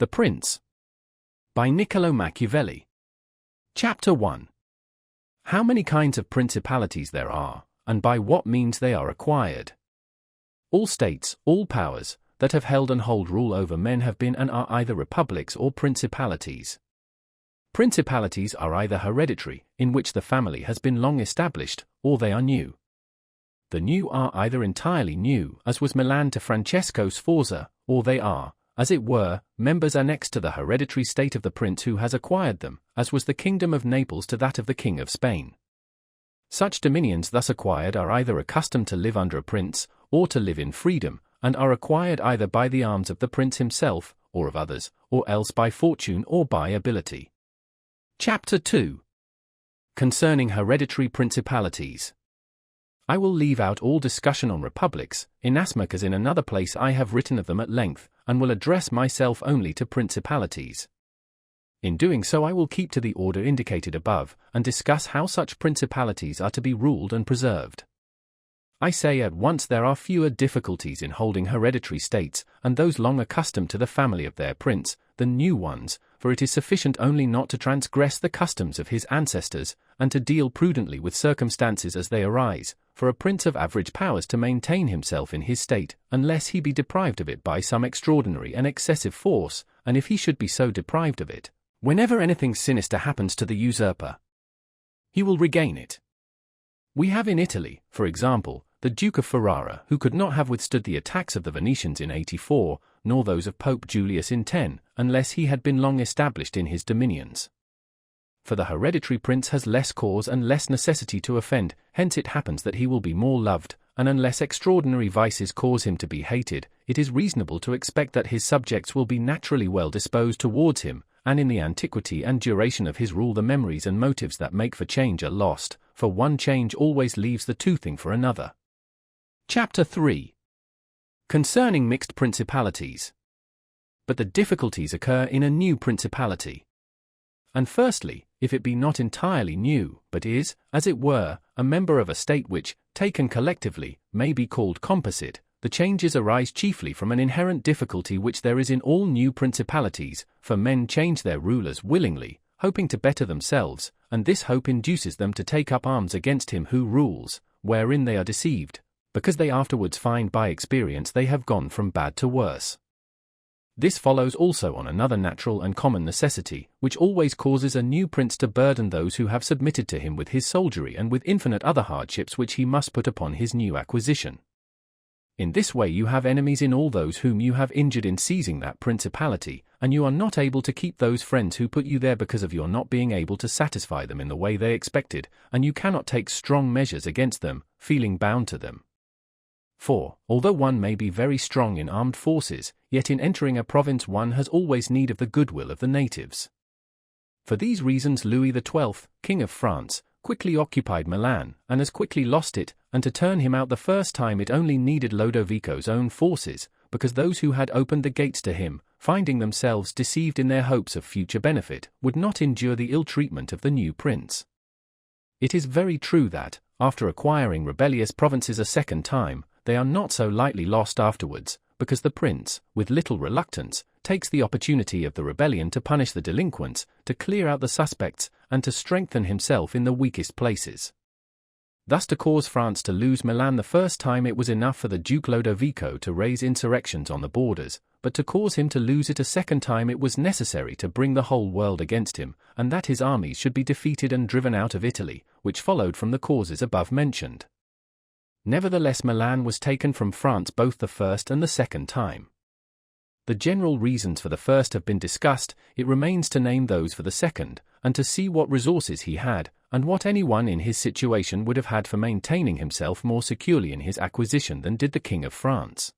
The Prince. By Niccolò Machiavelli. Chapter 1. How many kinds of principalities there are, and by what means they are acquired. All states, all powers, that have held and hold rule over men have been and are either republics or principalities. Principalities are either hereditary, in which the family has been long established, or they are new. The new are either entirely new, as was Milan to Francesco Sforza, or they are, as it were, members annexed to the hereditary state of the prince who has acquired them, as was the kingdom of Naples to that of the King of Spain. Such dominions thus acquired are either accustomed to live under a prince, or to live in freedom, and are acquired either by the arms of the prince himself, or of others, or else by fortune or by ability. Chapter 2. Concerning hereditary principalities. I will leave out all discussion on republics, inasmuch as in another place I have written of them at length, and will address myself only to principalities. In doing so I will keep to the order indicated above, and discuss how such principalities are to be ruled and preserved. I say at once there are fewer difficulties in holding hereditary states, and those long accustomed to the family of their prince, than new ones, for it is sufficient only not to transgress the customs of his ancestors, and to deal prudently with circumstances as they arise, for a prince of average powers to maintain himself in his state, unless he be deprived of it by some extraordinary and excessive force, and if he should be so deprived of it, whenever anything sinister happens to the usurper, he will regain it. We have in Italy, for example, the Duke of Ferrara, who could not have withstood the attacks of the Venetians in 84, nor those of Pope Julius in 10, unless he had been long established in his dominions. For the hereditary prince has less cause and less necessity to offend, hence it happens that he will be more loved, and unless extraordinary vices cause him to be hated, it is reasonable to expect that his subjects will be naturally well disposed towards him, and in the antiquity and duration of his rule the memories and motives that make for change are lost, for one change always leaves the toothing for another. Chapter 3. Concerning mixed principalities. But the difficulties occur in a new principality. And firstly, if it be not entirely new, but is, as it were, a member of a state which, taken collectively, may be called composite, the changes arise chiefly from an inherent difficulty which there is in all new principalities, for men change their rulers willingly, hoping to better themselves, and this hope induces them to take up arms against him who rules, wherein they are deceived, because they afterwards find by experience they have gone from bad to worse. This follows also on another natural and common necessity, which always causes a new prince to burden those who have submitted to him with his soldiery and with infinite other hardships which he must put upon his new acquisition. In this way you have enemies in all those whom you have injured in seizing that principality, and you are not able to keep those friends who put you there because of your not being able to satisfy them in the way they expected, and you cannot take strong measures against them, feeling bound to them. For, although one may be very strong in armed forces, yet in entering a province one has always need of the goodwill of the natives. For these reasons Louis XII, King of France, quickly occupied Milan, and as quickly lost it, and to turn him out the first time it only needed Lodovico's own forces, because those who had opened the gates to him, finding themselves deceived in their hopes of future benefit, would not endure the ill treatment of the new prince. It is very true that, after acquiring rebellious provinces a second time, they are not so lightly lost afterwards, because the prince, with little reluctance, takes the opportunity of the rebellion to punish the delinquents, to clear out the suspects, and to strengthen himself in the weakest places. Thus to cause France to lose Milan the first time it was enough for the Duke Lodovico to raise insurrections on the borders, but to cause him to lose it a second time it was necessary to bring the whole world against him, and that his armies should be defeated and driven out of Italy, which followed from the causes above mentioned. Nevertheless Milan was taken from France both the first and the second time. The general reasons for the first have been discussed, it remains to name those for the second, and to see what resources he had, and what anyone in his situation would have had for maintaining himself more securely in his acquisition than did the King of France.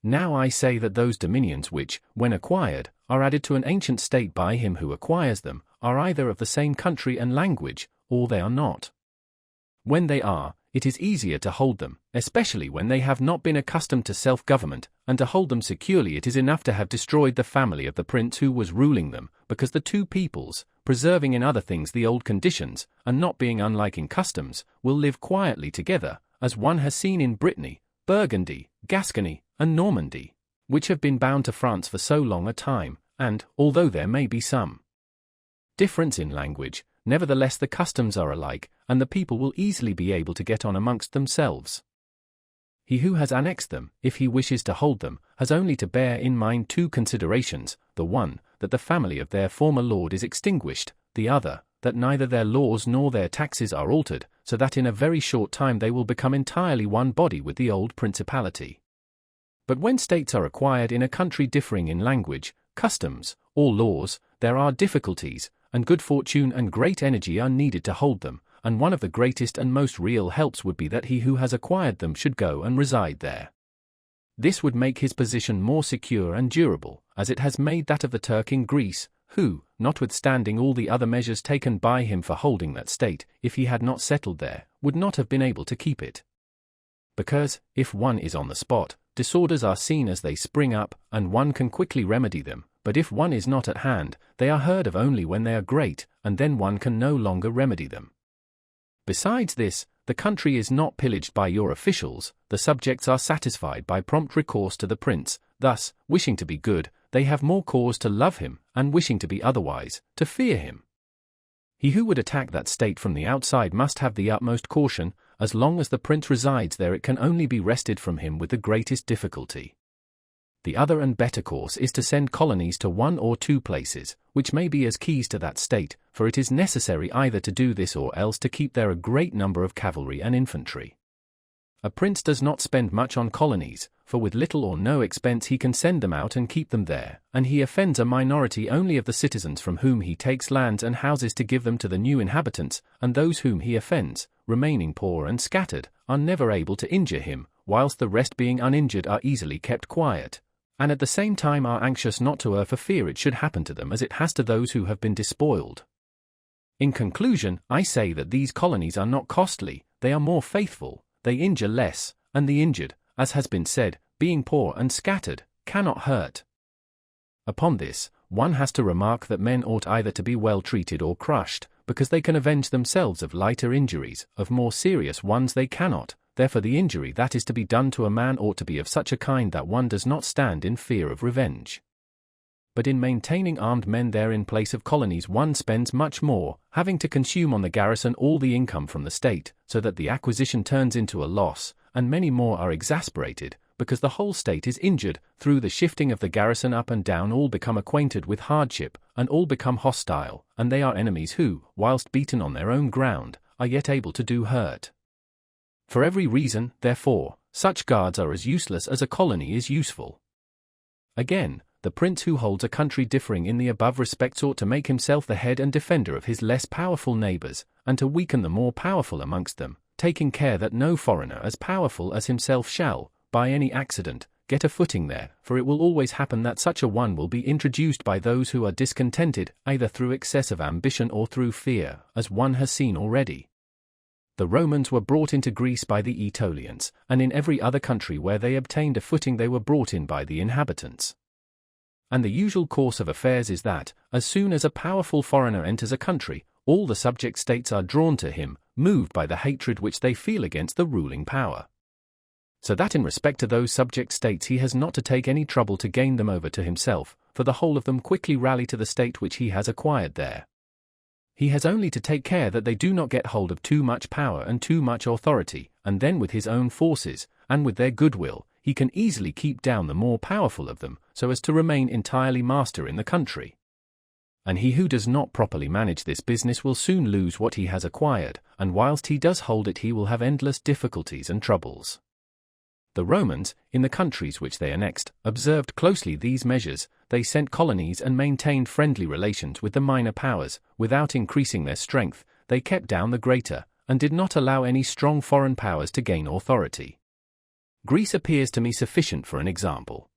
Now I say that those dominions which, when acquired, are added to an ancient state by him who acquires them, are either of the same country and language, or they are not. When they are, it is easier to hold them, especially when they have not been accustomed to self-government, and to hold them securely it is enough to have destroyed the family of the prince who was ruling them, because the two peoples, preserving in other things the old conditions, and not being unlike in customs, will live quietly together, as one has seen in Brittany, Burgundy, Gascony, and Normandy, which have been bound to France for so long a time, and, although there may be some difference in language, nevertheless the customs are alike, and the people will easily be able to get on amongst themselves. He who has annexed them, if he wishes to hold them, has only to bear in mind two considerations: the one, that the family of their former lord is extinguished; the other, that neither their laws nor their taxes are altered, so that in a very short time they will become entirely one body with the old principality. But when states are acquired in a country differing in language, customs, or laws, there are difficulties, and good fortune and great energy are needed to hold them, and one of the greatest and most real helps would be that he who has acquired them should go and reside there. This would make his position more secure and durable, as it has made that of the Turk in Greece, who, notwithstanding all the other measures taken by him for holding that state, if he had not settled there, would not have been able to keep it. Because, if one is on the spot, disorders are seen as they spring up, and one can quickly remedy them, but if one is not at hand, they are heard of only when they are great, and then one can no longer remedy them. Besides this, the country is not pillaged by your officials, the subjects are satisfied by prompt recourse to the prince, thus, wishing to be good, they have more cause to love him, and wishing to be otherwise, to fear him. He who would attack that state from the outside must have the utmost caution; as long as the prince resides there it can only be wrested from him with the greatest difficulty. The other and better course is to send colonies to one or two places, which may be as keys to that state, for it is necessary either to do this or else to keep there a great number of cavalry and infantry. A prince does not spend much on colonies, for with little or no expense he can send them out and keep them there, and he offends a minority only of the citizens from whom he takes lands and houses to give them to the new inhabitants, and those whom he offends, remaining poor and scattered, are never able to injure him, whilst the rest being uninjured are easily kept quiet, and at the same time are anxious not to err for fear it should happen to them as it has to those who have been despoiled. In conclusion, I say that these colonies are not costly, they are more faithful, they injure less, and the injured, as has been said, being poor and scattered, cannot hurt. Upon this, one has to remark that men ought either to be well treated or crushed, because they can avenge themselves of lighter injuries, of more serious ones they cannot. Therefore the injury that is to be done to a man ought to be of such a kind that one does not stand in fear of revenge. But in maintaining armed men there in place of colonies one spends much more, having to consume on the garrison all the income from the state, so that the acquisition turns into a loss, and many more are exasperated, because the whole state is injured. Through the shifting of the garrison up and down all become acquainted with hardship, and all become hostile, and they are enemies who, whilst beaten on their own ground, are yet able to do hurt. For every reason, therefore, such guards are as useless as a colony is useful. Again, the prince who holds a country differing in the above respects ought to make himself the head and defender of his less powerful neighbors, and to weaken the more powerful amongst them, taking care that no foreigner as powerful as himself shall, by any accident, get a footing there, for it will always happen that such a one will be introduced by those who are discontented, either through excess of ambition or through fear, as one has seen already. The Romans were brought into Greece by the Aetolians, and in every other country where they obtained a footing they were brought in by the inhabitants. And the usual course of affairs is that, as soon as a powerful foreigner enters a country, all the subject states are drawn to him, moved by the hatred which they feel against the ruling power. So that in respect to those subject states he has not to take any trouble to gain them over to himself, for the whole of them quickly rally to the state which he has acquired there. He has only to take care that they do not get hold of too much power and too much authority, and then with his own forces, and with their goodwill, he can easily keep down the more powerful of them, so as to remain entirely master in the country. And he who does not properly manage this business will soon lose what he has acquired, and whilst he does hold it he will have endless difficulties and troubles. The Romans, in the countries which they annexed, observed closely these measures. They sent colonies and maintained friendly relations with the minor powers. Without increasing their strength, they kept down the greater, and did not allow any strong foreign powers to gain authority. Greece appears to me sufficient for an example.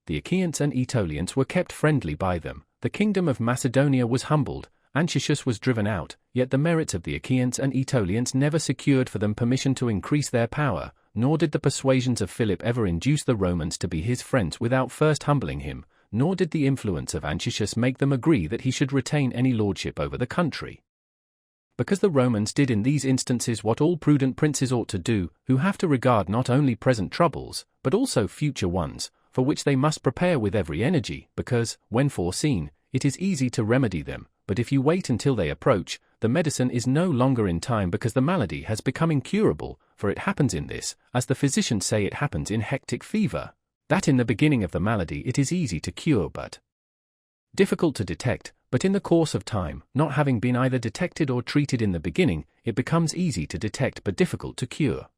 The Achaeans and Aetolians were kept friendly by them, the kingdom of Macedonia was humbled, Antiochus was driven out, yet the merits of the Achaeans and Aetolians never secured for them permission to increase their power, nor did the persuasions of Philip ever induce the Romans to be his friends without first humbling him, nor did the influence of Antiochus make them agree that he should retain any lordship over the country. Because the Romans did in these instances what all prudent princes ought to do, who have to regard not only present troubles, but also future ones, for which they must prepare with every energy, because, when foreseen, it is easy to remedy them, but if you wait until they approach, the medicine is no longer in time because the malady has become incurable, for it happens in this, as the physicians say it happens in hectic fever, that in the beginning of the malady it is easy to cure but difficult to detect, but in the course of time, not having been either detected or treated in the beginning, it becomes easy to detect but difficult to cure.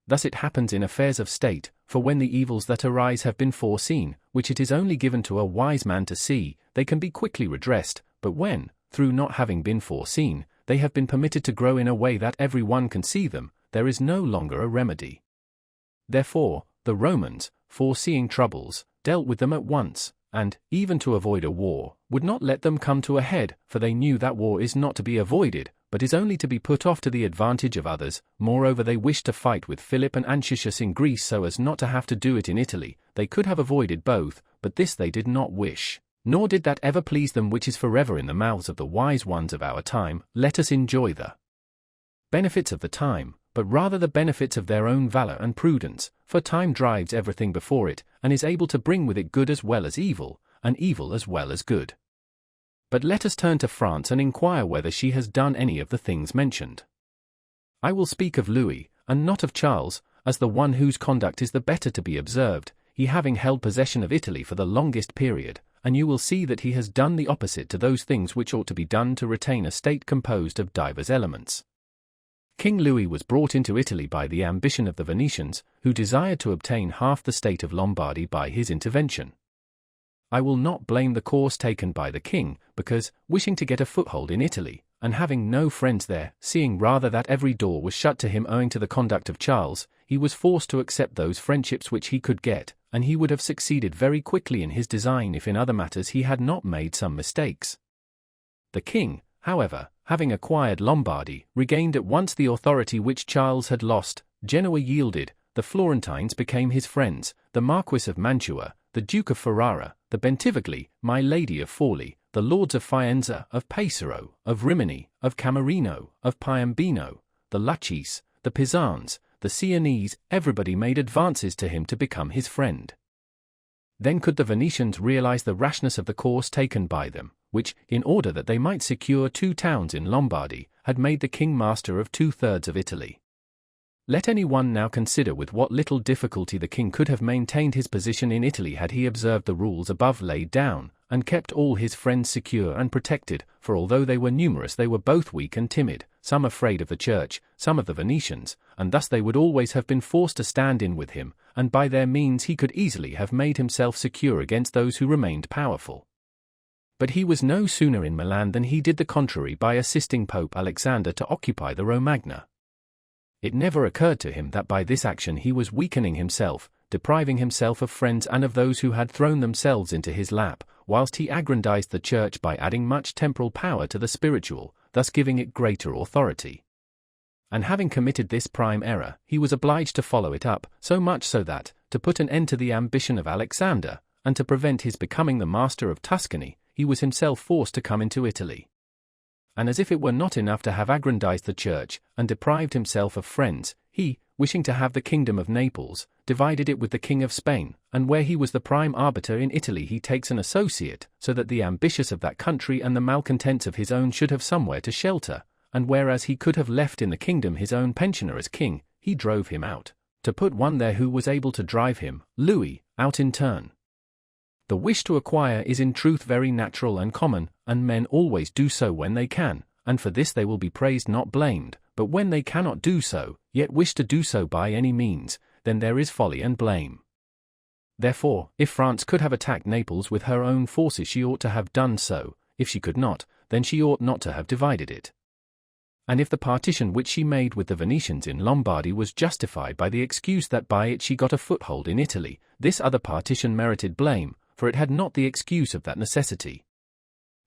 Thus it happens in affairs of state, for when the evils that arise have been foreseen, which it is only given to a wise man to see, they can be quickly redressed, but when, through not having been foreseen, they have been permitted to grow in a way that every one can see them, there is no longer a remedy. Therefore, the Romans, foreseeing troubles, dealt with them at once, and, even to avoid a war, would not let them come to a head, for they knew that war is not to be avoided, but is only to be put off to the advantage of others. Moreover, they wished to fight with Philip and Antichius in Greece so as not to have to do it in Italy. They could have avoided both, but this they did not wish, nor did that ever please them which is forever in the mouths of the wise ones of our time. Let us enjoy the benefits of the time, but rather the benefits of their own valor and prudence, for time drives everything before it, and is able to bring with it good as well as evil, and evil as well as good. But let us turn to France and inquire whether she has done any of the things mentioned. I will speak of Louis, and not of Charles, as the one whose conduct is the better to be observed, he having held possession of Italy for the longest period, and you will see that he has done the opposite to those things which ought to be done to retain a state composed of divers elements. King Louis was brought into Italy by the ambition of the Venetians, who desired to obtain half the state of Lombardy by his intervention. I will not blame the course taken by the king, because, wishing to get a foothold in Italy, and having no friends there, seeing rather that every door was shut to him owing to the conduct of Charles, he was forced to accept those friendships which he could get, and he would have succeeded very quickly in his design if in other matters he had not made some mistakes. The king, however, having acquired Lombardy, regained at once the authority which Charles had lost. Genoa yielded, the Florentines became his friends, the Marquis of Mantua, the Duke of Ferrara, the Bentivogli, my Lady of Forli, the Lords of Faenza, of Pesaro, of Rimini, of Camerino, of Piombino, the Lucchese, the Pisans, the Sienese, everybody made advances to him to become his friend. Then could the Venetians realize the rashness of the course taken by them, which, in order that they might secure 2 towns in Lombardy, had made the king master of 2/3 of Italy. Let any one now consider with what little difficulty the king could have maintained his position in Italy had he observed the rules above laid down, and kept all his friends secure and protected, for although they were numerous they were both weak and timid, some afraid of the church, some of the Venetians, and thus they would always have been forced to stand in with him, and by their means he could easily have made himself secure against those who remained powerful. But he was no sooner in Milan than he did the contrary by assisting Pope Alexander to occupy the Romagna. It never occurred to him that by this action he was weakening himself, depriving himself of friends and of those who had thrown themselves into his lap, whilst he aggrandized the church by adding much temporal power to the spiritual, thus giving it greater authority. And having committed this prime error, he was obliged to follow it up, so much so that, to put an end to the ambition of Alexander, and to prevent his becoming the master of Tuscany, he was himself forced to come into Italy. And as if it were not enough to have aggrandized the church, and deprived himself of friends, he, wishing to have the kingdom of Naples, divided it with the king of Spain, and where he was the prime arbiter in Italy he takes an associate, so that the ambitious of that country and the malcontents of his own should have somewhere to shelter, and whereas he could have left in the kingdom his own pensioner as king, he drove him out, to put one there who was able to drive him, Louis, out in turn. The wish to acquire is in truth very natural and common, and men always do so when they can, and for this they will be praised not blamed, but when they cannot do so, yet wish to do so by any means, then there is folly and blame. Therefore, if France could have attacked Naples with her own forces she ought to have done so, if she could not, then she ought not to have divided it. And if the partition which she made with the Venetians in Lombardy was justified by the excuse that by it she got a foothold in Italy, this other partition merited blame, for it had not the excuse of that necessity.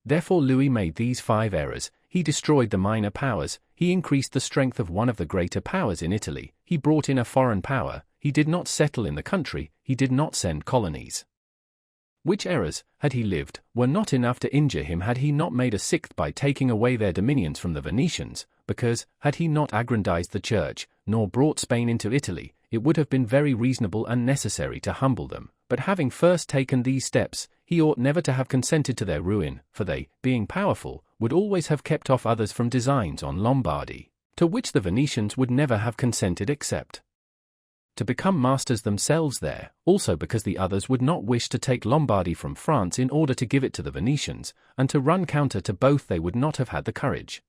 Therefore Louis made these 5 errors: he destroyed the minor powers, he increased the strength of one of the greater powers in Italy, he brought in a foreign power, he did not settle in the country, he did not send colonies. Which errors, had he lived, were not enough to injure him had he not made a 6th by taking away their dominions from the Venetians, because, had he not aggrandized the church, nor brought Spain into Italy, it would have been very reasonable and necessary to humble them, but having first taken these steps, he ought never to have consented to their ruin, for they, being powerful, would always have kept off others from designs on Lombardy, to which the Venetians would never have consented except to become masters themselves there, also because the others would not wish to take Lombardy from France in order to give it to the Venetians, and to run counter to both they would not have had the courage.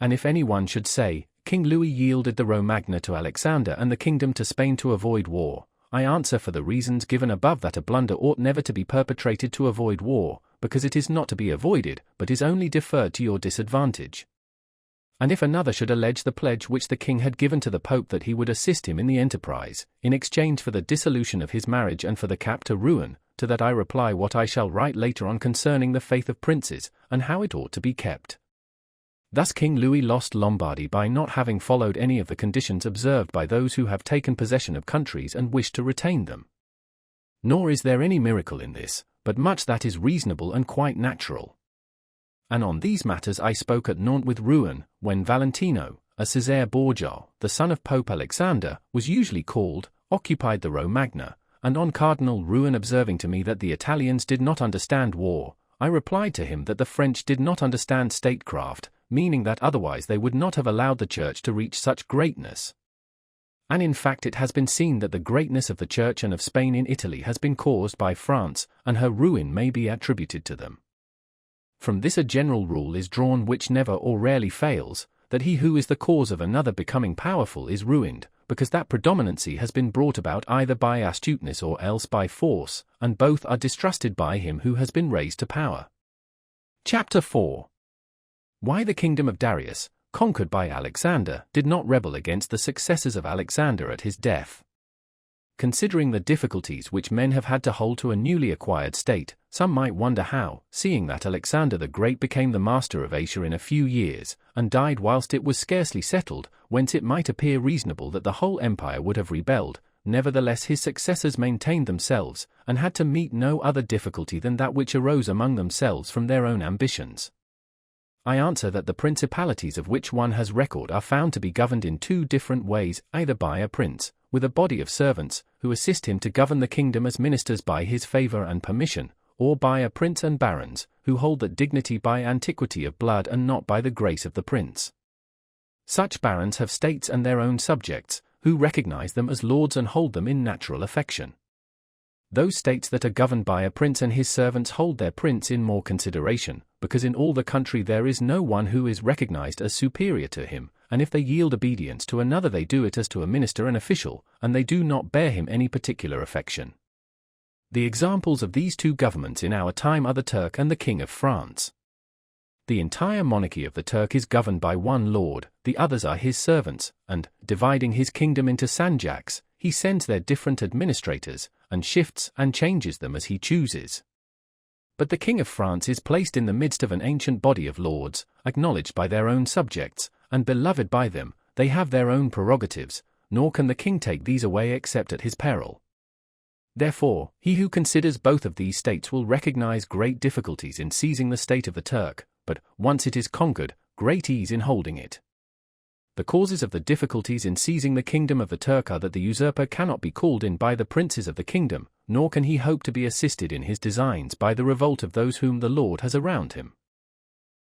And if any one should say, King Louis yielded the Romagna to Alexander and the kingdom to Spain to avoid war, I answer for the reasons given above that a blunder ought never to be perpetrated to avoid war, because it is not to be avoided, but is only deferred to your disadvantage. And if another should allege the pledge which the king had given to the Pope that he would assist him in the enterprise, in exchange for the dissolution of his marriage and for the cap to ruin, to that I reply what I shall write later on concerning the faith of princes, and how it ought to be kept. Thus King Louis lost Lombardy by not having followed any of the conditions observed by those who have taken possession of countries and wish to retain them. Nor is there any miracle in this, but much that is reasonable and quite natural. And on these matters I spoke at Nantes with Rouen, when Valentino, a Cesare Borgia, the son of Pope Alexander, was usually called, occupied the Romagna, and on Cardinal Rouen observing to me that the Italians did not understand war, I replied to him that the French did not understand statecraft, meaning that otherwise they would not have allowed the Church to reach such greatness. And in fact it has been seen that the greatness of the Church and of Spain in Italy has been caused by France, and her ruin may be attributed to them. From this a general rule is drawn which never or rarely fails, that he who is the cause of another becoming powerful is ruined, because that predominancy has been brought about either by astuteness or else by force, and both are distrusted by him who has been raised to power. Chapter 4. Why the kingdom of Darius, conquered by Alexander, did not rebel against the successors of Alexander at his death. Considering the difficulties which men have had to hold to a newly acquired state, some might wonder how, seeing that Alexander the Great became the master of Asia in a few years, and died whilst it was scarcely settled, whence it might appear reasonable that the whole empire would have rebelled, nevertheless his successors maintained themselves, and had to meet no other difficulty than that which arose among themselves from their own ambitions. I answer that the principalities of which one has record are found to be governed in two different ways, either by a prince, with a body of servants, who assist him to govern the kingdom as ministers by his favor and permission, or by a prince and barons, who hold that dignity by antiquity of blood and not by the grace of the prince. Such barons have states and their own subjects, who recognize them as lords and hold them in natural affection. Those states that are governed by a prince and his servants hold their prince in more consideration, because in all the country there is no one who is recognized as superior to him, and if they yield obedience to another they do it as to a minister and official, and they do not bear him any particular affection. The examples of these two governments in our time are the Turk and the King of France. The entire monarchy of the Turk is governed by one lord, the others are his servants, and, dividing his kingdom into sanjaks, he sends their different administrators, and shifts and changes them as he chooses. But the King of France is placed in the midst of an ancient body of lords, acknowledged by their own subjects, and beloved by them. They have their own prerogatives, nor can the king take these away except at his peril. Therefore, he who considers both of these states will recognize great difficulties in seizing the state of the Turk, but, once it is conquered, great ease in holding it. The causes of the difficulties in seizing the kingdom of the Turk are that the usurper cannot be called in by the princes of the kingdom, nor can he hope to be assisted in his designs by the revolt of those whom the Lord has around him.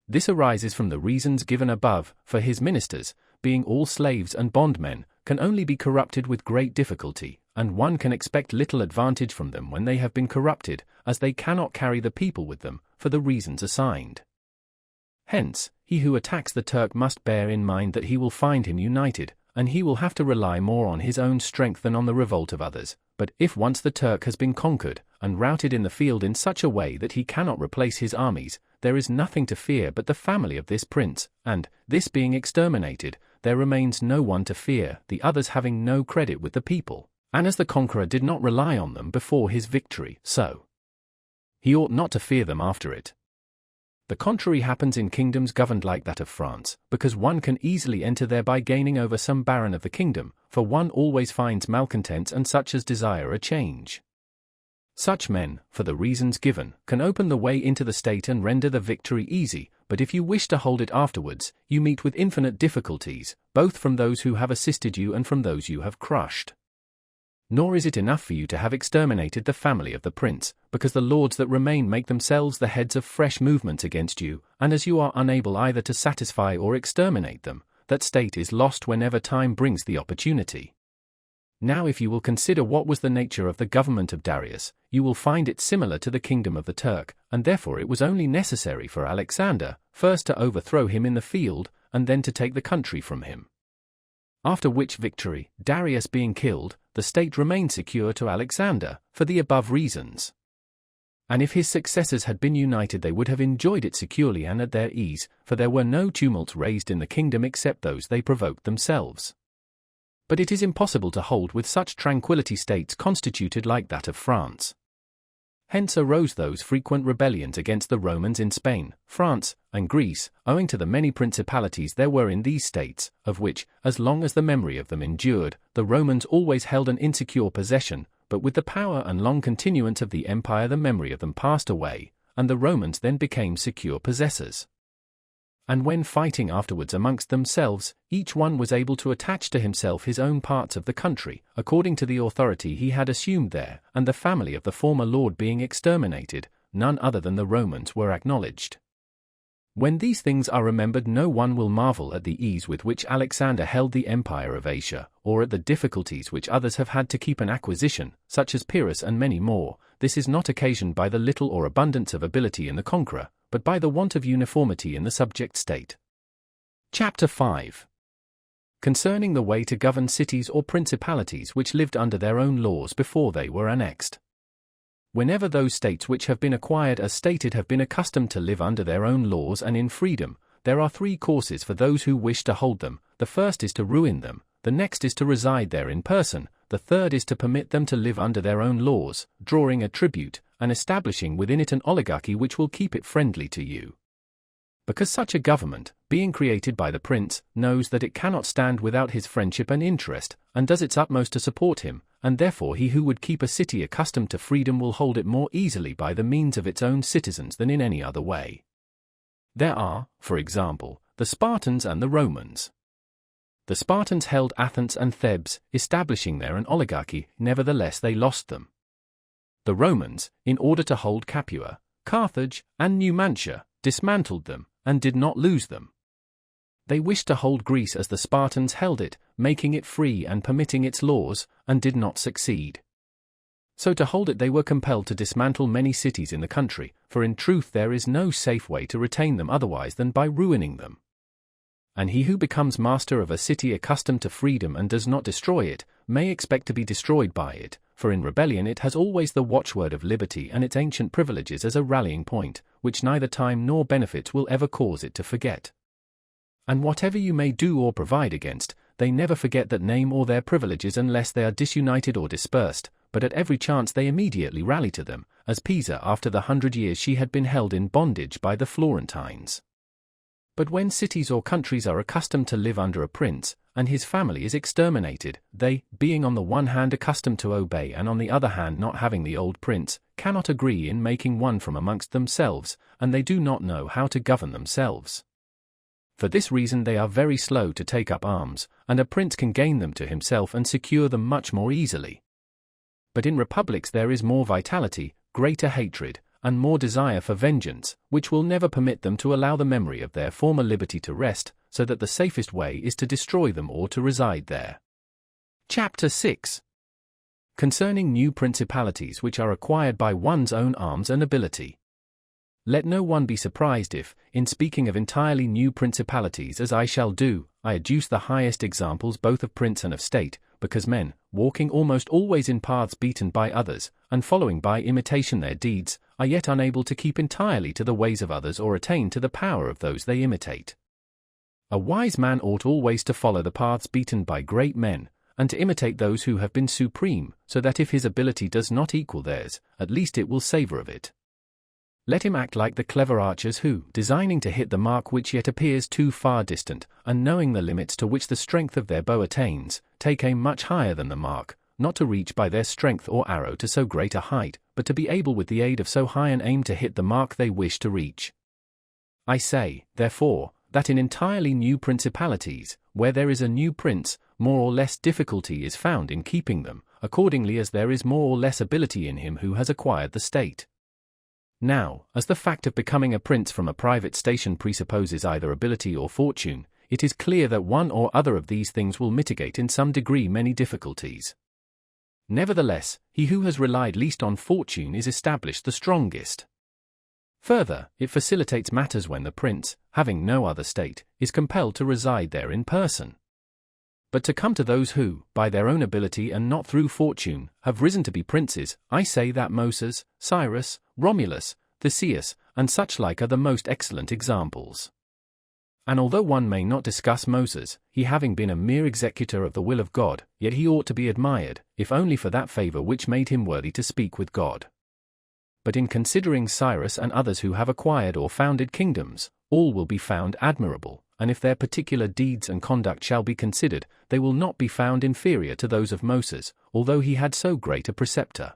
This arises from the reasons given above, for his ministers, being all slaves and bondmen, can only be corrupted with great difficulty, and one can expect little advantage from them when they have been corrupted, as they cannot carry the people with them, for the reasons assigned. Hence, he who attacks the Turk must bear in mind that he will find him united, and he will have to rely more on his own strength than on the revolt of others. But if once the Turk has been conquered, and routed in the field in such a way that he cannot replace his armies, there is nothing to fear but the family of this prince, and, this being exterminated, there remains no one to fear, the others having no credit with the people. And as the conqueror did not rely on them before his victory, so he ought not to fear them after it. The contrary happens in kingdoms governed like that of France, because one can easily enter there by gaining over some baron of the kingdom, for one always finds malcontents and such as desire a change. Such men, for the reasons given, can open the way into the state and render the victory easy, but if you wish to hold it afterwards, you meet with infinite difficulties, both from those who have assisted you and from those you have crushed. Nor is it enough for you to have exterminated the family of the prince, because the lords that remain make themselves the heads of fresh movements against you, and as you are unable either to satisfy or exterminate them, that state is lost whenever time brings the opportunity. Now if you will consider what was the nature of the government of Darius, you will find it similar to the kingdom of the Turk, and therefore it was only necessary for Alexander, first to overthrow him in the field, and then to take the country from him. After which victory, Darius being killed, the state remained secure to Alexander, for the above reasons. And if his successors had been united they would have enjoyed it securely and at their ease, for there were no tumults raised in the kingdom except those they provoked themselves. But it is impossible to hold with such tranquility states constituted like that of France. Hence arose those frequent rebellions against the Romans in Spain, France, and Greece, owing to the many principalities there were in these states, of which, as long as the memory of them endured, the Romans always held an insecure possession, but with the power and long continuance of the empire the memory of them passed away, and the Romans then became secure possessors. And when fighting afterwards amongst themselves, each one was able to attach to himself his own parts of the country, according to the authority he had assumed there, and the family of the former lord being exterminated, none other than the Romans were acknowledged. When these things are remembered no one will marvel at the ease with which Alexander held the empire of Asia, or at the difficulties which others have had to keep an acquisition, such as Pyrrhus and many more. This is not occasioned by the little or abundance of ability in the conqueror, but by the want of uniformity in the subject state. Chapter 5. Concerning the way to govern cities or principalities which lived under their own laws before they were annexed. Whenever those states which have been acquired as stated have been accustomed to live under their own laws and in freedom, there are three courses for those who wish to hold them. The first is to ruin them, the next is to reside there in person, the third is to permit them to live under their own laws, drawing a tribute, and establishing within it an oligarchy which will keep it friendly to you. Because such a government, being created by the prince, knows that it cannot stand without his friendship and interest, and does its utmost to support him, and therefore he who would keep a city accustomed to freedom will hold it more easily by the means of its own citizens than in any other way. There are, for example, the Spartans and the Romans. The Spartans held Athens and Thebes, establishing there an oligarchy, nevertheless they lost them. The Romans, in order to hold Capua, Carthage, and Numantia, dismantled them, and did not lose them. They wished to hold Greece as the Spartans held it, making it free and permitting its laws, and did not succeed. So to hold it they were compelled to dismantle many cities in the country, for in truth there is no safe way to retain them otherwise than by ruining them. And he who becomes master of a city accustomed to freedom and does not destroy it, may expect to be destroyed by it, for in rebellion it has always the watchword of liberty and its ancient privileges as a rallying point, which neither time nor benefits will ever cause it to forget. And whatever you may do or provide against, they never forget that name or their privileges unless they are disunited or dispersed, but at every chance they immediately rally to them, as Pisa after the 100 years she had been held in bondage by the Florentines. But when cities or countries are accustomed to live under a prince, and his family is exterminated, they, being on the one hand accustomed to obey and on the other hand not having the old prince, cannot agree in making one from amongst themselves, and they do not know how to govern themselves. For this reason they are very slow to take up arms, and a prince can gain them to himself and secure them much more easily. But in republics there is more vitality, greater hatred, and more desire for vengeance, which will never permit them to allow the memory of their former liberty to rest, so that the safest way is to destroy them or to reside there. Chapter 6. Concerning new principalities which are acquired by one's own arms and ability. Let no one be surprised if, in speaking of entirely new principalities as I shall do, I adduce the highest examples both of prince and of state, because men, walking almost always in paths beaten by others, and following by imitation their deeds, are yet unable to keep entirely to the ways of others or attain to the power of those they imitate. A wise man ought always to follow the paths beaten by great men, and to imitate those who have been supreme, so that if his ability does not equal theirs, at least it will savor of it. Let him act like the clever archers who, designing to hit the mark which yet appears too far distant, and knowing the limits to which the strength of their bow attains, take aim much higher than the mark, not to reach by their strength or arrow to so great a height, but to be able with the aid of so high an aim to hit the mark they wish to reach. I say, therefore, that in entirely new principalities, where there is a new prince, more or less difficulty is found in keeping them, accordingly as there is more or less ability in him who has acquired the state. Now, as the fact of becoming a prince from a private station presupposes either ability or fortune, it is clear that one or other of these things will mitigate in some degree many difficulties. Nevertheless, he who has relied least on fortune is established the strongest. Further, it facilitates matters when the prince, having no other state, is compelled to reside there in person. But to come to those who, by their own ability and not through fortune, have risen to be princes, I say that Moses, Cyrus, Romulus, Theseus, and such like are the most excellent examples. And although one may not discuss Moses, he having been a mere executor of the will of God, yet he ought to be admired, if only for that favor which made him worthy to speak with God. But in considering Cyrus and others who have acquired or founded kingdoms, all will be found admirable, and if their particular deeds and conduct shall be considered, they will not be found inferior to those of Moses, although he had so great a preceptor.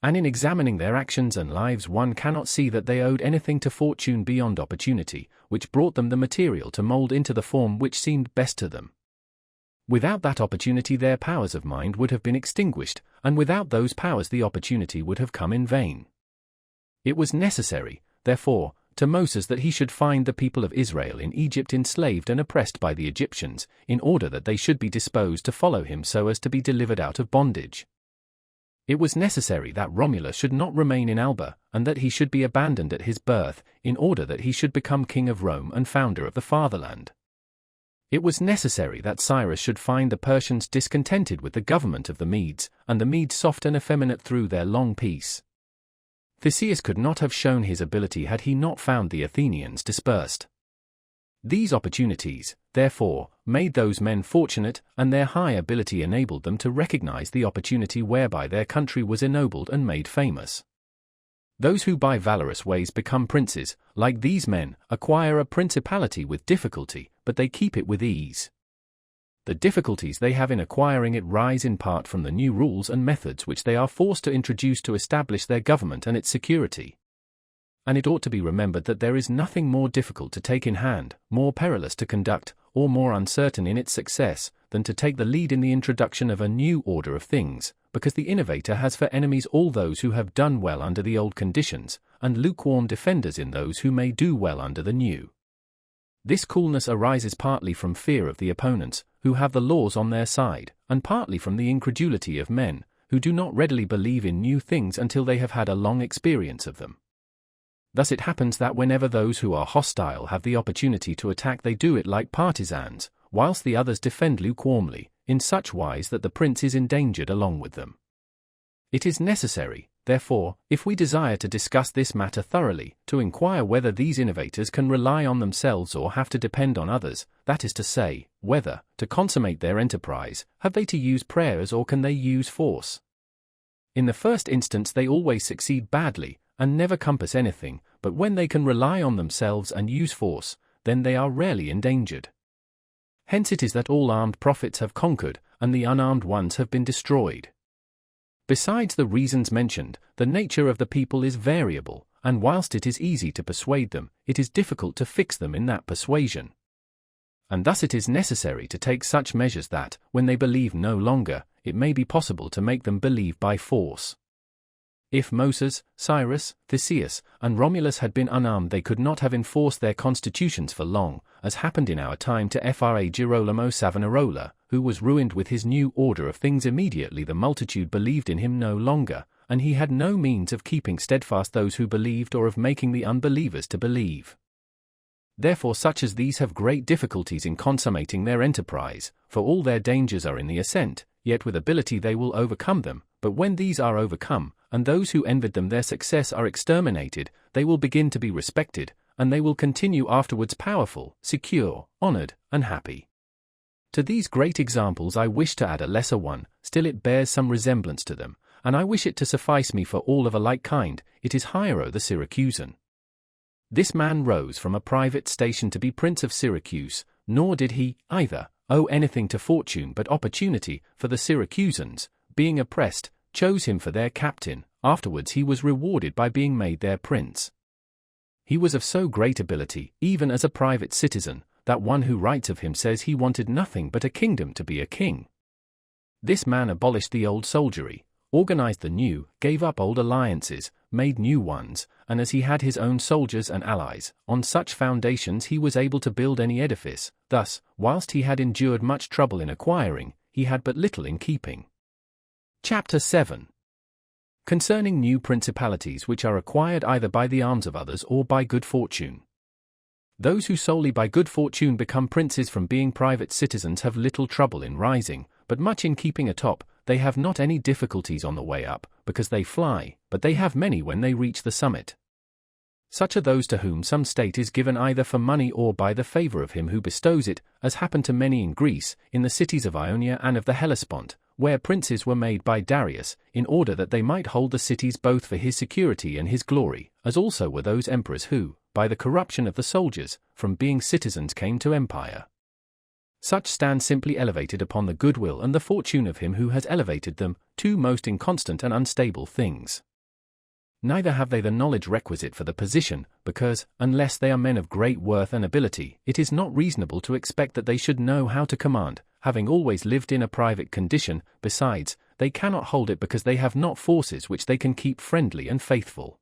And in examining their actions and lives one cannot see that they owed anything to fortune beyond opportunity, which brought them the material to mold into the form which seemed best to them. Without that opportunity their powers of mind would have been extinguished, and without those powers the opportunity would have come in vain. It was necessary, therefore, to Moses that he should find the people of Israel in Egypt enslaved and oppressed by the Egyptians, in order that they should be disposed to follow him so as to be delivered out of bondage. It was necessary that Romulus should not remain in Alba, and that he should be abandoned at his birth, in order that he should become king of Rome and founder of the fatherland. It was necessary that Cyrus should find the Persians discontented with the government of the Medes, and the Medes soft and effeminate through their long peace. Theseus could not have shown his ability had he not found the Athenians dispersed. These opportunities, therefore, made those men fortunate, and their high ability enabled them to recognize the opportunity whereby their country was ennobled and made famous. Those who by valorous ways become princes, like these men, acquire a principality with difficulty, but they keep it with ease. The difficulties they have in acquiring it rise in part from the new rules and methods which they are forced to introduce to establish their government and its security. And it ought to be remembered that there is nothing more difficult to take in hand, more perilous to conduct, or more uncertain in its success, than to take the lead in the introduction of a new order of things, because the innovator has for enemies all those who have done well under the old conditions, and lukewarm defenders in those who may do well under the new. This coolness arises partly from fear of the opponents, who have the laws on their side, and partly from the incredulity of men, who do not readily believe in new things until they have had a long experience of them. Thus it happens that whenever those who are hostile have the opportunity to attack they do it like partisans, whilst the others defend lukewarmly, in such wise that the prince is endangered along with them. It is necessary, therefore, if we desire to discuss this matter thoroughly, to inquire whether these innovators can rely on themselves or have to depend on others, that is to say, whether, to consummate their enterprise, have they to use prayers or can they use force. In the first instance they always succeed badly, and never compass anything, but when they can rely on themselves and use force, then they are rarely endangered. Hence it is that all armed prophets have conquered, and the unarmed ones have been destroyed. Besides the reasons mentioned, the nature of the people is variable, and whilst it is easy to persuade them, it is difficult to fix them in that persuasion. And thus it is necessary to take such measures that, when they believe no longer, it may be possible to make them believe by force. If Moses, Cyrus, Theseus, and Romulus had been unarmed they could not have enforced their constitutions for long, as happened in our time to Fra Girolamo Savonarola, who was ruined with his new order of things immediately the multitude believed in him no longer, and he had no means of keeping steadfast those who believed or of making the unbelievers to believe. Therefore such as these have great difficulties in consummating their enterprise, for all their dangers are in the ascent, yet with ability they will overcome them, but when these are overcome, and those who envied them their success are exterminated, they will begin to be respected, and they will continue afterwards powerful, secure, honored, and happy. To these great examples I wish to add a lesser one, still it bears some resemblance to them, and I wish it to suffice me for all of a like kind. It is Hiero the Syracusan. This man rose from a private station to be prince of Syracuse, nor did he, either, owe anything to fortune but opportunity, for the Syracusans, being oppressed, chose him for their captain. Afterwards he was rewarded by being made their prince. He was of so great ability, even as a private citizen, that one who writes of him says he wanted nothing but a kingdom to be a king. This man abolished the old soldiery, organized the new, gave up old alliances, made new ones, and as he had his own soldiers and allies, on such foundations he was able to build any edifice. Thus, whilst he had endured much trouble in acquiring, he had but little in keeping. Chapter 7. Concerning new principalities which are acquired either by the arms of others or by good fortune. Those who solely by good fortune become princes from being private citizens have little trouble in rising, but much in keeping atop. They have not any difficulties on the way up, because they fly, but they have many when they reach the summit. Such are those to whom some state is given either for money or by the favor of him who bestows it, as happened to many in Greece, in the cities of Ionia and of the Hellespont, where princes were made by Darius, in order that they might hold the cities both for his security and his glory, as also were those emperors who, by the corruption of the soldiers, from being citizens came to empire. Such stand simply elevated upon the goodwill and the fortune of him who has elevated them, two most inconstant and unstable things. Neither have they the knowledge requisite for the position, because, unless they are men of great worth and ability, it is not reasonable to expect that they should know how to command, having always lived in a private condition. Besides, they cannot hold it because they have not forces which they can keep friendly and faithful.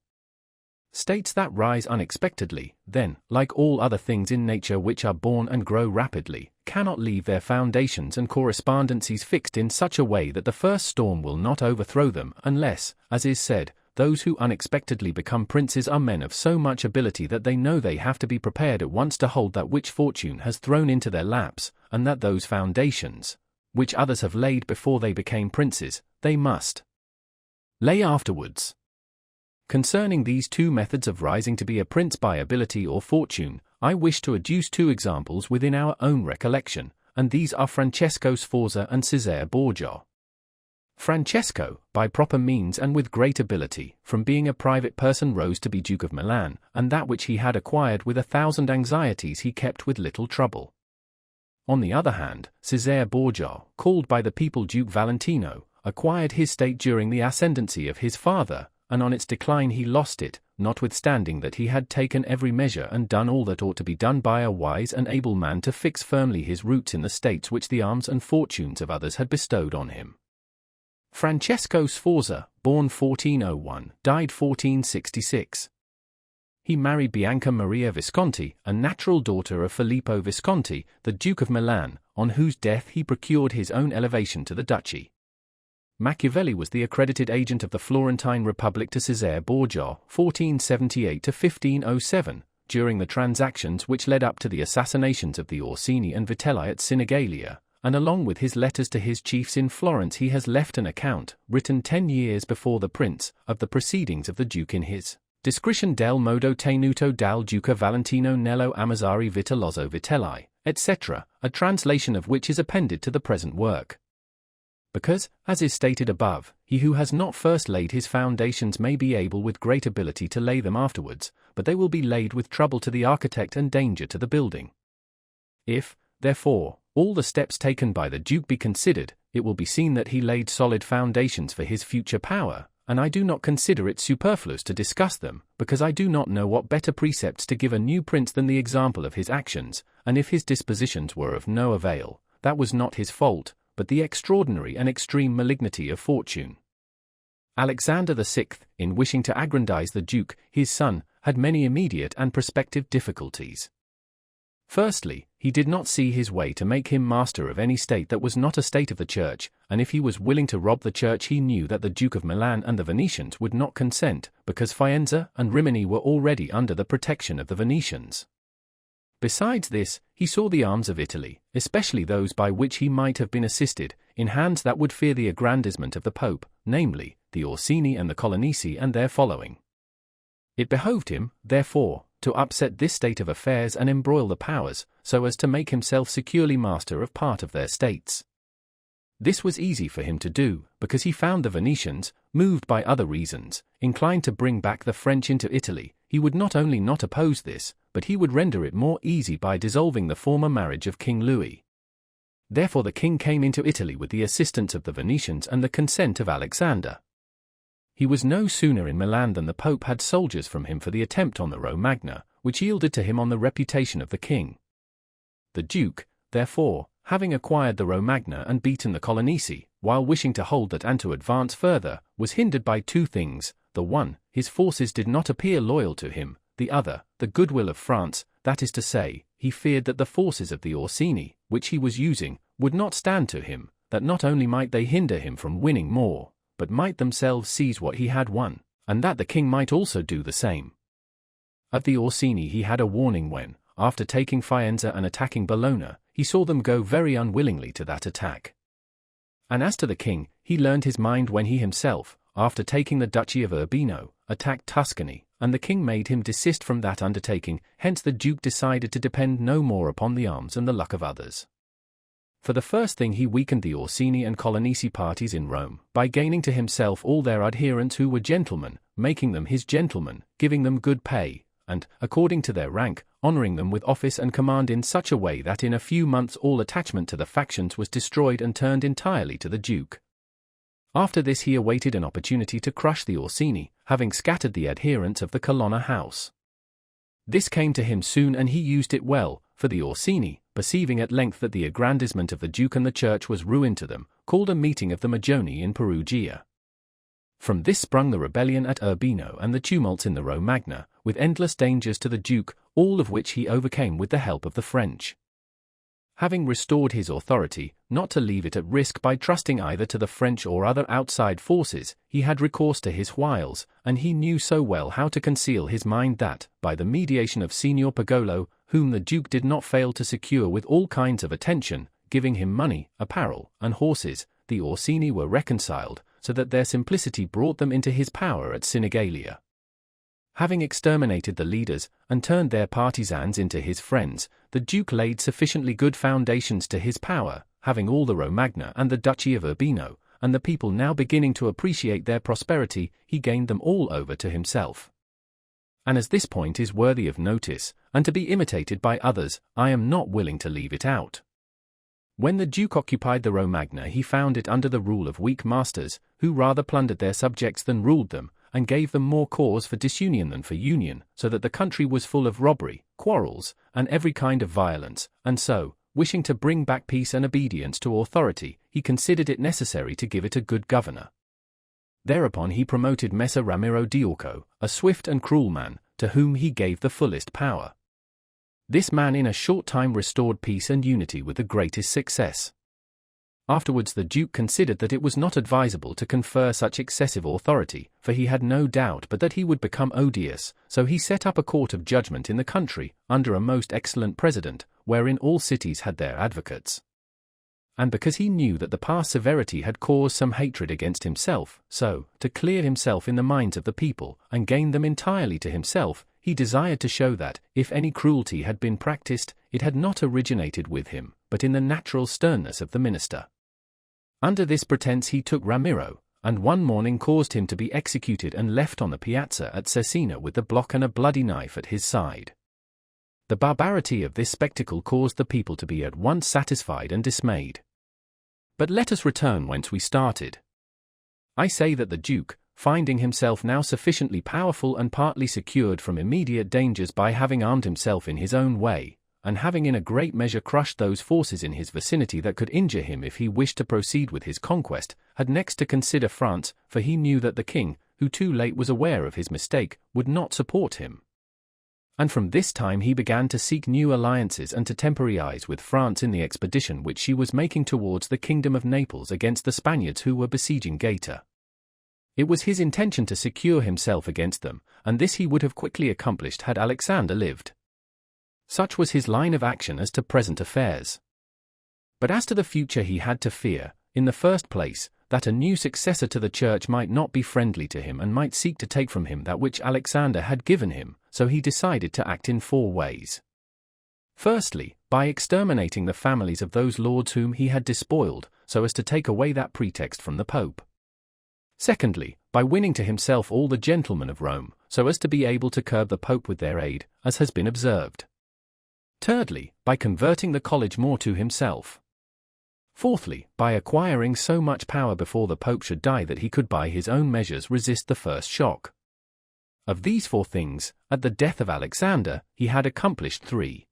States that rise unexpectedly, then, like all other things in nature which are born and grow rapidly, cannot leave their foundations and correspondencies fixed in such a way that the first storm will not overthrow them, unless, as is said, those who unexpectedly become princes are men of so much ability that they know they have to be prepared at once to hold that which fortune has thrown into their laps, and that those foundations, which others have laid before they became princes, they must lay afterwards. Concerning these two methods of rising to be a prince by ability or fortune, I wish to adduce two examples within our own recollection, and these are Francesco Sforza and Cesare Borgia. Francesco, by proper means and with great ability, from being a private person rose to be Duke of Milan, and that which he had acquired with 1,000 anxieties he kept with little trouble. On the other hand, Cesare Borgia, called by the people Duke Valentino, acquired his state during the ascendancy of his father, and on its decline he lost it, notwithstanding that he had taken every measure and done all that ought to be done by a wise and able man to fix firmly his roots in the states which the arms and fortunes of others had bestowed on him. Francesco Sforza, born 1401, died 1466. He married Bianca Maria Visconti, a natural daughter of Filippo Visconti, the Duke of Milan, on whose death he procured his own elevation to the duchy. Machiavelli was the accredited agent of the Florentine Republic to Cesare Borgia, 1478 to 1507, during the transactions which led up to the assassinations of the Orsini and Vitelli at Sinigalia, and along with his letters to his chiefs in Florence he has left an account, written 10 years before the prince, of the proceedings of the Duke in his Descrizione del modo tenuto dal Duca Valentino nello Amazzari Vitellozzo Vitelli, etc., a translation of which is appended to the present work. Because, as is stated above, he who has not first laid his foundations may be able with great ability to lay them afterwards, but they will be laid with trouble to the architect and danger to the building. If, therefore, all the steps taken by the Duke be considered, it will be seen that he laid solid foundations for his future power, and I do not consider it superfluous to discuss them, because I do not know what better precepts to give a new prince than the example of his actions, and if his dispositions were of no avail, that was not his fault, but the extraordinary and extreme malignity of fortune. Alexander VI, in wishing to aggrandize the Duke, his son, had many immediate and prospective difficulties. Firstly, he did not see his way to make him master of any state that was not a state of the Church, and if he was willing to rob the Church he knew that the Duke of Milan and the Venetians would not consent, because Faenza and Rimini were already under the protection of the Venetians. Besides this, he saw the arms of Italy, especially those by which he might have been assisted, in hands that would fear the aggrandizement of the Pope, namely, the Orsini and the Colonnesi and their following. It behoved him, therefore, to upset this state of affairs and embroil the powers, so as to make himself securely master of part of their states. This was easy for him to do, because he found the Venetians, moved by other reasons, inclined to bring back the French into Italy. He would not only not oppose this, but he would render it more easy by dissolving the former marriage of King Louis. Therefore the king came into Italy with the assistance of the Venetians and the consent of Alexander. He was no sooner in Milan than the Pope had soldiers from him for the attempt on the Romagna, which yielded to him on the reputation of the king. The Duke, therefore, having acquired the Romagna and beaten the Colonnesi, while wishing to hold that and to advance further, was hindered by two things: the one, his forces did not appear loyal to him; the other, the goodwill of France, that is to say, he feared that the forces of the Orsini, which he was using, would not stand to him, that not only might they hinder him from winning more, but might themselves seize what he had won, and that the king might also do the same. Of the Orsini he had a warning when, after taking Faenza and attacking Bologna, he saw them go very unwillingly to that attack. And as to the king, he learned his mind when he himself, after taking the Duchy of Urbino, attacked Tuscany, and the king made him desist from that undertaking. Hence the duke decided to depend no more upon the arms and the luck of others. For the first thing he weakened the Orsini and Colonnesi parties in Rome, by gaining to himself all their adherents who were gentlemen, making them his gentlemen, giving them good pay, and, according to their rank, honoring them with office and command in such a way that in a few months all attachment to the factions was destroyed and turned entirely to the duke. After this he awaited an opportunity to crush the Orsini, having scattered the adherents of the Colonna house. This came to him soon, and he used it well, for the Orsini, perceiving at length that the aggrandizement of the duke and the church was ruin to them, called a meeting of the Magioni in Perugia. From this sprung the rebellion at Urbino and the tumults in the Romagna, with endless dangers to the duke, all of which he overcame with the help of the French. Having restored his authority, not to leave it at risk by trusting either to the French or other outside forces, he had recourse to his wiles, and he knew so well how to conceal his mind that, by the mediation of Signor Pagolo, whom the duke did not fail to secure with all kinds of attention, giving him money, apparel, and horses, the Orsini were reconciled, so that their simplicity brought them into his power at Sinigalia. Having exterminated the leaders, and turned their partisans into his friends, the duke laid sufficiently good foundations to his power, having all the Romagna and the Duchy of Urbino, and the people now beginning to appreciate their prosperity, he gained them all over to himself. And as this point is worthy of notice, and to be imitated by others, I am not willing to leave it out. When the duke occupied the Romagna he found it under the rule of weak masters, who rather plundered their subjects than ruled them, and gave them more cause for disunion than for union, so that the country was full of robbery, quarrels, and every kind of violence, and so, wishing to bring back peace and obedience to authority, he considered it necessary to give it a good governor. Thereupon he promoted Messer Ramiro d'Orco, a swift and cruel man, to whom he gave the fullest power. This man in a short time restored peace and unity with the greatest success. Afterwards the duke considered that it was not advisable to confer such excessive authority, for he had no doubt but that he would become odious, so he set up a court of judgment in the country, under a most excellent president, wherein all cities had their advocates. And because he knew that the past severity had caused some hatred against himself, so, to clear himself in the minds of the people, and gain them entirely to himself, he desired to show that, if any cruelty had been practiced, it had not originated with him, but in the natural sternness of the minister. Under this pretense he took Ramiro, and one morning caused him to be executed and left on the piazza at Cesena with the block and a bloody knife at his side. The barbarity of this spectacle caused the people to be at once satisfied and dismayed. But let us return whence we started. I say that the duke, finding himself now sufficiently powerful and partly secured from immediate dangers by having armed himself in his own way, and having in a great measure crushed those forces in his vicinity that could injure him if he wished to proceed with his conquest, had next to consider France, for he knew that the king, who too late was aware of his mistake, would not support him. And from this time he began to seek new alliances and to temporize with France in the expedition which she was making towards the kingdom of Naples against the Spaniards who were besieging Gaeta. It was his intention to secure himself against them, and this he would have quickly accomplished had Alexander lived. Such was his line of action as to present affairs. But as to the future he had to fear, in the first place, that a new successor to the church might not be friendly to him and might seek to take from him that which Alexander had given him, so he decided to act in 4 ways. Firstly, by exterminating the families of those lords whom he had despoiled, so as to take away that pretext from the Pope. Secondly, by winning to himself all the gentlemen of Rome, so as to be able to curb the Pope with their aid, as has been observed. Thirdly, by converting the college more to himself. Fourthly, by acquiring so much power before the Pope should die that he could by his own measures resist the first shock. Of these 4 things, at the death of Alexander, he had accomplished 3.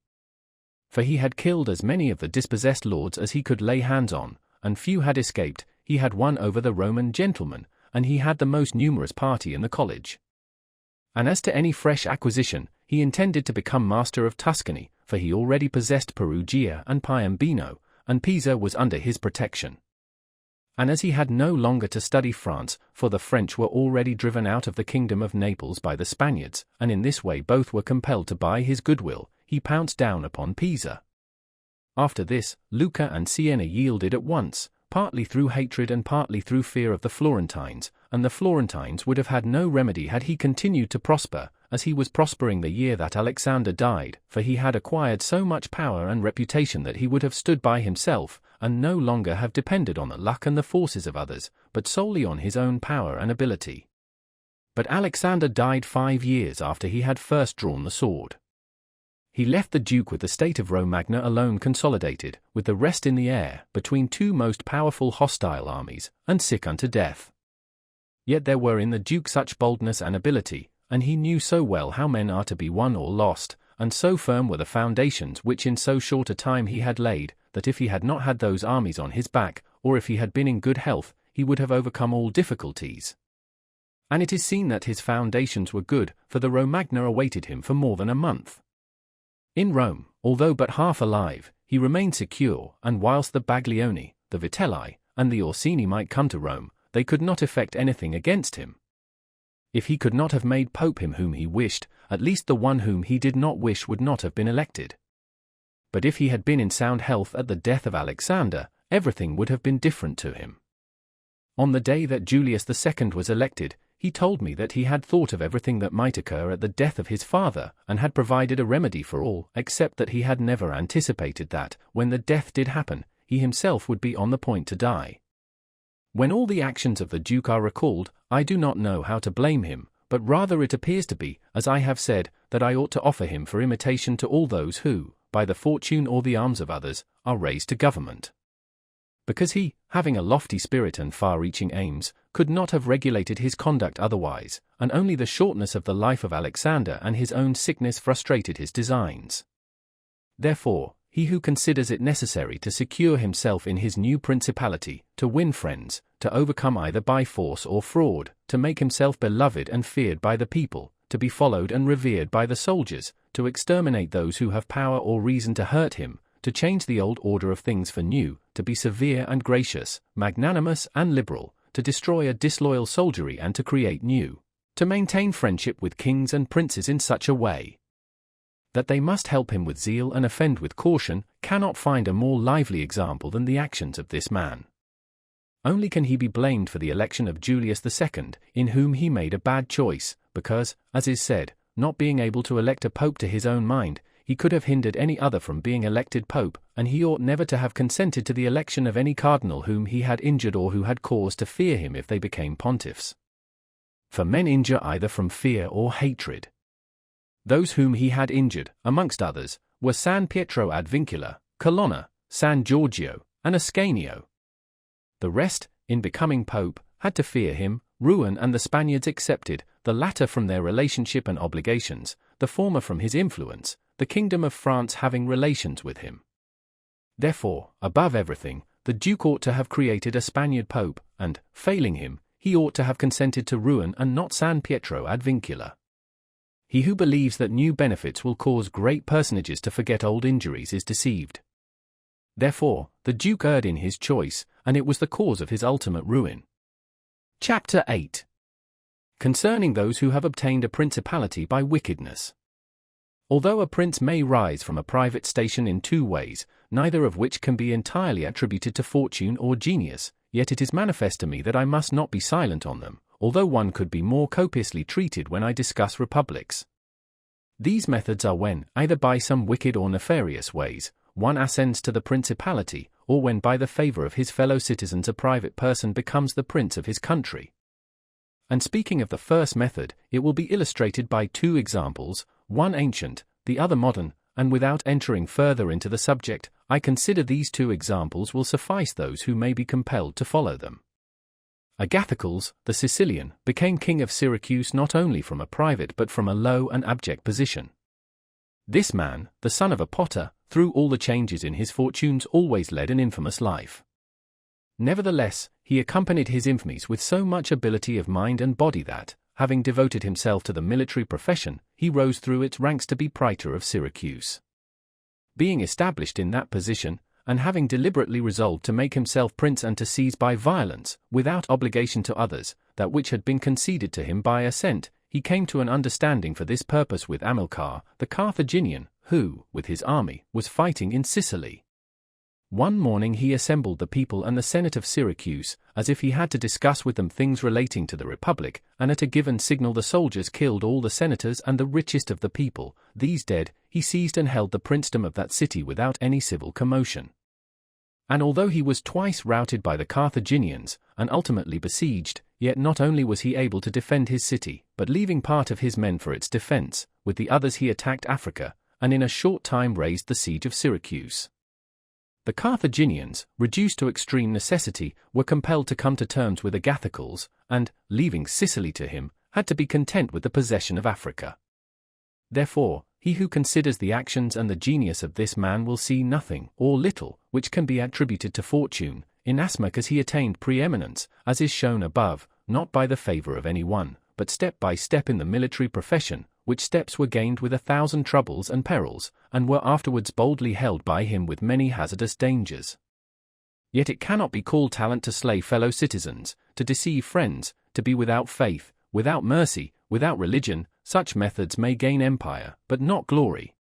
for he had killed as many of the dispossessed lords as he could lay hands on, and few had escaped. He had won over the Roman gentlemen, and he had the most numerous party in the college. And as to any fresh acquisition, he intended to become master of Tuscany, for he already possessed Perugia and Piombino, and Pisa was under his protection. And as he had no longer to study France, for the French were already driven out of the kingdom of Naples by the Spaniards, and in this way both were compelled to buy his goodwill, he pounced down upon Pisa. After this, Lucca and Siena yielded at once, partly through hatred and partly through fear of the Florentines, and the Florentines would have had no remedy had he continued to prosper, as he was prospering the year that Alexander died, for he had acquired so much power and reputation that he would have stood by himself, and no longer have depended on the luck and the forces of others, but solely on his own power and ability. But Alexander died 5 years after he had first drawn the sword. He left the Duke with the state of Romagna alone consolidated, with the rest in the air, between two most powerful hostile armies, and sick unto death. Yet there were in the Duke such boldness and ability, and he knew so well how men are to be won or lost, and so firm were the foundations which in so short a time he had laid, that if he had not had those armies on his back, or if he had been in good health, he would have overcome all difficulties. And it is seen that his foundations were good, for the Romagna awaited him for more than a month. In Rome, although but half alive, he remained secure, and whilst the Baglioni, the Vitelli, and the Orsini might come to Rome, they could not effect anything against him. If he could not have made Pope him whom he wished, at least the one whom he did not wish would not have been elected. But if he had been in sound health at the death of Alexander, everything would have been different to him. On the day that Julius II was elected, he told me that he had thought of everything that might occur at the death of his father, and had provided a remedy for all, except that he had never anticipated that, when the death did happen, he himself would be on the point to die. When all the actions of the Duke are recalled, I do not know how to blame him, but rather it appears to be, as I have said, that I ought to offer him for imitation to all those who, by the fortune or the arms of others, are raised to government. Because he, having a lofty spirit and far-reaching aims, could not have regulated his conduct otherwise, and only the shortness of the life of Alexander and his own sickness frustrated his designs. Therefore, he who considers it necessary to secure himself in his new principality, to win friends, to overcome either by force or fraud, to make himself beloved and feared by the people, to be followed and revered by the soldiers, to exterminate those who have power or reason to hurt him, to change the old order of things for new, to be severe and gracious, magnanimous and liberal, to destroy a disloyal soldiery and to create new, to maintain friendship with kings and princes in such a way that they must help him with zeal and offend with caution, cannot find a more lively example than the actions of this man. Only can he be blamed for the election of Julius II, in whom he made a bad choice, because, as is said, not being able to elect a pope to his own mind, he could have hindered any other from being elected pope, and he ought never to have consented to the election of any cardinal whom he had injured or who had cause to fear him if they became pontiffs. For men injure either from fear or hatred. Those whom he had injured, amongst others, were San Pietro ad Vincula, Colonna, San Giorgio, and Ascanio. The rest, in becoming pope, had to fear him, ruin and the Spaniards excepted, the latter from their relationship and obligations, the former from his influence, the kingdom of France having relations with him. Therefore, above everything, the Duke ought to have created a Spaniard pope, and, failing him, he ought to have consented to ruin and not San Pietro ad Vincula. He who believes that new benefits will cause great personages to forget old injuries is deceived. Therefore, the Duke erred in his choice, and it was the cause of his ultimate ruin. Chapter 8. Concerning those who have obtained a principality by wickedness. Although a prince may rise from a private station in two ways, neither of which can be entirely attributed to fortune or genius, yet it is manifest to me that I must not be silent on them, although one could be more copiously treated when I discuss republics. These methods are when, either by some wicked or nefarious ways, one ascends to the principality, or when by the favor of his fellow citizens a private person becomes the prince of his country. And speaking of the first method, it will be illustrated by two examples, one ancient, the other modern, and without entering further into the subject, I consider these two examples will suffice those who may be compelled to follow them. Agathocles, the Sicilian, became king of Syracuse not only from a private but from a low and abject position. This man, the son of a potter, through all the changes in his fortunes always led an infamous life. Nevertheless, he accompanied his infamies with so much ability of mind and body that, having devoted himself to the military profession, he rose through its ranks to be praetor of Syracuse. Being established in that position, and having deliberately resolved to make himself prince and to seize by violence, without obligation to others, that which had been conceded to him by assent, he came to an understanding for this purpose with Hamilcar, the Carthaginian, who, with his army, was fighting in Sicily. One morning he assembled the people and the Senate of Syracuse, as if he had to discuss with them things relating to the Republic, and at a given signal the soldiers killed all the senators and the richest of the people. These dead, he seized and held the princedom of that city without any civil commotion. And although he was twice routed by the Carthaginians, and ultimately besieged, yet not only was he able to defend his city, but leaving part of his men for its defense, with the others he attacked Africa, and in a short time raised the siege of Syracuse. The Carthaginians, reduced to extreme necessity, were compelled to come to terms with Agathocles, and, leaving Sicily to him, had to be content with the possession of Africa. Therefore, he who considers the actions and the genius of this man will see nothing, or little, which can be attributed to fortune, inasmuch as he attained preeminence, as is shown above, not by the favor of any one, but step by step in the military profession, which steps were gained with 1,000 troubles and perils, and were afterwards boldly held by him with many hazardous dangers. Yet it cannot be called talent to slay fellow citizens, to deceive friends, to be without faith, without mercy, without religion. Such methods may gain empire, but not glory.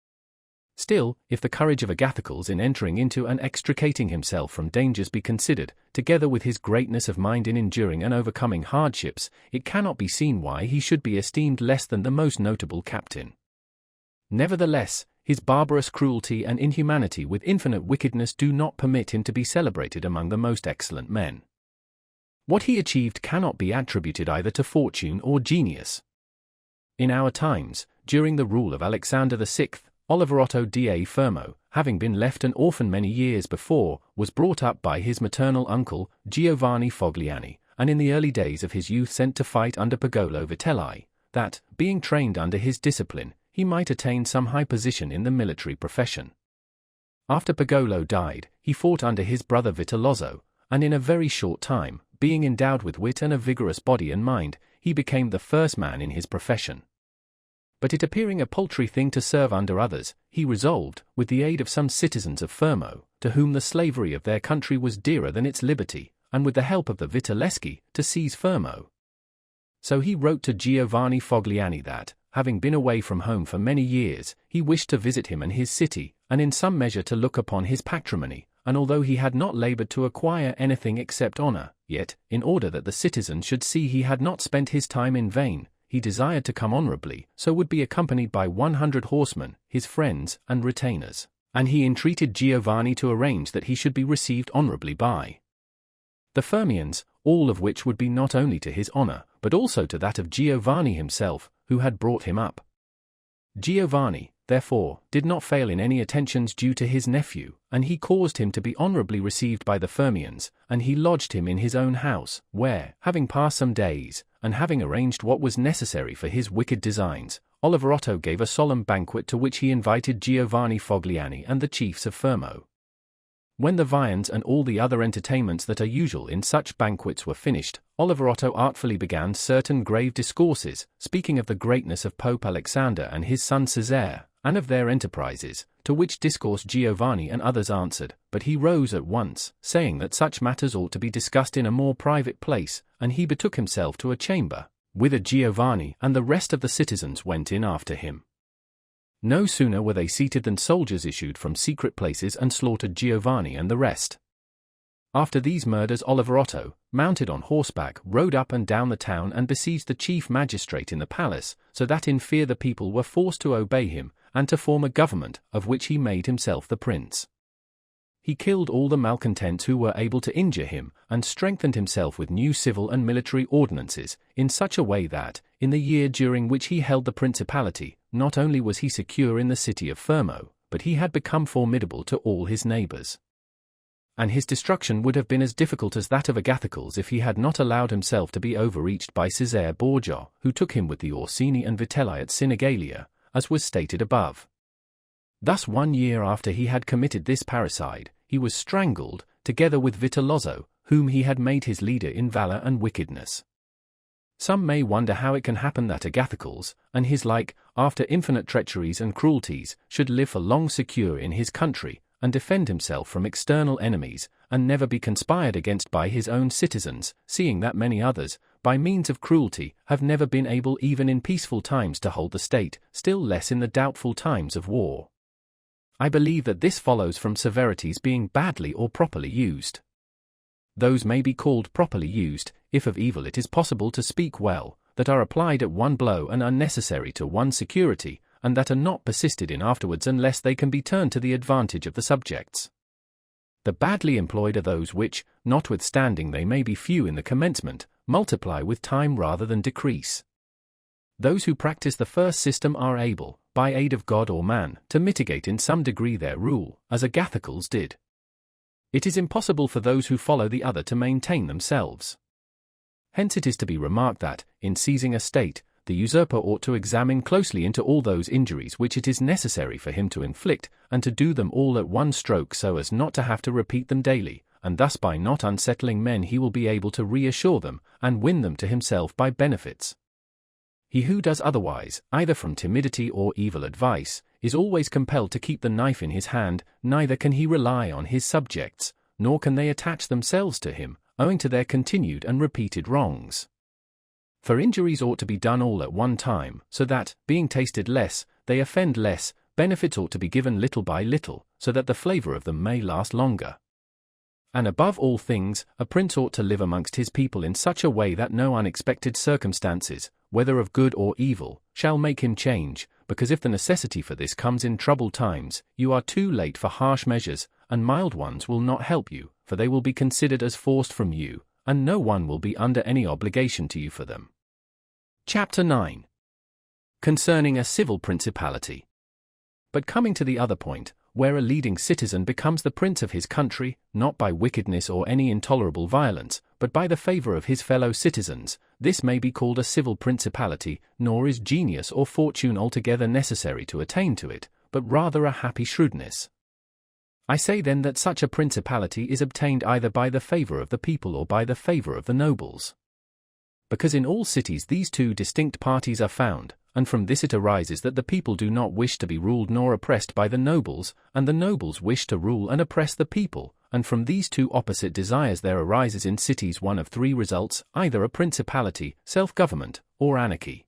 Still, if the courage of Agathocles in entering into and extricating himself from dangers be considered, together with his greatness of mind in enduring and overcoming hardships, it cannot be seen why he should be esteemed less than the most notable captain. Nevertheless, his barbarous cruelty and inhumanity with infinite wickedness do not permit him to be celebrated among the most excellent men. What he achieved cannot be attributed either to fortune or genius. In our times, during the rule of Alexander VI, Oliverotto da Fermo, having been left an orphan many years before, was brought up by his maternal uncle, Giovanni Fogliani, and in the early days of his youth sent to fight under Pagolo Vitelli, that, being trained under his discipline, he might attain some high position in the military profession. After Pagolo died, he fought under his brother Vitellozzo, and in a very short time, being endowed with wit and a vigorous body and mind, he became the first man in his profession. But it appearing a paltry thing to serve under others, he resolved, with the aid of some citizens of Fermo, to whom the slavery of their country was dearer than its liberty, and with the help of the Vitelleschi, to seize Fermo. So he wrote to Giovanni Fogliani that, having been away from home for many years, he wished to visit him and his city, and in some measure to look upon his patrimony, and although he had not labored to acquire anything except honor, yet, in order that the citizens should see he had not spent his time in vain, he desired to come honorably, so would be accompanied by 100 horsemen, his friends and retainers, and he entreated Giovanni to arrange that he should be received honorably by the Fermians, all of which would be not only to his honor, but also to that of Giovanni himself, who had brought him up. Giovanni, therefore, did not fail in any attentions due to his nephew, and he caused him to be honorably received by the Fermians, and he lodged him in his own house, where, having passed some days, and having arranged what was necessary for his wicked designs, Oliverotto gave a solemn banquet to which he invited Giovanni Fogliani and the chiefs of Fermo. When the viands and all the other entertainments that are usual in such banquets were finished, Oliverotto artfully began certain grave discourses, speaking of the greatness of Pope Alexander and his son Cesare, and of their enterprises, to which discourse Giovanni and others answered, but he rose at once, saying that such matters ought to be discussed in a more private place, and he betook himself to a chamber, whither Giovanni and the rest of the citizens went in after him. No sooner were they seated than soldiers issued from secret places and slaughtered Giovanni and the rest. After these murders Oliverotto, mounted on horseback, rode up and down the town and besieged the chief magistrate in the palace, so that in fear the people were forced to obey him, and to form a government, of which he made himself the prince. He killed all the malcontents who were able to injure him, and strengthened himself with new civil and military ordinances, in such a way that, in the year during which he held the principality, not only was he secure in the city of Fermo, but he had become formidable to all his neighbors. And his destruction would have been as difficult as that of Agathocles if he had not allowed himself to be overreached by Cesare Borgia, who took him with the Orsini and Vitelli at Sinigalia, as was stated above. Thus 1 year after he had committed this parricide, he was strangled, together with Vitellozzo, whom he had made his leader in valor and wickedness. Some may wonder how it can happen that Agathocles, and his like, after infinite treacheries and cruelties, should live for long secure in his country, and defend himself from external enemies, and never be conspired against by his own citizens, seeing that many others, by means of cruelty, have never been able even in peaceful times to hold the state, still less in the doubtful times of war. I believe that this follows from severities being badly or properly used. Those may be called properly used, if of evil it is possible to speak well, that are applied at one blow and are necessary to one's security, and that are not persisted in afterwards unless they can be turned to the advantage of the subjects. The badly employed are those which, notwithstanding they may be few in the commencement, multiply with time rather than decrease. Those who practice the first system are able, by aid of God or man, to mitigate in some degree their rule, as Agathocles did. It is impossible for those who follow the other to maintain themselves. Hence it is to be remarked that, in seizing a state, the usurper ought to examine closely into all those injuries which it is necessary for him to inflict, and to do them all at one stroke so as not to have to repeat them daily, and thus by not unsettling men he will be able to reassure them, and win them to himself by benefits. He who does otherwise, either from timidity or evil advice, is always compelled to keep the knife in his hand, neither can he rely on his subjects, nor can they attach themselves to him, owing to their continued and repeated wrongs. For injuries ought to be done all at one time, so that, being tasted less, they offend less. Benefits ought to be given little by little, so that the flavor of them may last longer. And above all things, a prince ought to live amongst his people in such a way that no unexpected circumstances, whether of good or evil, shall make him change, because if the necessity for this comes in troubled times, you are too late for harsh measures, and mild ones will not help you, for they will be considered as forced from you, and no one will be under any obligation to you for them. Chapter 9. Concerning a civil principality. But coming to the other point, where a leading citizen becomes the prince of his country, not by wickedness or any intolerable violence, but by the favor of his fellow citizens, this may be called a civil principality, nor is genius or fortune altogether necessary to attain to it, but rather a happy shrewdness. I say then that such a principality is obtained either by the favor of the people or by the favor of the nobles. Because in all cities these two distinct parties are found, and from this it arises that the people do not wish to be ruled nor oppressed by the nobles, and the nobles wish to rule and oppress the people, and from these two opposite desires there arises in cities one of three results, either a principality, self-government, or anarchy.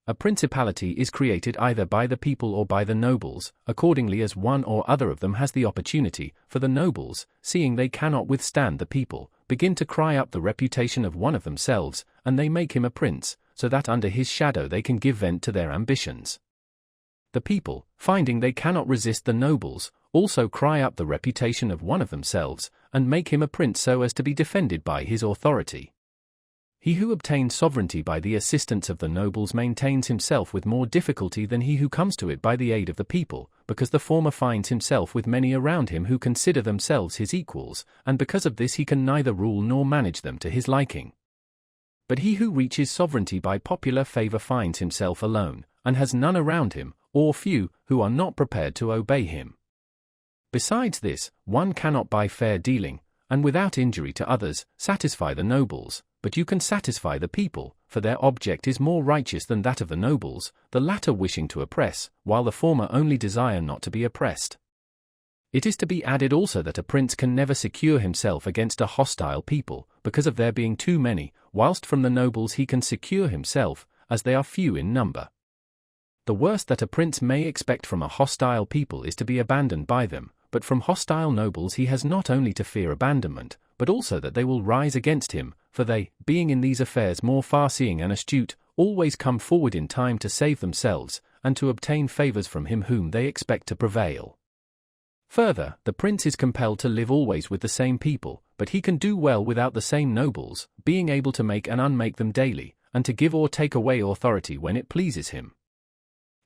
A principality is created either by the people or by the nobles, accordingly as one or other of them has the opportunity, for the nobles, seeing they cannot withstand the people, begin to cry up the reputation of one of themselves, and they make him a prince, so that under his shadow they can give vent to their ambitions. The people, finding they cannot resist the nobles, also cry up the reputation of one of themselves, and make him a prince so as to be defended by his authority. He who obtains sovereignty by the assistance of the nobles maintains himself with more difficulty than he who comes to it by the aid of the people, because the former finds himself with many around him who consider themselves his equals, and because of this he can neither rule nor manage them to his liking. But he who reaches sovereignty by popular favor finds himself alone, and has none around him, or few, who are not prepared to obey him. Besides this, one cannot by fair dealing, and without injury to others, satisfy the nobles, but you can satisfy the people, for their object is more righteous than that of the nobles, the latter wishing to oppress, while the former only desire not to be oppressed. It is to be added also that a prince can never secure himself against a hostile people, because of their being too many, whilst from the nobles he can secure himself, as they are few in number. The worst that a prince may expect from a hostile people is to be abandoned by them, but from hostile nobles he has not only to fear abandonment, but also that they will rise against him, for they, being in these affairs more far-seeing and astute, always come forward in time to save themselves, and to obtain favors from him whom they expect to prevail. Further, the prince is compelled to live always with the same people, but he can do well without the same nobles, being able to make and unmake them daily, and to give or take away authority when it pleases him.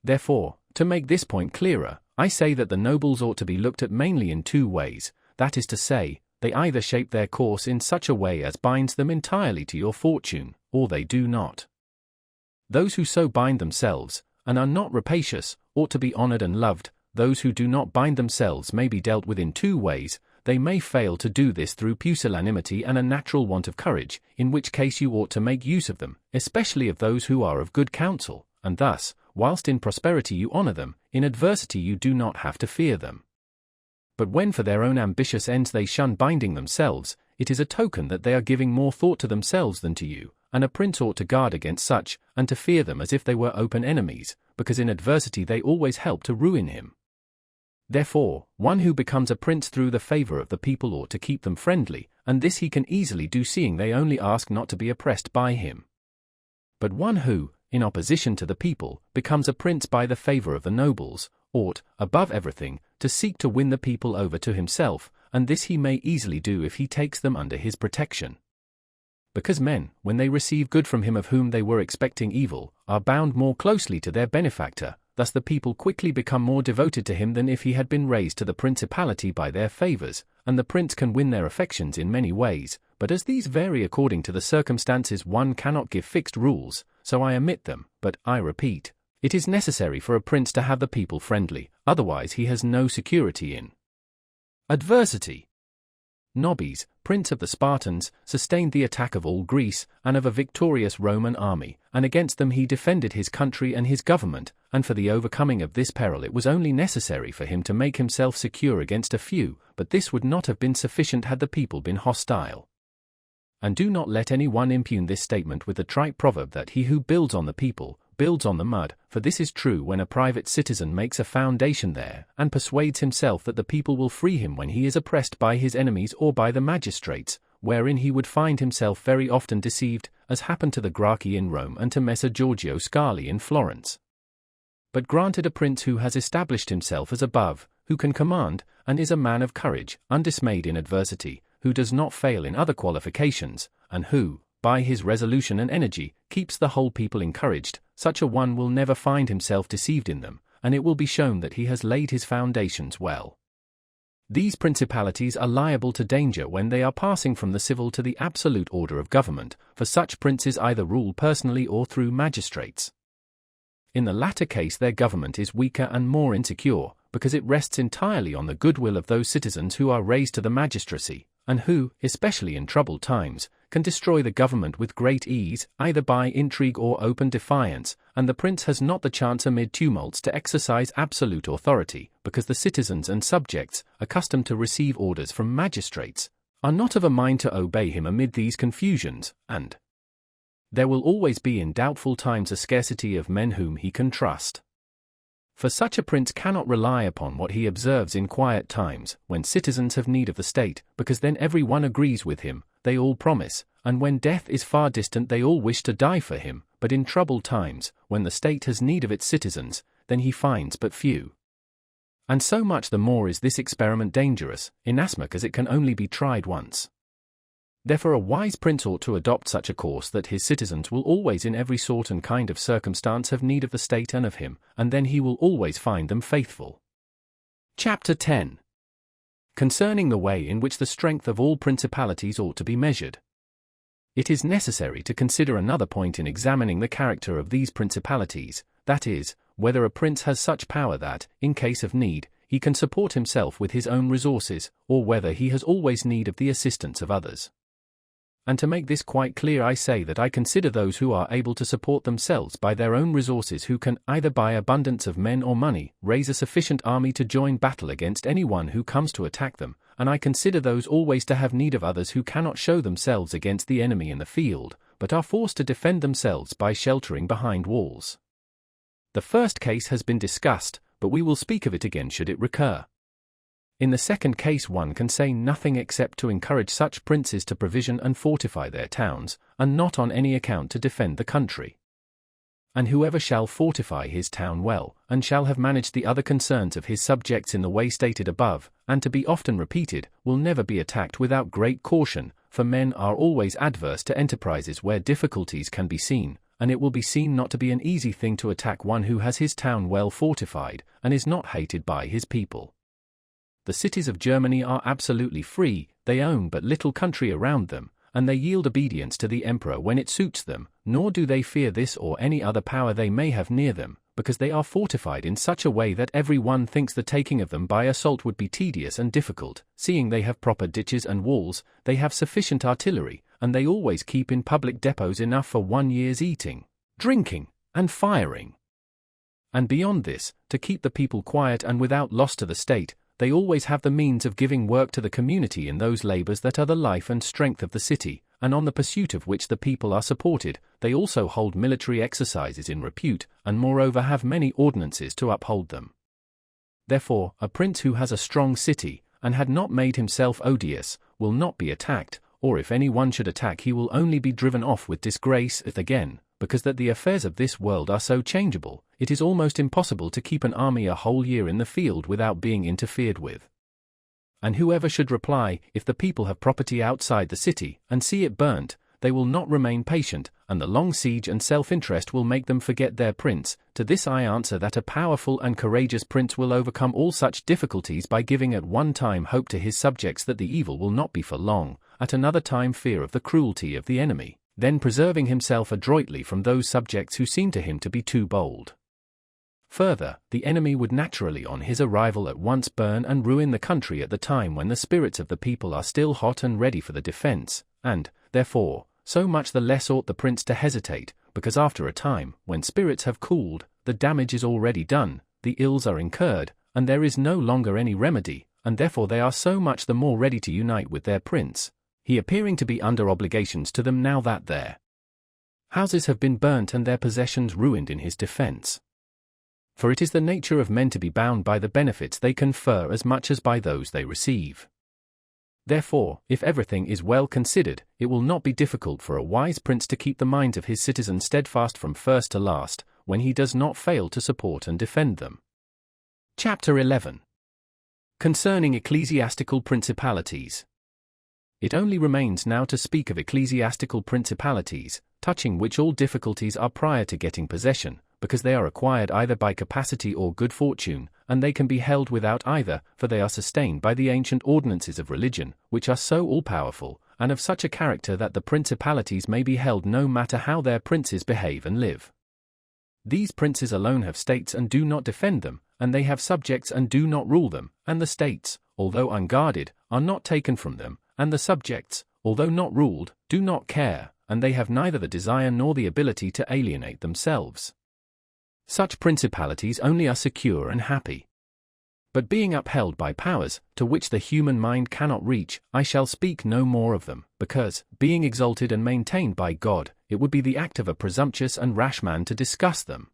Therefore, to make this point clearer, I say that the nobles ought to be looked at mainly in two ways, that is to say, they either shape their course in such a way as binds them entirely to your fortune, or they do not. Those who so bind themselves, and are not rapacious, ought to be honored and loved, those who do not bind themselves may be dealt with in two ways. They may fail to do this through pusillanimity and a natural want of courage, in which case you ought to make use of them, especially of those who are of good counsel, and thus, whilst in prosperity you honor them, in adversity you do not have to fear them. But when for their own ambitious ends they shun binding themselves, it is a token that they are giving more thought to themselves than to you, and a prince ought to guard against such, and to fear them as if they were open enemies, because in adversity they always help to ruin him. Therefore, one who becomes a prince through the favor of the people ought to keep them friendly, and this he can easily do, seeing they only ask not to be oppressed by him. But one who, in opposition to the people, becomes a prince by the favor of the nobles, ought, above everything, to seek to win the people over to himself, and this he may easily do if he takes them under his protection. Because men, when they receive good from him of whom they were expecting evil, are bound more closely to their benefactor, thus the people quickly become more devoted to him than if he had been raised to the principality by their favors, and the prince can win their affections in many ways, but as these vary according to the circumstances one cannot give fixed rules, so I omit them, but, I repeat, it is necessary for a prince to have the people friendly, otherwise he has no security in adversity. Nobis, prince of the Spartans, sustained the attack of all Greece, and of a victorious Roman army, and against them he defended his country and his government, and for the overcoming of this peril it was only necessary for him to make himself secure against a few, but this would not have been sufficient had the people been hostile. And do not let any one impugn this statement with the trite proverb that he who builds on the people, builds on the mud, for this is true when a private citizen makes a foundation there, and persuades himself that the people will free him when he is oppressed by his enemies or by the magistrates, wherein he would find himself very often deceived, as happened to the Gracchi in Rome and to Messer Giorgio Scali in Florence. But granted a prince who has established himself as above, who can command, and is a man of courage, undismayed in adversity, who does not fail in other qualifications, and who, by his resolution and energy, keeps the whole people encouraged, such a one will never find himself deceived in them, and it will be shown that he has laid his foundations well. These principalities are liable to danger when they are passing from the civil to the absolute order of government, for such princes either rule personally or through magistrates. In the latter case their government is weaker and more insecure, because it rests entirely on the goodwill of those citizens who are raised to the magistracy, and who, especially in troubled times, can destroy the government with great ease, either by intrigue or open defiance, and the prince has not the chance amid tumults to exercise absolute authority, because the citizens and subjects, accustomed to receive orders from magistrates, are not of a mind to obey him amid these confusions, and there will always be in doubtful times a scarcity of men whom he can trust. For such a prince cannot rely upon what he observes in quiet times, when citizens have need of the state, because then every one agrees with him, they all promise, and when death is far distant they all wish to die for him, but in troubled times, when the state has need of its citizens, then he finds but few. And so much the more is this experiment dangerous, inasmuch as it can only be tried once. Therefore a wise prince ought to adopt such a course that his citizens will always in every sort and kind of circumstance have need of the state and of him, and then he will always find them faithful. Chapter 10. Concerning the way in which the strength of all principalities ought to be measured. It is necessary to consider another point in examining the character of these principalities, that is, whether a prince has such power that, in case of need, he can support himself with his own resources, or whether he has always need of the assistance of others. And to make this quite clear I say that I consider those who are able to support themselves by their own resources who can, either by abundance of men or money, raise a sufficient army to join battle against any one who comes to attack them, and I consider those always to have need of others who cannot show themselves against the enemy in the field, but are forced to defend themselves by sheltering behind walls. The first case has been discussed, but we will speak of it again should it recur. In the second case one can say nothing except to encourage such princes to provision and fortify their towns, and not on any account to defend the country. And whoever shall fortify his town well, and shall have managed the other concerns of his subjects in the way stated above, and to be often repeated, will never be attacked without great caution, for men are always adverse to enterprises where difficulties can be seen, and it will be seen not to be an easy thing to attack one who has his town well fortified, and is not hated by his people. The cities of Germany are absolutely free, they own but little country around them, and they yield obedience to the emperor when it suits them, nor do they fear this or any other power they may have near them, because they are fortified in such a way that every one thinks the taking of them by assault would be tedious and difficult, seeing they have proper ditches and walls, they have sufficient artillery, and they always keep in public depots enough for 1 year's eating, drinking, and firing. And beyond this, to keep the people quiet and without loss to the state, they always have the means of giving work to the community in those labors that are the life and strength of the city, and on the pursuit of which the people are supported. They also hold military exercises in repute, and moreover have many ordinances to uphold them. Therefore, a prince who has a strong city, and had not made himself odious, will not be attacked, or if any one should attack he will only be driven off with disgrace again, because that the affairs of this world are so changeable, it is almost impossible to keep an army a whole year in the field without being interfered with. And whoever should reply, if the people have property outside the city, and see it burnt, they will not remain patient, and the long siege and self-interest will make them forget their prince. To this I answer that a powerful and courageous prince will overcome all such difficulties by giving at one time hope to his subjects that the evil will not be for long, at another time fear of the cruelty of the enemy, then preserving himself adroitly from those subjects who seem to him to be too bold. Further, the enemy would naturally on his arrival at once burn and ruin the country at the time when the spirits of the people are still hot and ready for the defense, and, therefore, so much the less ought the prince to hesitate, because after a time, when spirits have cooled, the damage is already done, the ills are incurred, and there is no longer any remedy, and therefore they are so much the more ready to unite with their prince, he appearing to be under obligations to them now that their houses have been burnt and their possessions ruined in his defense. For it is the nature of men to be bound by the benefits they confer as much as by those they receive. Therefore, if everything is well considered, it will not be difficult for a wise prince to keep the minds of his citizens steadfast from first to last, when he does not fail to support and defend them. Chapter 11. Concerning ecclesiastical principalities. It only remains now to speak of ecclesiastical principalities, touching which all difficulties are prior to getting possession, because they are acquired either by capacity or good fortune, and they can be held without either, for they are sustained by the ancient ordinances of religion, which are so all-powerful, and of such a character that the principalities may be held no matter how their princes behave and live. These princes alone have states and do not defend them, and they have subjects and do not rule them, and the states, although unguarded, are not taken from them, and the subjects, although not ruled, do not care, and they have neither the desire nor the ability to alienate themselves. Such principalities only are secure and happy. But being upheld by powers, to which the human mind cannot reach, I shall speak no more of them, because, being exalted and maintained by God, it would be the act of a presumptuous and rash man to discuss them.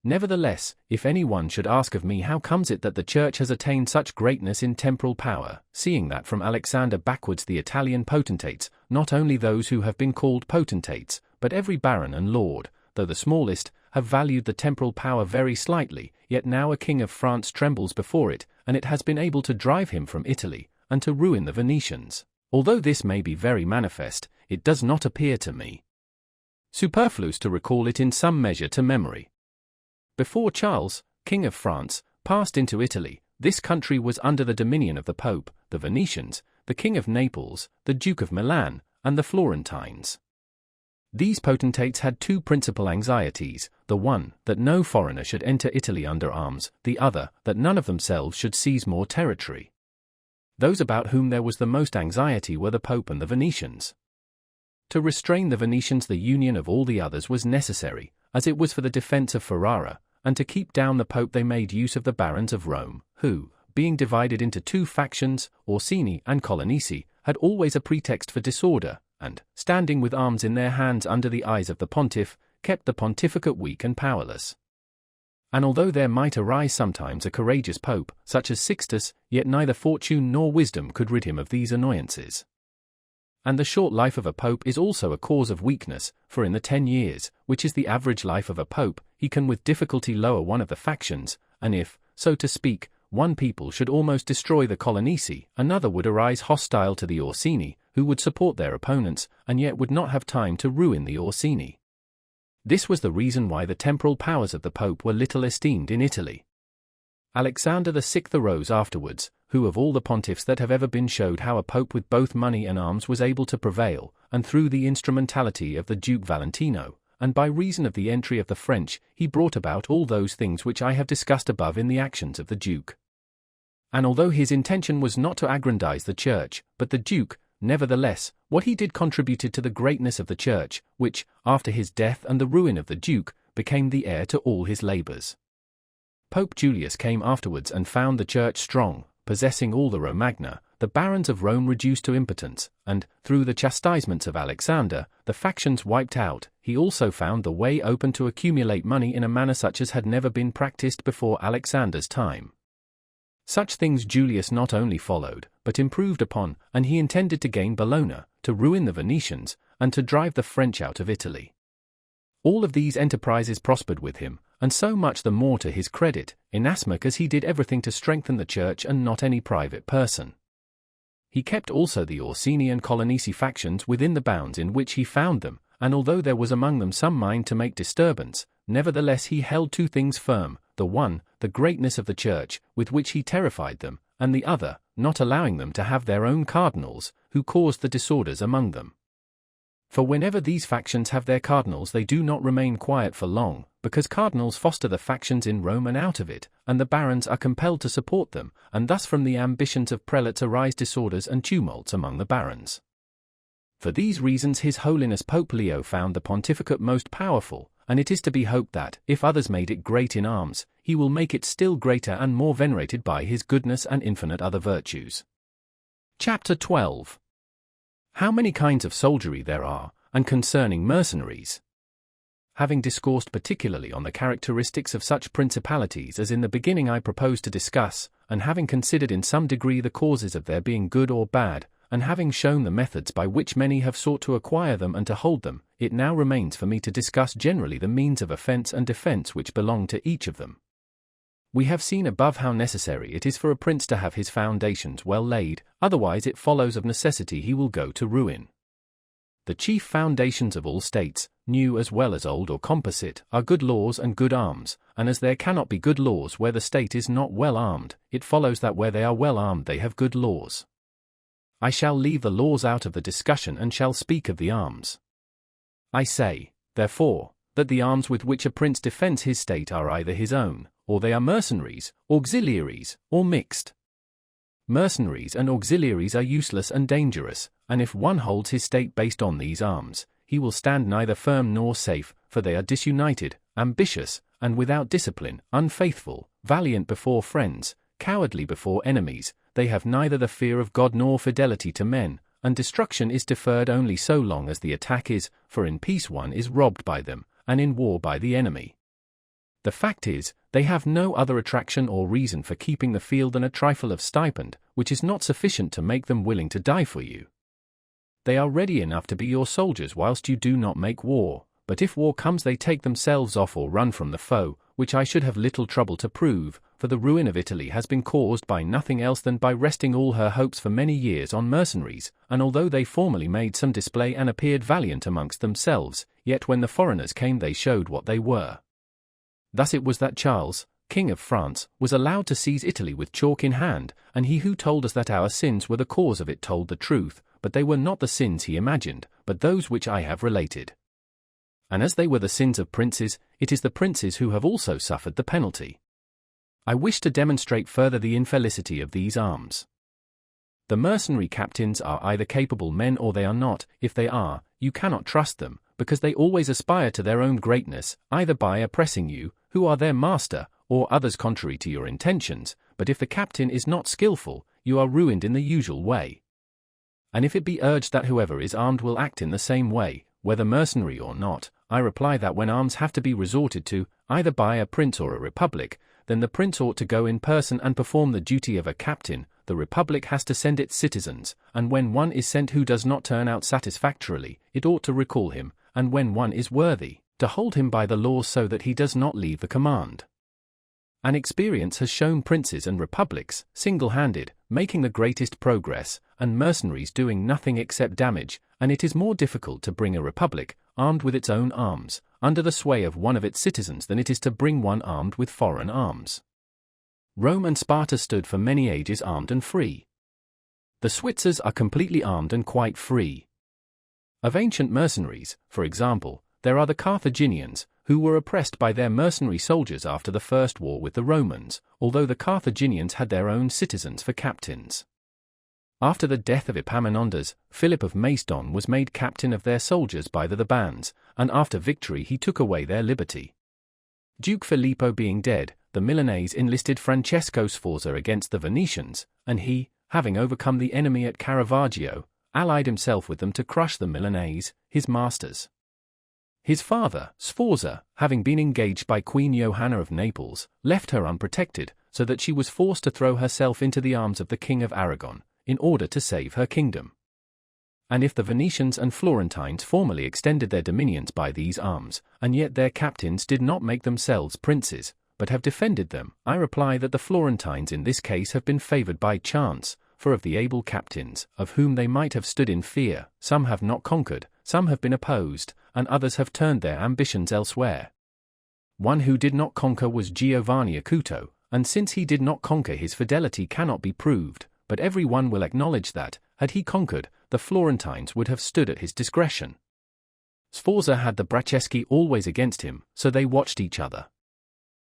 Nevertheless, if any one should ask of me how comes it that the Church has attained such greatness in temporal power, seeing that from Alexander backwards the Italian potentates, not only those who have been called potentates, but every baron and lord, though the smallest, have valued the temporal power very slightly, yet now a king of France trembles before it, and it has been able to drive him from Italy, and to ruin the Venetians. Although this may be very manifest, it does not appear to me superfluous to recall it in some measure to memory. Before Charles, King of France, passed into Italy, this country was under the dominion of the Pope, the Venetians, the King of Naples, the Duke of Milan, and the Florentines. These potentates had two principal anxieties, the one, that no foreigner should enter Italy under arms, the other, that none of themselves should seize more territory. Those about whom there was the most anxiety were the Pope and the Venetians. To restrain the Venetians the union of all the others was necessary, as it was for the defense of Ferrara, and to keep down the Pope they made use of the barons of Rome, who, being divided into two factions, Orsini and Colonnesi, had always a pretext for disorder, and, standing with arms in their hands under the eyes of the pontiff, kept the pontificate weak and powerless. And although there might arise sometimes a courageous pope, such as Sixtus, yet neither fortune nor wisdom could rid him of these annoyances. And the short life of a pope is also a cause of weakness, for in the 10 years, which is the average life of a pope, he can with difficulty lower one of the factions, and if, so to speak, one people should almost destroy the Colonnesi, another would arise hostile to the Orsini, who would support their opponents, and yet would not have time to ruin the Orsini. This was the reason why the temporal powers of the Pope were little esteemed in Italy. Alexander VI arose afterwards, who of all the pontiffs that have ever been showed how a pope with both money and arms was able to prevail, and through the instrumentality of the Duke Valentino, and by reason of the entry of the French, he brought about all those things which I have discussed above in the actions of the Duke. And although his intention was not to aggrandize the Church, but the Duke, nevertheless, what he did contributed to the greatness of the Church, which, after his death and the ruin of the Duke, became the heir to all his labors. Pope Julius came afterwards and found the Church strong, possessing all the Romagna, the barons of Rome reduced to impotence, and, through the chastisements of Alexander, the factions wiped out. He also found the way open to accumulate money in a manner such as had never been practiced before Alexander's time. Such things Julius not only followed, but improved upon, and he intended to gain Bologna, to ruin the Venetians, and to drive the French out of Italy. All of these enterprises prospered with him, and so much the more to his credit, inasmuch as he did everything to strengthen the Church and not any private person. He kept also the Orsini and Colonnesi factions within the bounds in which he found them, and although there was among them some mind to make disturbance, nevertheless he held two things firm, the one, the greatness of the Church, with which he terrified them, and the other, not allowing them to have their own cardinals, who caused the disorders among them. For whenever these factions have their cardinals they do not remain quiet for long, because cardinals foster the factions in Rome and out of it, and the barons are compelled to support them, and thus from the ambitions of prelates arise disorders and tumults among the barons. For these reasons His Holiness Pope Leo found the pontificate most powerful, and it is to be hoped that, if others made it great in arms, he will make it still greater and more venerated by his goodness and infinite other virtues. Chapter 12. How many kinds of soldiery there are, and concerning mercenaries. Having discoursed particularly on the characteristics of such principalities as in the beginning I propose to discuss, and having considered in some degree the causes of their being good or bad, and having shown the methods by which many have sought to acquire them and to hold them, it now remains for me to discuss generally the means of offense and defense which belong to each of them. We have seen above how necessary it is for a prince to have his foundations well laid, otherwise it follows of necessity he will go to ruin. The chief foundations of all states, new as well as old or composite, are good laws and good arms, and as there cannot be good laws where the state is not well armed, it follows that where they are well armed they have good laws. I shall leave the laws out of the discussion and shall speak of the arms. I say, therefore, that the arms with which a prince defends his state are either his own, or they are mercenaries, auxiliaries, or mixed. Mercenaries and auxiliaries are useless and dangerous, and if one holds his state based on these arms, he will stand neither firm nor safe, for they are disunited, ambitious, and without discipline, unfaithful, valiant before friends, cowardly before enemies, they have neither the fear of God nor fidelity to men, and destruction is deferred only so long as the attack is, for in peace one is robbed by them, and in war by the enemy. The fact is, they have no other attraction or reason for keeping the field than a trifle of stipend, which is not sufficient to make them willing to die for you. They are ready enough to be your soldiers whilst you do not make war, but if war comes they take themselves off or run from the foe, which I should have little trouble to prove, for the ruin of Italy has been caused by nothing else than by resting all her hopes for many years on mercenaries, and although they formerly made some display and appeared valiant amongst themselves, yet when the foreigners came they showed what they were. Thus it was that Charles, King of France, was allowed to seize Italy with chalk in hand, and he who told us that our sins were the cause of it told the truth, but they were not the sins he imagined, but those which I have related. And as they were the sins of princes, it is the princes who have also suffered the penalty. I wish to demonstrate further the infelicity of these arms. The mercenary captains are either capable men or they are not. If they are, you cannot trust them, because they always aspire to their own greatness, either by oppressing you, who are their master, or others contrary to your intentions, but if the captain is not skillful, you are ruined in the usual way. And if it be urged that whoever is armed will act in the same way, whether mercenary or not, I reply that when arms have to be resorted to, either by a prince or a republic, then the prince ought to go in person and perform the duty of a captain, the republic has to send its citizens, and when one is sent who does not turn out satisfactorily, it ought to recall him, and when one is worthy, to hold him by the law so that he does not leave the command. An experience has shown princes and republics, single-handed, making the greatest progress, and mercenaries doing nothing except damage, and it is more difficult to bring a republic, armed with its own arms, under the sway of one of its citizens than it is to bring one armed with foreign arms. Rome and Sparta stood for many ages armed and free. The Switzers are completely armed and quite free. Of ancient mercenaries, for example, there are the Carthaginians, who were oppressed by their mercenary soldiers after the first war with the Romans, although the Carthaginians had their own citizens for captains. After the death of Epaminondas, Philip of Macedon was made captain of their soldiers by the bands, and after victory he took away their liberty. Duke Filippo being dead, the Milanese enlisted Francesco Sforza against the Venetians, and he, having overcome the enemy at Caravaggio, allied himself with them to crush the Milanese, his masters. His father, Sforza, having been engaged by Queen Johanna of Naples, left her unprotected, so that she was forced to throw herself into the arms of the King of Aragon, in order to save her kingdom. And if the Venetians and Florentines formerly extended their dominions by these arms, and yet their captains did not make themselves princes, but have defended them, I reply that the Florentines in this case have been favored by chance, for of the able captains, of whom they might have stood in fear, some have not conquered, some have been opposed, and others have turned their ambitions elsewhere. One who did not conquer was Giovanni Acuto, and since he did not conquer, his fidelity cannot be proved, but every one will acknowledge that, had he conquered, the Florentines would have stood at his discretion. Sforza had the Bracceschi always against him, so they watched each other.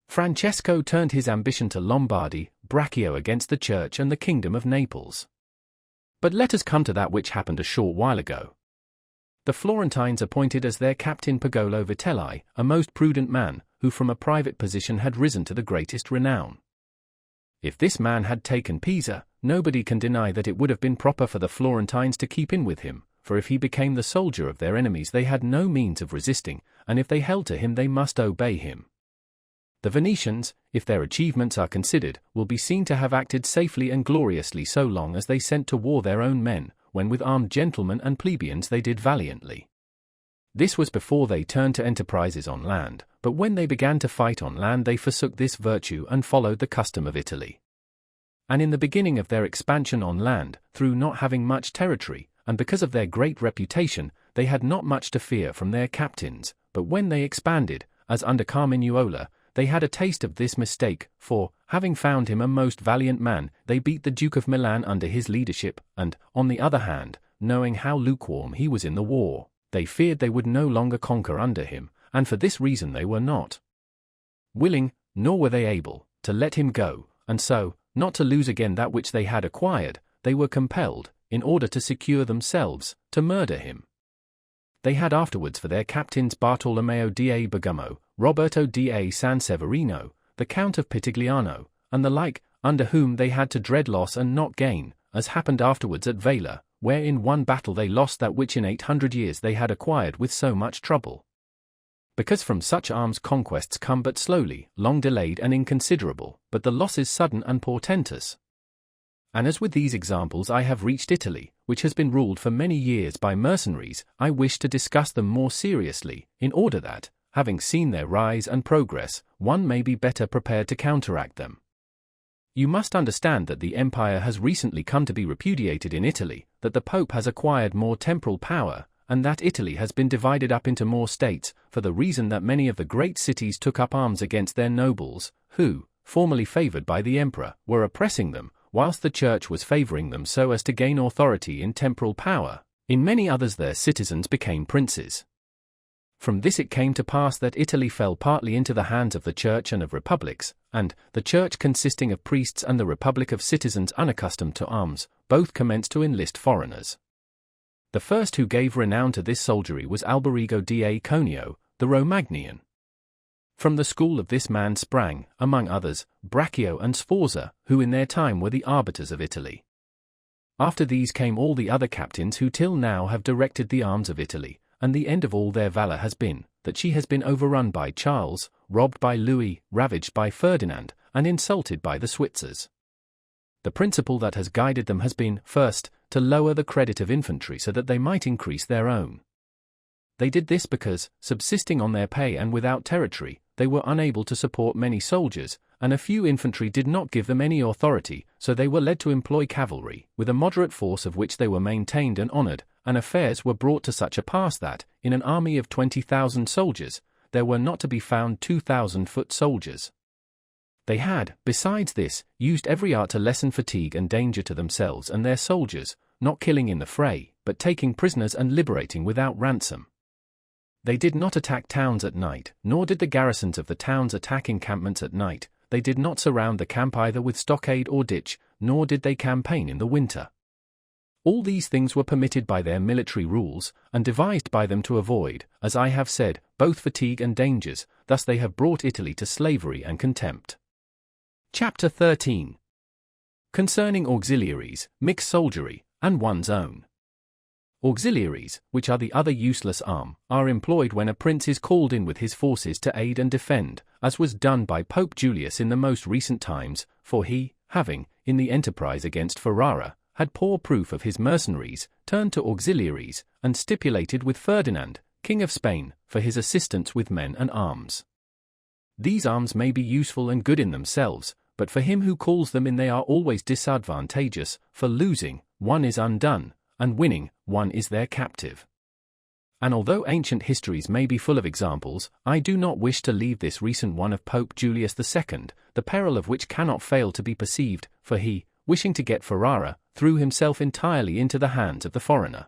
Francesco turned his ambition to Lombardy, Braccio against the Church and the Kingdom of Naples. But let us come to that which happened a short while ago. The Florentines appointed as their captain Pagolo Vitelli, a most prudent man, who from a private position had risen to the greatest renown. If this man had taken Pisa, nobody can deny that it would have been proper for the Florentines to keep in with him, for if he became the soldier of their enemies they had no means of resisting, and if they held to him they must obey him. The Venetians, if their achievements are considered, will be seen to have acted safely and gloriously so long as they sent to war their own men, when with armed gentlemen and plebeians they did valiantly. This was before they turned to enterprises on land, but when they began to fight on land they forsook this virtue and followed the custom of Italy. And in the beginning of their expansion on land, through not having much territory, and because of their great reputation, they had not much to fear from their captains, but when they expanded, as under Carmignuola, they had a taste of this mistake, for, having found him a most valiant man, they beat the Duke of Milan under his leadership, and, on the other hand, knowing how lukewarm he was in the war, they feared they would no longer conquer under him, and for this reason they were not willing, nor were they able, to let him go, and so, not to lose again that which they had acquired, they were compelled, in order to secure themselves, to murder him. They had afterwards for their captains Bartolomeo da Bergamo, Roberto da San Severino, the Count of Pitigliano, and the like, under whom they had to dread loss and not gain, as happened afterwards at Vela, where in one battle they lost that which in 800 years they had acquired with so much trouble. Because from such arms conquests come but slowly, long delayed and inconsiderable, but the losses sudden and portentous. And as with these examples I have reached Italy, which has been ruled for many years by mercenaries, I wish to discuss them more seriously, in order that, having seen their rise and progress, one may be better prepared to counteract them. You must understand that the empire has recently come to be repudiated in Italy, that the Pope has acquired more temporal power, and that Italy has been divided up into more states, for the reason that many of the great cities took up arms against their nobles, who, formerly favored by the emperor, were oppressing them, whilst the Church was favoring them so as to gain authority in temporal power. In many others their citizens became princes. From this it came to pass that Italy fell partly into the hands of the Church and of republics, and, the Church consisting of priests and the republic of citizens unaccustomed to arms, both commenced to enlist foreigners. The first who gave renown to this soldiery was Alberigo da Conio, the Romagnian. From the school of this man sprang, among others, Braccio and Sforza, who in their time were the arbiters of Italy. After these came all the other captains who till now have directed the arms of Italy, and the end of all their valor has been, that she has been overrun by Charles, robbed by Louis, ravaged by Ferdinand, and insulted by the Switzers. The principle that has guided them has been, first, to lower the credit of infantry so that they might increase their own. They did this because, subsisting on their pay and without territory, they were unable to support many soldiers, and a few infantry did not give them any authority, so they were led to employ cavalry, with a moderate force of which they were maintained and honored, and affairs were brought to such a pass that, in an army of 20,000 soldiers, there were not to be found 2,000 foot soldiers. They had, besides this, used every art to lessen fatigue and danger to themselves and their soldiers, not killing in the fray, but taking prisoners and liberating without ransom. They did not attack towns at night, nor did the garrisons of the towns attack encampments at night. They did not surround the camp either with stockade or ditch, nor did they campaign in the winter. All these things were permitted by their military rules, and devised by them to avoid, as I have said, both fatigue and dangers. Thus they have brought Italy to slavery and contempt. Chapter 13. Concerning auxiliaries, mixed soldiery, and one's own. Auxiliaries, which are the other useless arm, are employed when a prince is called in with his forces to aid and defend, as was done by Pope Julius in the most recent times, for he, having, in the enterprise against Ferrara, had poor proof of his mercenaries, turned to auxiliaries, and stipulated with Ferdinand, King of Spain, for his assistance with men and arms. These arms may be useful and good in themselves, but for him who calls them in they are always disadvantageous, for losing, one is undone, and winning, one is their captive. And although ancient histories may be full of examples, I do not wish to leave this recent one of Pope Julius II, the peril of which cannot fail to be perceived, for he, wishing to get Ferrara, threw himself entirely into the hands of the foreigner.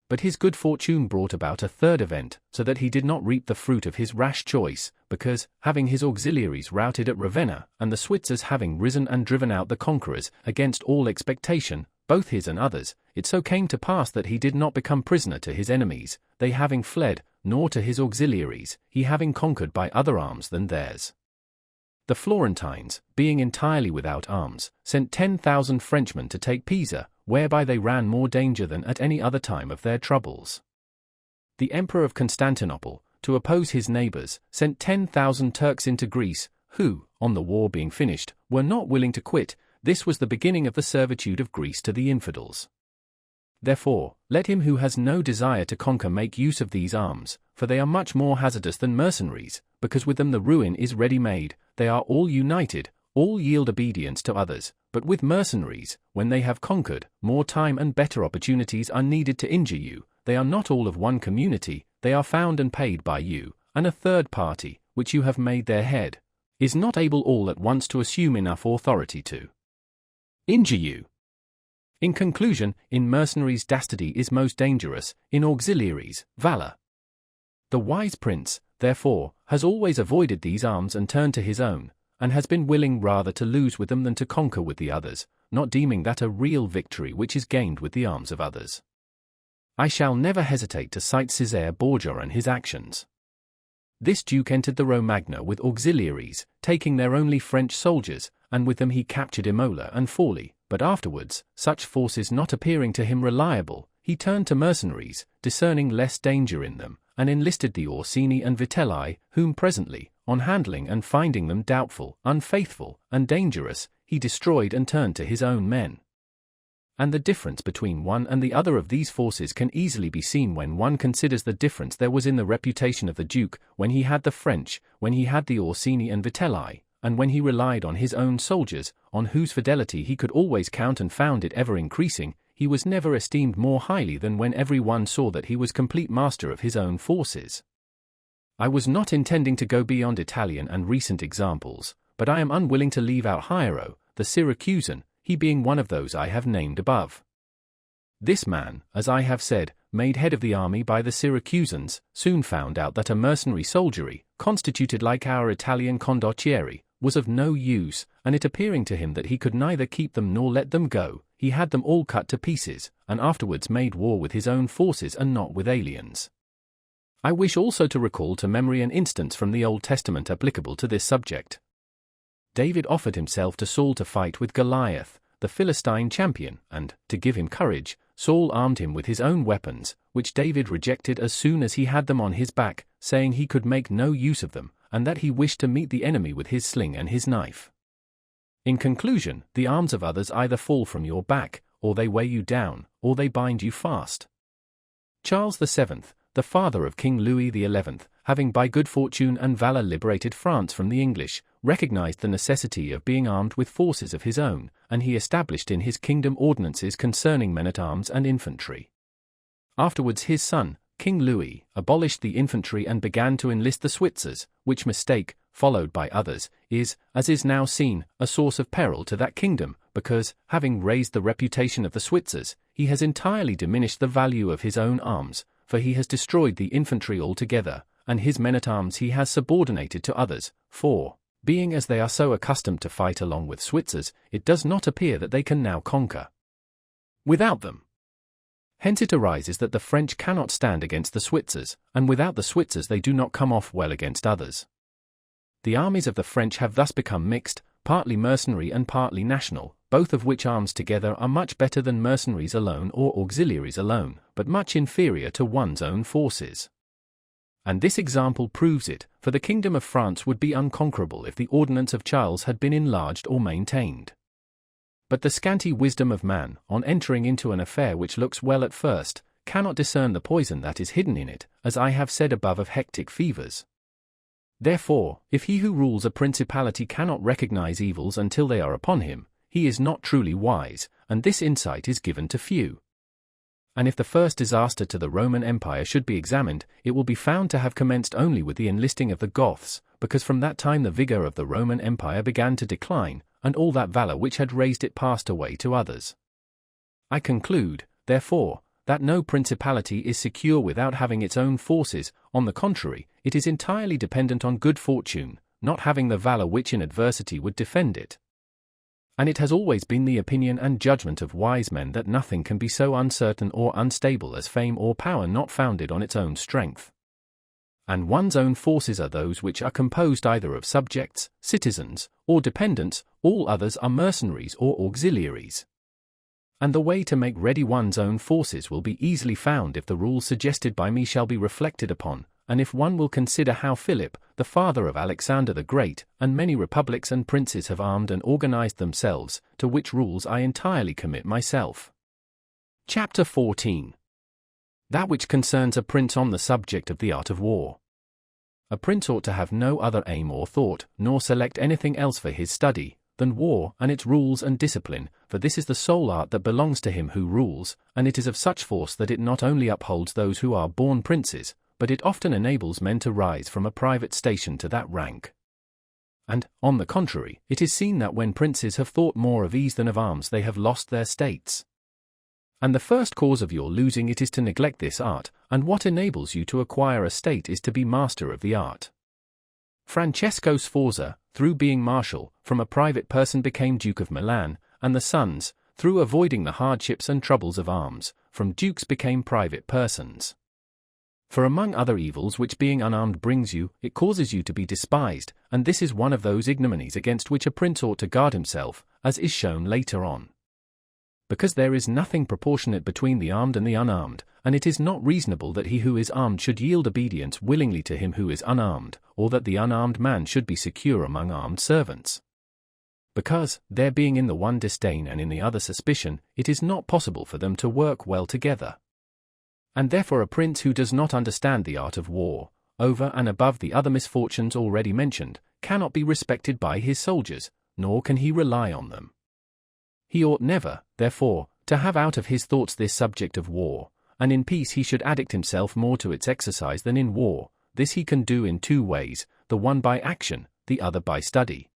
But his good fortune brought about a third event, so that he did not reap the fruit of his rash choice, because, having his auxiliaries routed at Ravenna, and the Switzers having risen and driven out the conquerors, against all expectation, both his and others, it so came to pass that he did not become prisoner to his enemies, they having fled, nor to his auxiliaries, he having conquered by other arms than theirs. The Florentines, being entirely without arms, sent 10,000 Frenchmen to take Pisa, whereby they ran more danger than at any other time of their troubles. The Emperor of Constantinople, to oppose his neighbors, sent 10,000 Turks into Greece, who, on the war being finished, were not willing to quit. This was the beginning of the servitude of Greece to the infidels. Therefore, let him who has no desire to conquer make use of these arms, for they are much more hazardous than mercenaries, because with them the ruin is ready-made, they are all united, all yield obedience to others, but with mercenaries, when they have conquered, more time and better opportunities are needed to injure you, they are not all of one community, they are found and paid by you, and a third party, which you have made their head, is not able all at once to assume enough authority to injure you. In conclusion, in mercenaries dastardly is most dangerous, in auxiliaries, valor. The wise prince, therefore, has always avoided these arms and turned to his own, and has been willing rather to lose with them than to conquer with the others, not deeming that a real victory which is gained with the arms of others. I shall never hesitate to cite Cesare Borgia and his actions. This duke entered the Romagna with auxiliaries, taking their only French soldiers, and with them he captured Imola and Forli, but afterwards, such forces not appearing to him reliable, he turned to mercenaries, discerning less danger in them, and enlisted the Orsini and Vitelli, whom presently, on handling and finding them doubtful, unfaithful, and dangerous, he destroyed and turned to his own men. And the difference between one and the other of these forces can easily be seen when one considers the difference there was in the reputation of the Duke, when he had the French, when he had the Orsini and Vitelli, and when he relied on his own soldiers, on whose fidelity he could always count and found it ever increasing. He was never esteemed more highly than when every one saw that he was complete master of his own forces. I was not intending to go beyond Italian and recent examples, but I am unwilling to leave out Hiero, the Syracusan, he being one of those I have named above. This man, as I have said, made head of the army by the Syracusans, soon found out that a mercenary soldiery, constituted like our Italian condottieri, was of no use, and it appearing to him that he could neither keep them nor let them go, he had them all cut to pieces, and afterwards made war with his own forces and not with aliens. I wish also to recall to memory an instance from the Old Testament applicable to this subject. David offered himself to Saul to fight with Goliath, the Philistine champion, and, to give him courage, Saul armed him with his own weapons, which David rejected as soon as he had them on his back, saying he could make no use of them, and that he wished to meet the enemy with his sling and his knife. In conclusion, the arms of others either fall from your back, or they weigh you down, or they bind you fast. Charles VII, the father of King Louis XI, having by good fortune and valor liberated France from the English, recognized the necessity of being armed with forces of his own, and he established in his kingdom ordinances concerning men-at-arms and infantry. Afterwards his son, King Louis, abolished the infantry and began to enlist the Switzers, which mistake, followed by others, is, as is now seen, a source of peril to that kingdom, because, having raised the reputation of the Switzers, he has entirely diminished the value of his own arms, for he has destroyed the infantry altogether, and his men-at-arms he has subordinated to others, for, being as they are so accustomed to fight along with Switzers, it does not appear that they can now conquer without them. Hence it arises that the French cannot stand against the Switzers, and without the Switzers they do not come off well against others. The armies of the French have thus become mixed, partly mercenary and partly national, both of which arms together are much better than mercenaries alone or auxiliaries alone, but much inferior to one's own forces. And this example proves it, for the kingdom of France would be unconquerable if the ordnance of Charles had been enlarged or maintained. But the scanty wisdom of man, on entering into an affair which looks well at first, cannot discern the poison that is hidden in it, as I have said above of hectic fevers. Therefore, if he who rules a principality cannot recognize evils until they are upon him, he is not truly wise, and this insight is given to few. And if the first disaster to the Roman Empire should be examined, it will be found to have commenced only with the enlisting of the Goths, because from that time the vigor of the Roman Empire began to decline, and all that valor which had raised it passed away to others. I conclude, therefore, that no principality is secure without having its own forces. On the contrary, it is entirely dependent on good fortune, not having the valor which in adversity would defend it. And it has always been the opinion and judgment of wise men that nothing can be so uncertain or unstable as fame or power not founded on its own strength. And one's own forces are those which are composed either of subjects, citizens, or dependents, all others are mercenaries or auxiliaries. And the way to make ready one's own forces will be easily found if the rules suggested by me shall be reflected upon, and if one will consider how Philip, the father of Alexander the Great, and many republics and princes have armed and organized themselves, to which rules I entirely commit myself. Chapter 14. That which concerns a prince on the subject of the art of war. A prince ought to have no other aim or thought, nor select anything else for his study, than war and its rules and discipline, for this is the sole art that belongs to him who rules, and it is of such force that it not only upholds those who are born princes, but it often enables men to rise from a private station to that rank. And, on the contrary, it is seen that when princes have thought more of ease than of arms they have lost their states. And the first cause of your losing it is to neglect this art, and what enables you to acquire a state is to be master of the art. Francesco Sforza, through being marshal, from a private person became Duke of Milan, and the sons, through avoiding the hardships and troubles of arms, from dukes became private persons. For among other evils which being unarmed brings you, it causes you to be despised, and this is one of those ignominies against which a prince ought to guard himself, as is shown later on. Because there is nothing proportionate between the armed and the unarmed, and it is not reasonable that he who is armed should yield obedience willingly to him who is unarmed, or that the unarmed man should be secure among armed servants. Because, there being in the one disdain and in the other suspicion, it is not possible for them to work well together. And therefore a prince who does not understand the art of war, over and above the other misfortunes already mentioned, cannot be respected by his soldiers, nor can he rely on them. He ought never, therefore, to have out of his thoughts this subject of war, and in peace he should addict himself more to its exercise than in war. This he can do in two ways, the one by action, the other by study.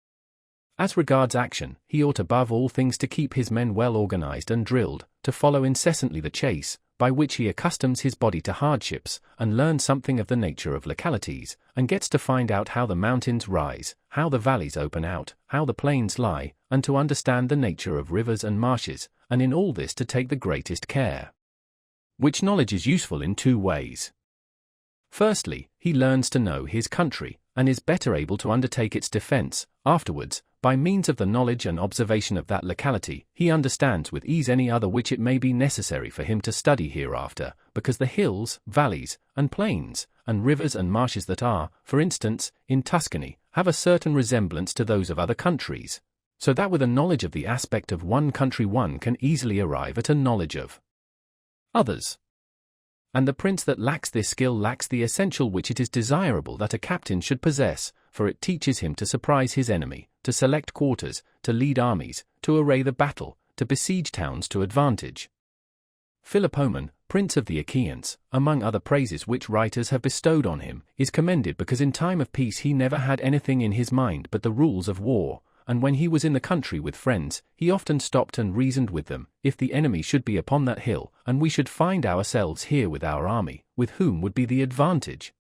As regards action, he ought above all things to keep his men well organized and drilled, to follow incessantly the chase, by which he accustoms his body to hardships, and learns something of the nature of localities, and gets to find out how the mountains rise, how the valleys open out, how the plains lie, and to understand the nature of rivers and marshes, and in all this to take the greatest care. Which knowledge is useful in two ways. Firstly, he learns to know his country, and is better able to undertake its defense. Afterwards, by means of the knowledge and observation of that locality, he understands with ease any other which it may be necessary for him to study hereafter, because the hills, valleys, and plains, and rivers and marshes that are, for instance, in Tuscany, have a certain resemblance to those of other countries, so that with a knowledge of the aspect of one country one can easily arrive at a knowledge of others. And the prince that lacks this skill lacks the essential which it is desirable that a captain should possess, for it teaches him to surprise his enemy, to select quarters, to lead armies, to array the battle, to besiege towns to advantage. Philopoemen, prince of the Achaeans, among other praises which writers have bestowed on him, is commended because in time of peace he never had anything in his mind but the rules of war, and when he was in the country with friends, he often stopped and reasoned with them, if the enemy should be upon that hill, and we should find ourselves here with our army, with whom would be the advantage?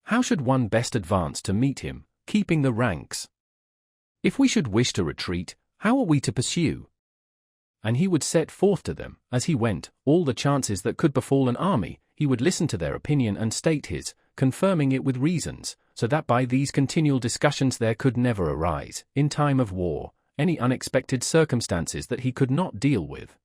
How should one best advance to meet him, keeping the ranks? If we should wish to retreat, how are we to pursue? And he would set forth to them, as he went, all the chances that could befall an army. He would listen to their opinion and state his, confirming it with reasons, so that by these continual discussions there could never arise, in time of war, any unexpected circumstances that he could not deal with.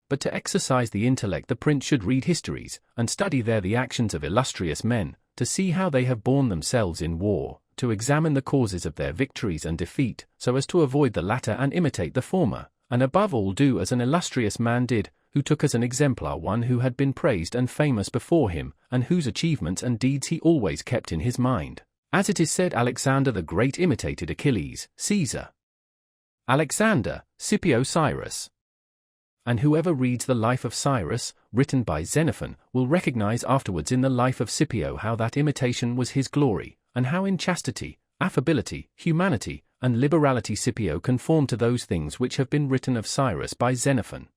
But to exercise the intellect the prince should read histories, and study there the actions of illustrious men, to see how they have borne themselves in war, to examine the causes of their victories and defeat, so as to avoid the latter and imitate the former, and above all do as an illustrious man did, who took as an exemplar one who had been praised and famous before him, and whose achievements and deeds he always kept in his mind. As it is said, Alexander the Great imitated Achilles, Caesar, Alexander, Scipio, Cyrus. And whoever reads the life of Cyrus, written by Xenophon, will recognize afterwards in the life of Scipio how that imitation was his glory, and how in chastity, affability, humanity, and liberality Scipio conformed to those things which have been written of Cyrus by Xenophon.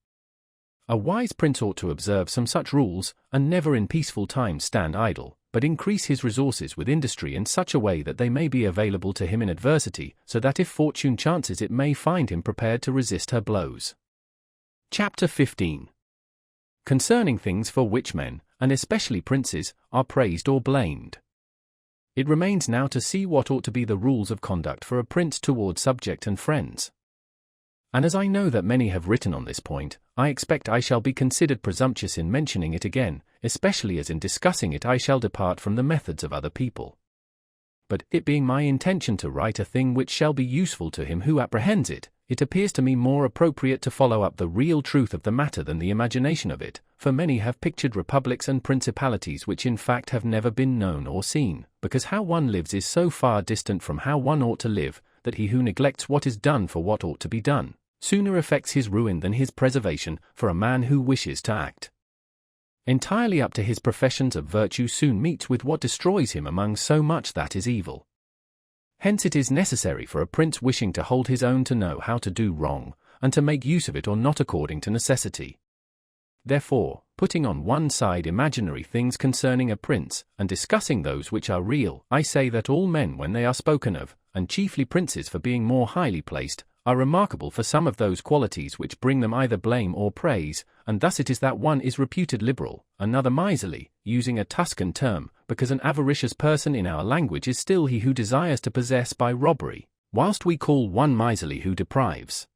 A wise prince ought to observe some such rules, and never in peaceful times stand idle, but increase his resources with industry in such a way that they may be available to him in adversity, so that if fortune chances it may find him prepared to resist her blows. Chapter 15. Concerning things for which men, and especially princes, are praised or blamed. It remains now to see what ought to be the rules of conduct for a prince toward subject and friends. And as I know that many have written on this point, I expect I shall be considered presumptuous in mentioning it again, especially as in discussing it I shall depart from the methods of other people. But, it being my intention to write a thing which shall be useful to him who apprehends it, it appears to me more appropriate to follow up the real truth of the matter than the imagination of it, for many have pictured republics and principalities which in fact have never been known or seen, because how one lives is so far distant from how one ought to live, that he who neglects what is done for what ought to be done, sooner effects his ruin than his preservation. For a man who wishes to act entirely up to his professions of virtue soon meets with what destroys him among so much that is evil. Hence it is necessary for a prince wishing to hold his own to know how to do wrong, and to make use of it or not according to necessity. Therefore, putting on one side imaginary things concerning a prince, and discussing those which are real, I say that all men when they are spoken of, and chiefly princes for being more highly placed, are remarkable for some of those qualities which bring them either blame or praise, and thus it is that one is reputed liberal, another miserly, using a Tuscan term, because an avaricious person in our language is still he who desires to possess by robbery, whilst we call one miserly who deprives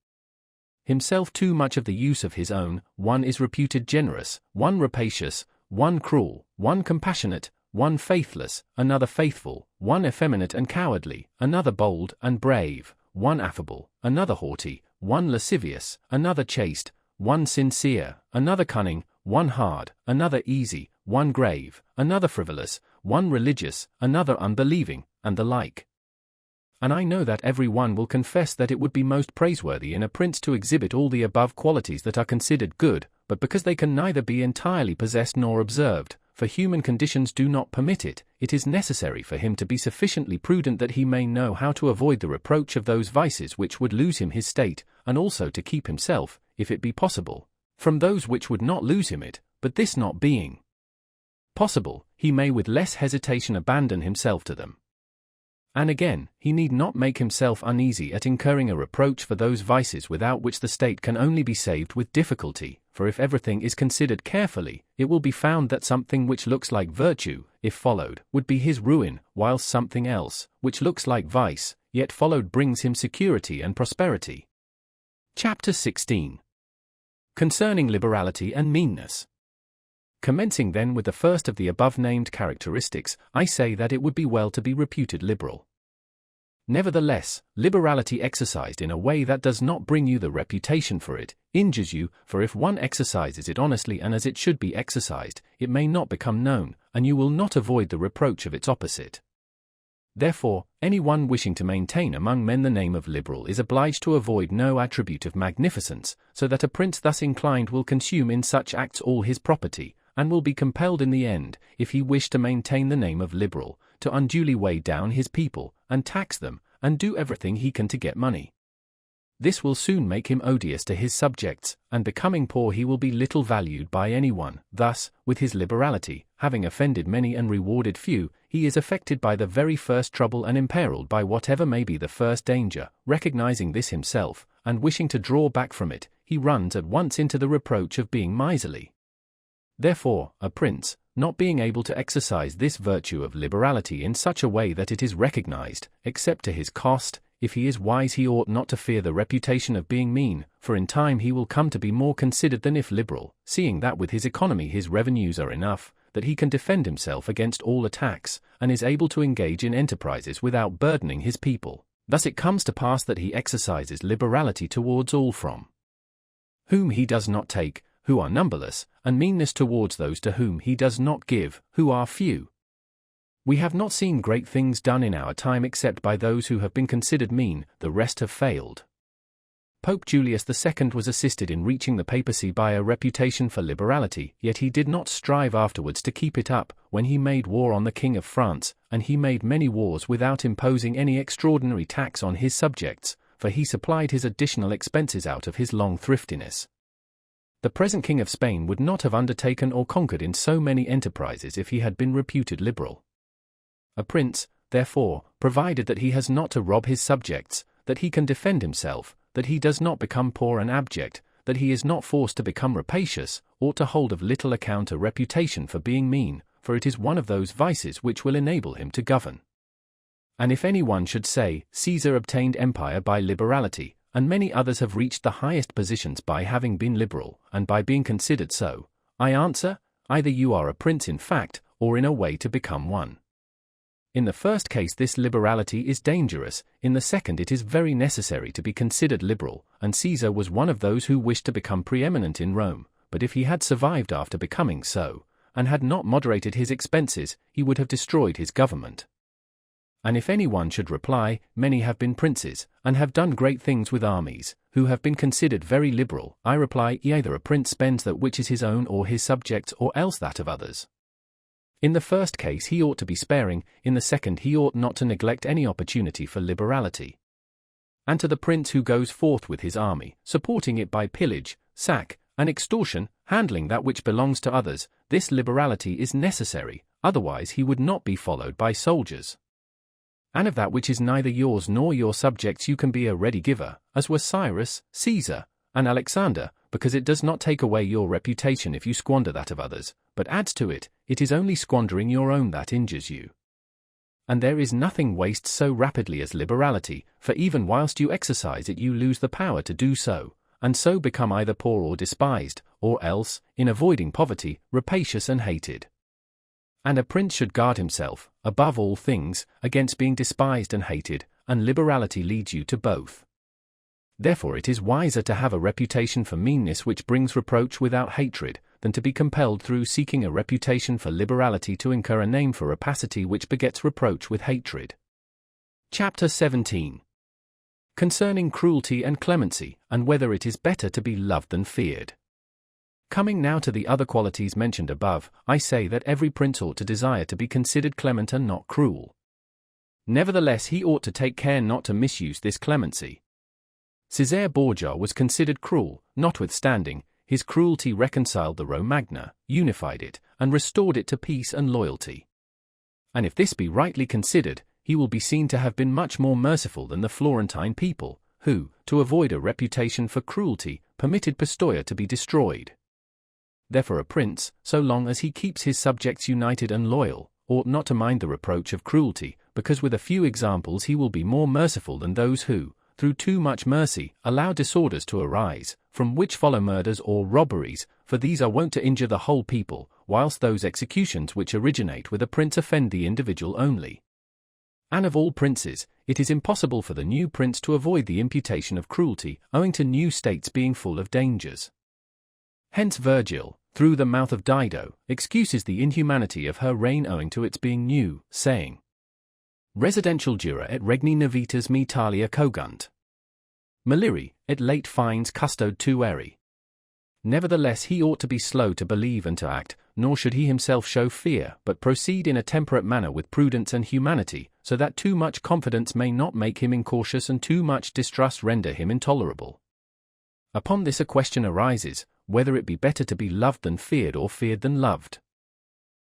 himself too much of the use of his own. One is reputed generous, one rapacious, one cruel, one compassionate, one faithless, another faithful, one effeminate and cowardly, another bold and brave, one affable, another haughty, one lascivious, another chaste, one sincere, another cunning, one hard, another easy, one grave, another frivolous, one religious, another unbelieving, and the like. And I know that every one will confess that it would be most praiseworthy in a prince to exhibit all the above qualities that are considered good, but because they can neither be entirely possessed nor observed, for human conditions do not permit it, it is necessary for him to be sufficiently prudent that he may know how to avoid the reproach of those vices which would lose him his state, and also to keep himself, if it be possible, from those which would not lose him it, but this not being possible, he may with less hesitation abandon himself to them. And again, he need not make himself uneasy at incurring a reproach for those vices without which the state can only be saved with difficulty, for if everything is considered carefully, it will be found that something which looks like virtue, if followed, would be his ruin, whilst something else, which looks like vice, yet followed brings him security and prosperity. Chapter 16. Concerning liberality and meanness. Commencing then with the first of the above-named characteristics, I say that it would be well to be reputed liberal. Nevertheless, liberality exercised in a way that does not bring you the reputation for it, injures you, for if one exercises it honestly and as it should be exercised, it may not become known, and you will not avoid the reproach of its opposite. Therefore, any one wishing to maintain among men the name of liberal is obliged to avoid no attribute of magnificence, so that a prince thus inclined will consume in such acts all his property, and will be compelled in the end, if he wish to maintain the name of liberal, to unduly weigh down his people, and tax them, and do everything he can to get money. This will soon make him odious to his subjects, and becoming poor he will be little valued by anyone. Thus, with his liberality, having offended many and rewarded few, he is affected by the very first trouble and imperiled by whatever may be the first danger. Recognizing this himself, and wishing to draw back from it, he runs at once into the reproach of being miserly. Therefore, a prince, not being able to exercise this virtue of liberality in such a way that it is recognized, except to his cost, if he is wise he ought not to fear the reputation of being mean, for in time he will come to be more considered than if liberal, seeing that with his economy his revenues are enough, that he can defend himself against all attacks, and is able to engage in enterprises without burdening his people. Thus it comes to pass that he exercises liberality towards all from whom he does not take, who are numberless, and meanness towards those to whom he does not give, who are few. We have not seen great things done in our time except by those who have been considered mean, the rest have failed. Pope Julius II was assisted in reaching the papacy by a reputation for liberality, yet he did not strive afterwards to keep it up, when he made war on the King of France, and he made many wars without imposing any extraordinary tax on his subjects, for he supplied his additional expenses out of his long thriftiness. The present King of Spain would not have undertaken or conquered in so many enterprises if he had been reputed liberal. A prince, therefore, provided that he has not to rob his subjects, that he can defend himself, that he does not become poor and abject, that he is not forced to become rapacious, ought to hold of little account a reputation for being mean, for it is one of those vices which will enable him to govern. And if any one should say, Caesar obtained empire by liberality, and many others have reached the highest positions by having been liberal, and by being considered so, I answer, either you are a prince in fact, or in a way to become one. In the first case this liberality is dangerous, in the second it is very necessary to be considered liberal, and Caesar was one of those who wished to become preeminent in Rome, but if he had survived after becoming so, and had not moderated his expenses, he would have destroyed his government. And if any one should reply, many have been princes, and have done great things with armies, who have been considered very liberal, I reply, either a prince spends that which is his own or his subjects, or else that of others. In the first case he ought to be sparing, in the second he ought not to neglect any opportunity for liberality. And to the prince who goes forth with his army, supporting it by pillage, sack, and extortion, handling that which belongs to others, this liberality is necessary, otherwise he would not be followed by soldiers. And of that which is neither yours nor your subjects you can be a ready giver, as were Cyrus, Caesar, and Alexander, because it does not take away your reputation if you squander that of others, but adds to it, it is only squandering your own that injures you. And there is nothing wastes so rapidly as liberality, for even whilst you exercise it you lose the power to do so, and so become either poor or despised, or else, in avoiding poverty, rapacious and hated. And a prince should guard himself, above all things, against being despised and hated, and liberality leads you to both. Therefore it is wiser to have a reputation for meanness which brings reproach without hatred, than to be compelled through seeking a reputation for liberality to incur a name for rapacity which begets reproach with hatred. Chapter 17. Concerning cruelty and clemency, and whether it is better to be loved than feared. Coming now to the other qualities mentioned above, I say that every prince ought to desire to be considered clement and not cruel. Nevertheless he ought to take care not to misuse this clemency. Cesare Borgia was considered cruel, notwithstanding, his cruelty reconciled the Romagna, unified it, and restored it to peace and loyalty. And if this be rightly considered, he will be seen to have been much more merciful than the Florentine people, who, to avoid a reputation for cruelty, permitted Pistoia to be destroyed. Therefore a prince, so long as he keeps his subjects united and loyal, ought not to mind the reproach of cruelty, because with a few examples he will be more merciful than those who, through too much mercy, allow disorders to arise, from which follow murders or robberies, for these are wont to injure the whole people, whilst those executions which originate with a prince offend the individual only. And of all princes, it is impossible for the new prince to avoid the imputation of cruelty, owing to new states being full of dangers. Hence Virgil, through the mouth of Dido, excuses the inhumanity of her reign owing to its being new, saying, Residential dura et regni navitas me talia cogunt. Maliri, et late fines custode tueri. Nevertheless he ought to be slow to believe and to act, nor should he himself show fear, but proceed in a temperate manner with prudence and humanity, so that too much confidence may not make him incautious and too much distrust render him intolerable. Upon this a question arises, whether it be better to be loved than feared or feared than loved.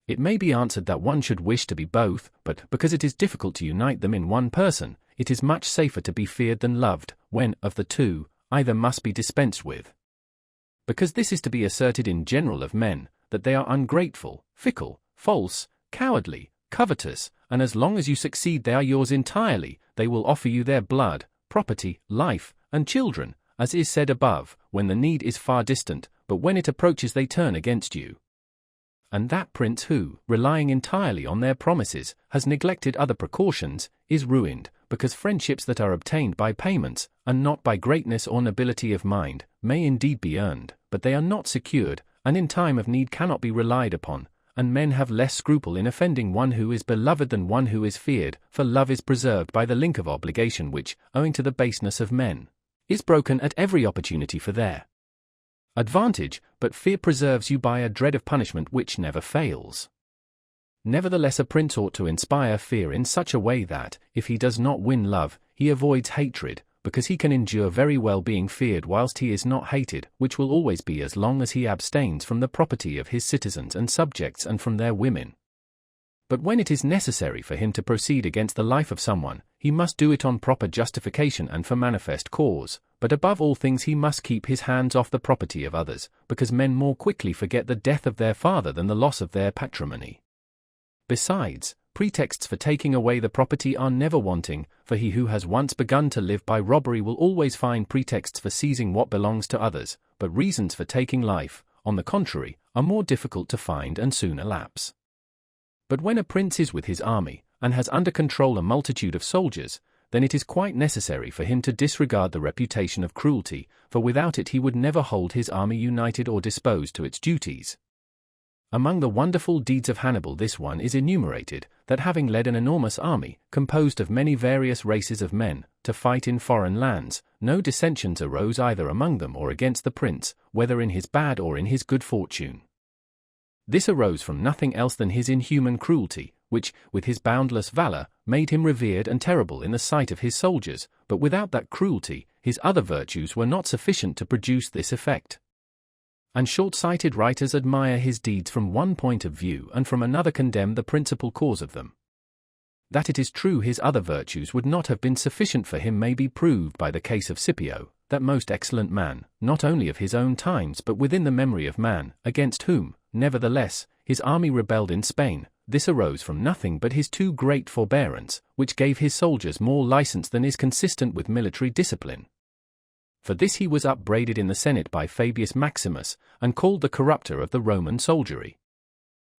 It may be answered that one should wish to be both, but because it is difficult to unite them in one person, it is much safer to be feared than loved, when, of the two, either must be dispensed with. Because this is to be asserted in general of men, that they are ungrateful, fickle, false, cowardly, covetous, and as long as you succeed they are yours entirely, they will offer you their blood, property, life, and children, as is said above, when the need is far distant, but when it approaches they turn against you. And that prince who, relying entirely on their promises, has neglected other precautions, is ruined, because friendships that are obtained by payments, and not by greatness or nobility of mind, may indeed be earned, but they are not secured, and in time of need cannot be relied upon, and men have less scruple in offending one who is beloved than one who is feared, for love is preserved by the link of obligation which, owing to the baseness of men, is broken at every opportunity for their advantage, but fear preserves you by a dread of punishment which never fails. Nevertheless, a prince ought to inspire fear in such a way that, if he does not win love, he avoids hatred, because he can endure very well being feared whilst he is not hated, which will always be as long as he abstains from the property of his citizens and subjects and from their women. But when it is necessary for him to proceed against the life of someone, he must do it on proper justification and for manifest cause, but above all things he must keep his hands off the property of others, because men more quickly forget the death of their father than the loss of their patrimony. Besides, pretexts for taking away the property are never wanting, for he who has once begun to live by robbery will always find pretexts for seizing what belongs to others, but reasons for taking life, on the contrary, are more difficult to find and soon elapse. But when a prince is with his army, and has under control a multitude of soldiers, then it is quite necessary for him to disregard the reputation of cruelty, for without it he would never hold his army united or disposed to its duties. Among the wonderful deeds of Hannibal this one is enumerated, that having led an enormous army, composed of many various races of men, to fight in foreign lands, no dissensions arose either among them or against the prince, whether in his bad or in his good fortune. This arose from nothing else than his inhuman cruelty, which, with his boundless valor, made him revered and terrible in the sight of his soldiers, but without that cruelty, his other virtues were not sufficient to produce this effect. And short-sighted writers admire his deeds from one point of view and from another condemn the principal cause of them. That it is true his other virtues would not have been sufficient for him may be proved by the case of Scipio, that most excellent man, not only of his own times but within the memory of man, against whom, nevertheless, his army rebelled in Spain. This arose from nothing but his too great forbearance, which gave his soldiers more license than is consistent with military discipline. For this he was upbraided in the Senate by Fabius Maximus, and called the corrupter of the Roman soldiery.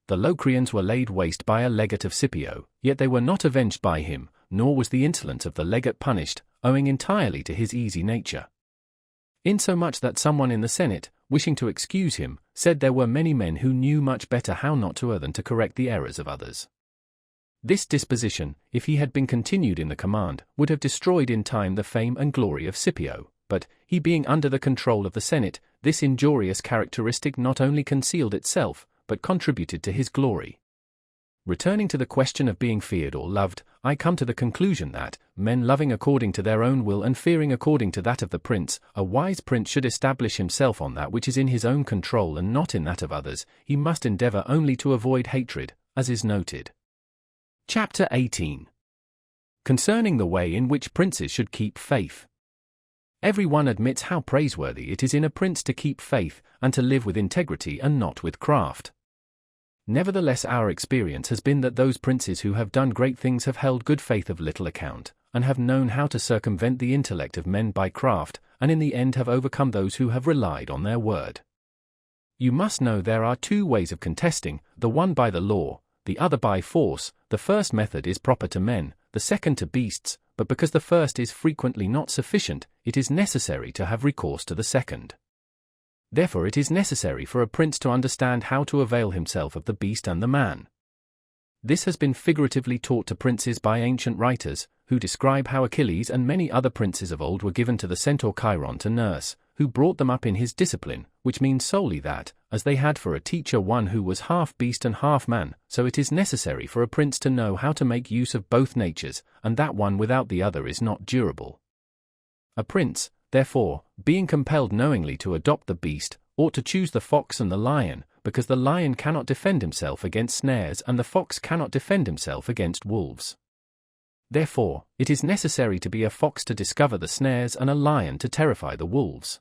The Locrians were laid waste by a legate of Scipio, yet they were not avenged by him, nor was the insolence of the legate punished, owing entirely to his easy nature. Insomuch that someone in the Senate, wishing to excuse him, said there were many men who knew much better how not to err than to correct the errors of others. This disposition, if he had been continued in the command, would have destroyed in time the fame and glory of Scipio, but, he being under the control of the Senate, this injurious characteristic not only concealed itself, but contributed to his glory. Returning to the question of being feared or loved, I come to the conclusion that, men loving according to their own will and fearing according to that of the prince, a wise prince should establish himself on that which is in his own control and not in that of others. He must endeavor only to avoid hatred, as is noted. Chapter 18. Concerning the way in which princes should keep faith. Everyone admits how praiseworthy it is in a prince to keep faith, and to live with integrity and not with craft. Nevertheless, our experience has been that those princes who have done great things have held good faith of little account, and have known how to circumvent the intellect of men by craft, and in the end have overcome those who have relied on their word. You must know there are two ways of contesting, the one by the law, the other by force. The first method is proper to men, the second to beasts, but because the first is frequently not sufficient, it is necessary to have recourse to the second. Therefore it is necessary for a prince to understand how to avail himself of the beast and the man. This has been figuratively taught to princes by ancient writers, who describe how Achilles and many other princes of old were given to the centaur Chiron to nurse, who brought them up in his discipline, which means solely that, as they had for a teacher one who was half beast and half man, so it is necessary for a prince to know how to make use of both natures, and that one without the other is not durable. A prince, therefore, being compelled knowingly to adopt the beast, ought to choose the fox and the lion, because the lion cannot defend himself against snares and the fox cannot defend himself against wolves. Therefore, it is necessary to be a fox to discover the snares and a lion to terrify the wolves.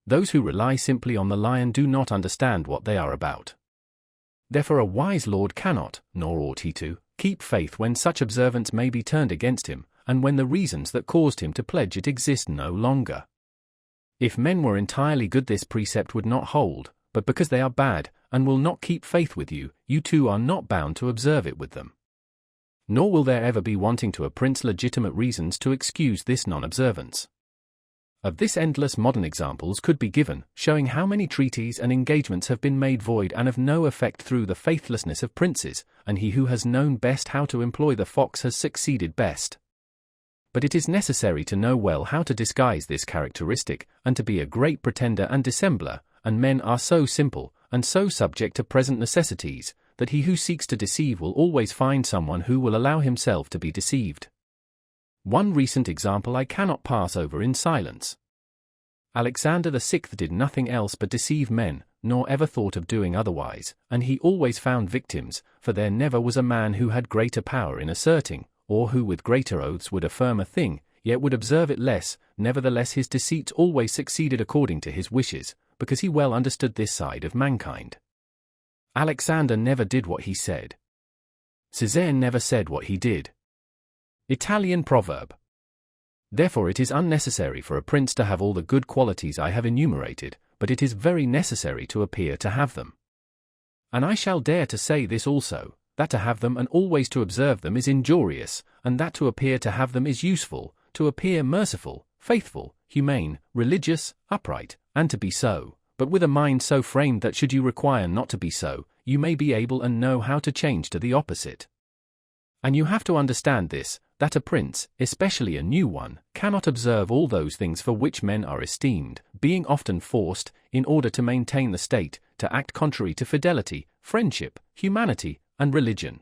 Those who rely simply on the lion do not understand what they are about. Therefore a wise lord cannot, nor ought he to, keep faith when such observance may be turned against him, and when the reasons that caused him to pledge it exist no longer. If men were entirely good, this precept would not hold, but because they are bad, and will not keep faith with you, you too are not bound to observe it with them. Nor will there ever be wanting to a prince legitimate reasons to excuse this non-observance. Of this endless modern examples could be given, showing how many treaties and engagements have been made void and of no effect through the faithlessness of princes, and he who has known best how to employ the fox has succeeded best. But it is necessary to know well how to disguise this characteristic, and to be a great pretender and dissembler, and men are so simple, and so subject to present necessities, that he who seeks to deceive will always find someone who will allow himself to be deceived. One recent example I cannot pass over in silence. Alexander VI did nothing else but deceive men, nor ever thought of doing otherwise, and he always found victims, for there never was a man who had greater power in asserting, or who with greater oaths would affirm a thing, yet would observe it less. Nevertheless his deceits always succeeded according to his wishes, because he well understood this side of mankind. Alexander never did what he said. Caesar never said what he did. Italian proverb. Therefore it is unnecessary for a prince to have all the good qualities I have enumerated, but it is very necessary to appear to have them. And I shall dare to say this also, that to have them and always to observe them is injurious, and that to appear to have them is useful, to appear merciful, faithful, humane, religious, upright, and to be so, but with a mind so framed that should you require not to be so, you may be able and know how to change to the opposite. And you have to understand this, that a prince, especially a new one, cannot observe all those things for which men are esteemed, being often forced, in order to maintain the state, to act contrary to fidelity, friendship, humanity, and religion.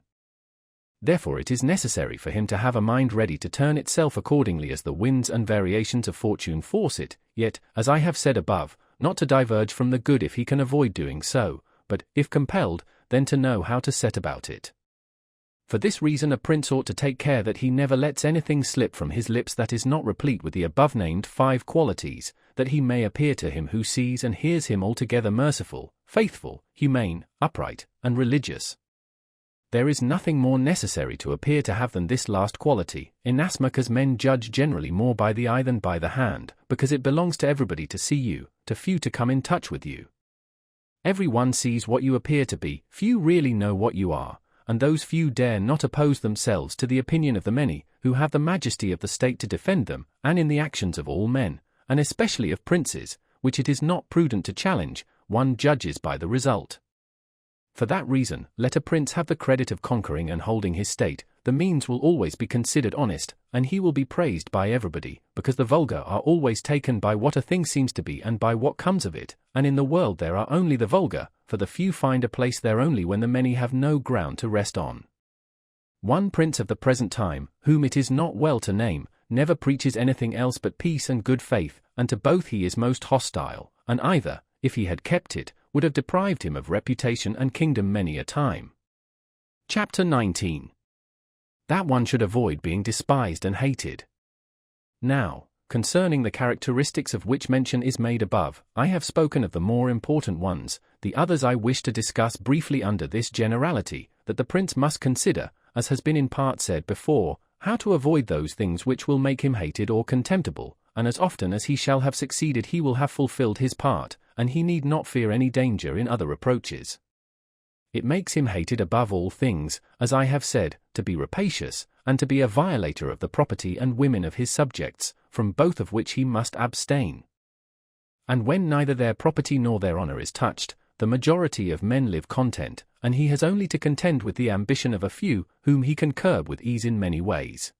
Therefore it is necessary for him to have a mind ready to turn itself accordingly as the winds and variations of fortune force it, yet, as I have said above, not to diverge from the good if he can avoid doing so, but, if compelled, then to know how to set about it. For this reason a prince ought to take care that he never lets anything slip from his lips that is not replete with the above-named 5 qualities, that he may appear to him who sees and hears him altogether merciful, faithful, humane, upright, and religious. There is nothing more necessary to appear to have than this last quality, inasmuch as men judge generally more by the eye than by the hand, because it belongs to everybody to see you, to few to come in touch with you. Every one sees what you appear to be, few really know what you are, and those few dare not oppose themselves to the opinion of the many, who have the majesty of the state to defend them, and in the actions of all men, and especially of princes, which it is not prudent to challenge, one judges by the result. For that reason, let a prince have the credit of conquering and holding his state, the means will always be considered honest, and he will be praised by everybody, because the vulgar are always taken by what a thing seems to be and by what comes of it, and in the world there are only the vulgar, for the few find a place there only when the many have no ground to rest on. One prince of the present time, whom it is not well to name, never preaches anything else but peace and good faith, and to both he is most hostile, and either, if he had kept it, would have deprived him of reputation and kingdom many a time. Chapter 19. That one should avoid being despised and hated. Now, concerning the characteristics of which mention is made above, I have spoken of the more important ones, the others I wish to discuss briefly under this generality, that the prince must consider, as has been in part said before, how to avoid those things which will make him hated or contemptible, and as often as he shall have succeeded he will have fulfilled his part, and he need not fear any danger in other reproaches. It makes him hated above all things, as I have said, to be rapacious, and to be a violator of the property and women of his subjects, from both of which he must abstain. And when neither their property nor their honor is touched, the majority of men live content, and he has only to contend with the ambition of a few, whom he can curb with ease in many ways.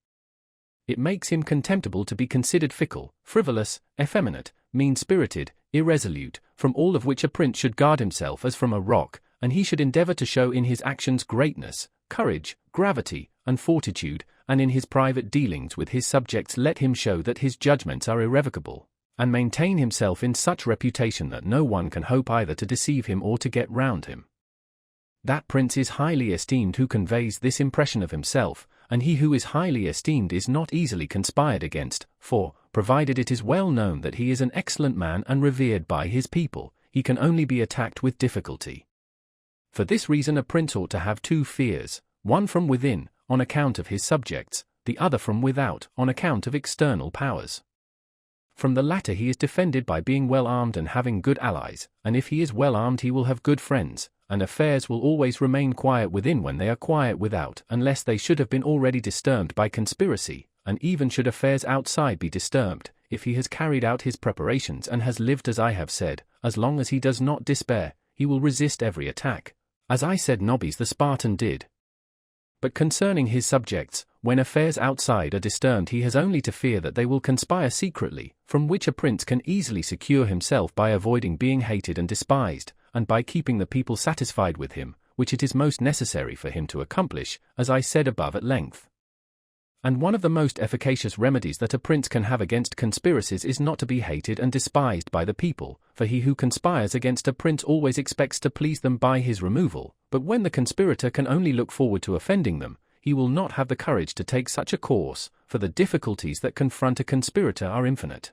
It makes him contemptible to be considered fickle, frivolous, effeminate, mean-spirited, irresolute, from all of which a prince should guard himself as from a rock, and he should endeavor to show in his actions greatness, courage, gravity, and fortitude, and in his private dealings with his subjects let him show that his judgments are irrevocable, and maintain himself in such reputation that no one can hope either to deceive him or to get round him. That prince is highly esteemed who conveys this impression of himself, and he who is highly esteemed is not easily conspired against, for, provided it is well known that he is an excellent man and revered by his people, he can only be attacked with difficulty. For this reason a prince ought to have two fears, one from within, on account of his subjects, the other from without, on account of external powers. From the latter he is defended by being well armed and having good allies, and if he is well armed he will have good friends, and affairs will always remain quiet within when they are quiet without, unless they should have been already disturbed by conspiracy, and even should affairs outside be disturbed, if he has carried out his preparations and has lived as I have said, as long as he does not despair, he will resist every attack, as I said Nobis the Spartan did. But concerning his subjects, when affairs outside are disturbed he has only to fear that they will conspire secretly, from which a prince can easily secure himself by avoiding being hated and despised, and by keeping the people satisfied with him, which it is most necessary for him to accomplish, as I said above at length. And one of the most efficacious remedies that a prince can have against conspiracies is not to be hated and despised by the people, for he who conspires against a prince always expects to please them by his removal, but when the conspirator can only look forward to offending them, he will not have the courage to take such a course, for the difficulties that confront a conspirator are infinite.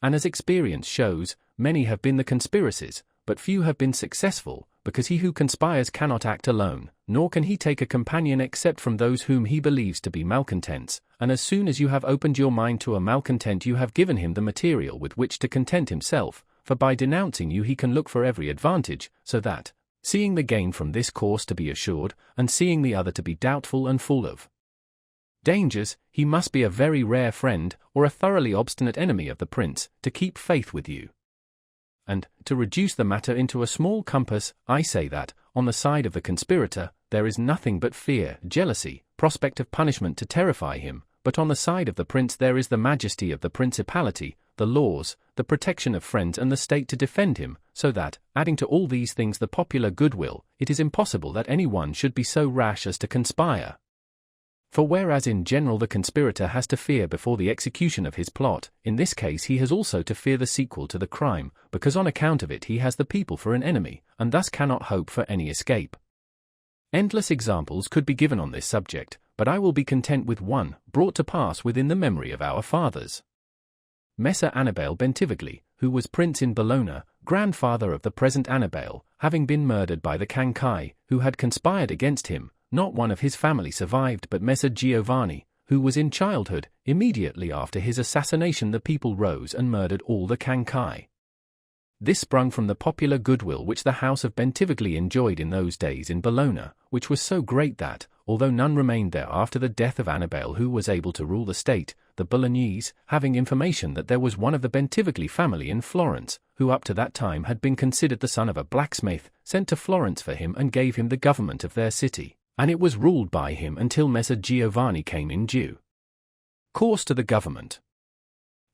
And as experience shows, many have been the conspiracies, but few have been successful, because he who conspires cannot act alone, nor can he take a companion except from those whom he believes to be malcontents, and as soon as you have opened your mind to a malcontent you have given him the material with which to content himself, for by denouncing you he can look for every advantage, so that, seeing the gain from this course to be assured, and seeing the other to be doubtful and full of dangers, he must be a very rare friend, or a thoroughly obstinate enemy of the prince, to keep faith with you. And, to reduce the matter into a small compass, I say that, on the side of the conspirator, there is nothing but fear, jealousy, prospect of punishment to terrify him, but on the side of the prince there is the majesty of the principality, the laws, the protection of friends and the state to defend him, so that, adding to all these things the popular goodwill, it is impossible that any one should be so rash as to conspire. For whereas in general the conspirator has to fear before the execution of his plot, in this case he has also to fear the sequel to the crime, because on account of it he has the people for an enemy, and thus cannot hope for any escape. Endless examples could be given on this subject, but I will be content with one, brought to pass within the memory of our fathers. Messer Annibale Bentivogli, who was prince in Bologna, grandfather of the present Annibale, having been murdered by the Cancai, who had conspired against him, not one of his family survived but Messer Giovanni, who was in childhood. Immediately after his assassination the people rose and murdered all the Cancai. This sprung from the popular goodwill which the house of Bentivogli enjoyed in those days in Bologna, which was so great that, although none remained there after the death of Annibale who was able to rule the state, the Bolognese, having information that there was one of the Bentivogli family in Florence, who up to that time had been considered the son of a blacksmith, sent to Florence for him and gave him the government of their city, and it was ruled by him until Messer Giovanni came in due course to the government.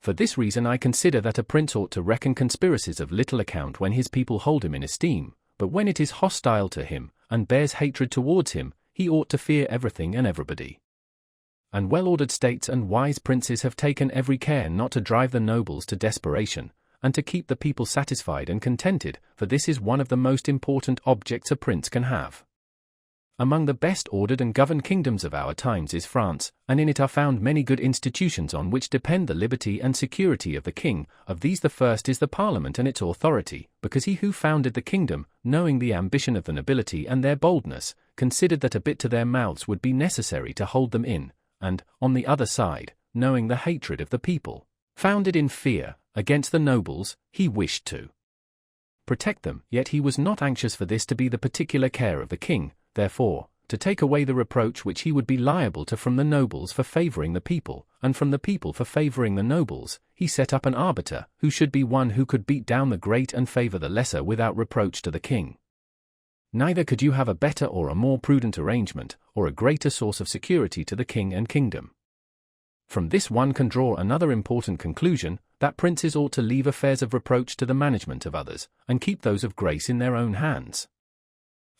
For this reason I consider that a prince ought to reckon conspiracies of little account when his people hold him in esteem, but when it is hostile to him, and bears hatred towards him, he ought to fear everything and everybody. And well-ordered states and wise princes have taken every care not to drive the nobles to desperation, and to keep the people satisfied and contented, for this is one of the most important objects a prince can have. Among the best ordered and governed kingdoms of our times is France, and in it are found many good institutions on which depend the liberty and security of the king. Of these the first is the Parliament and its authority, because he who founded the kingdom, knowing the ambition of the nobility and their boldness, considered that a bit to their mouths would be necessary to hold them in, and, on the other side, knowing the hatred of the people, founded in fear, against the nobles, he wished to protect them, yet he was not anxious for this to be the particular care of the king. Therefore, to take away the reproach which he would be liable to from the nobles for favoring the people, and from the people for favoring the nobles, he set up an arbiter, who should be one who could beat down the great and favor the lesser without reproach to the king. Neither could you have a better or a more prudent arrangement, or a greater source of security to the king and kingdom. From this one can draw another important conclusion, that princes ought to leave affairs of reproach to the management of others, and keep those of grace in their own hands.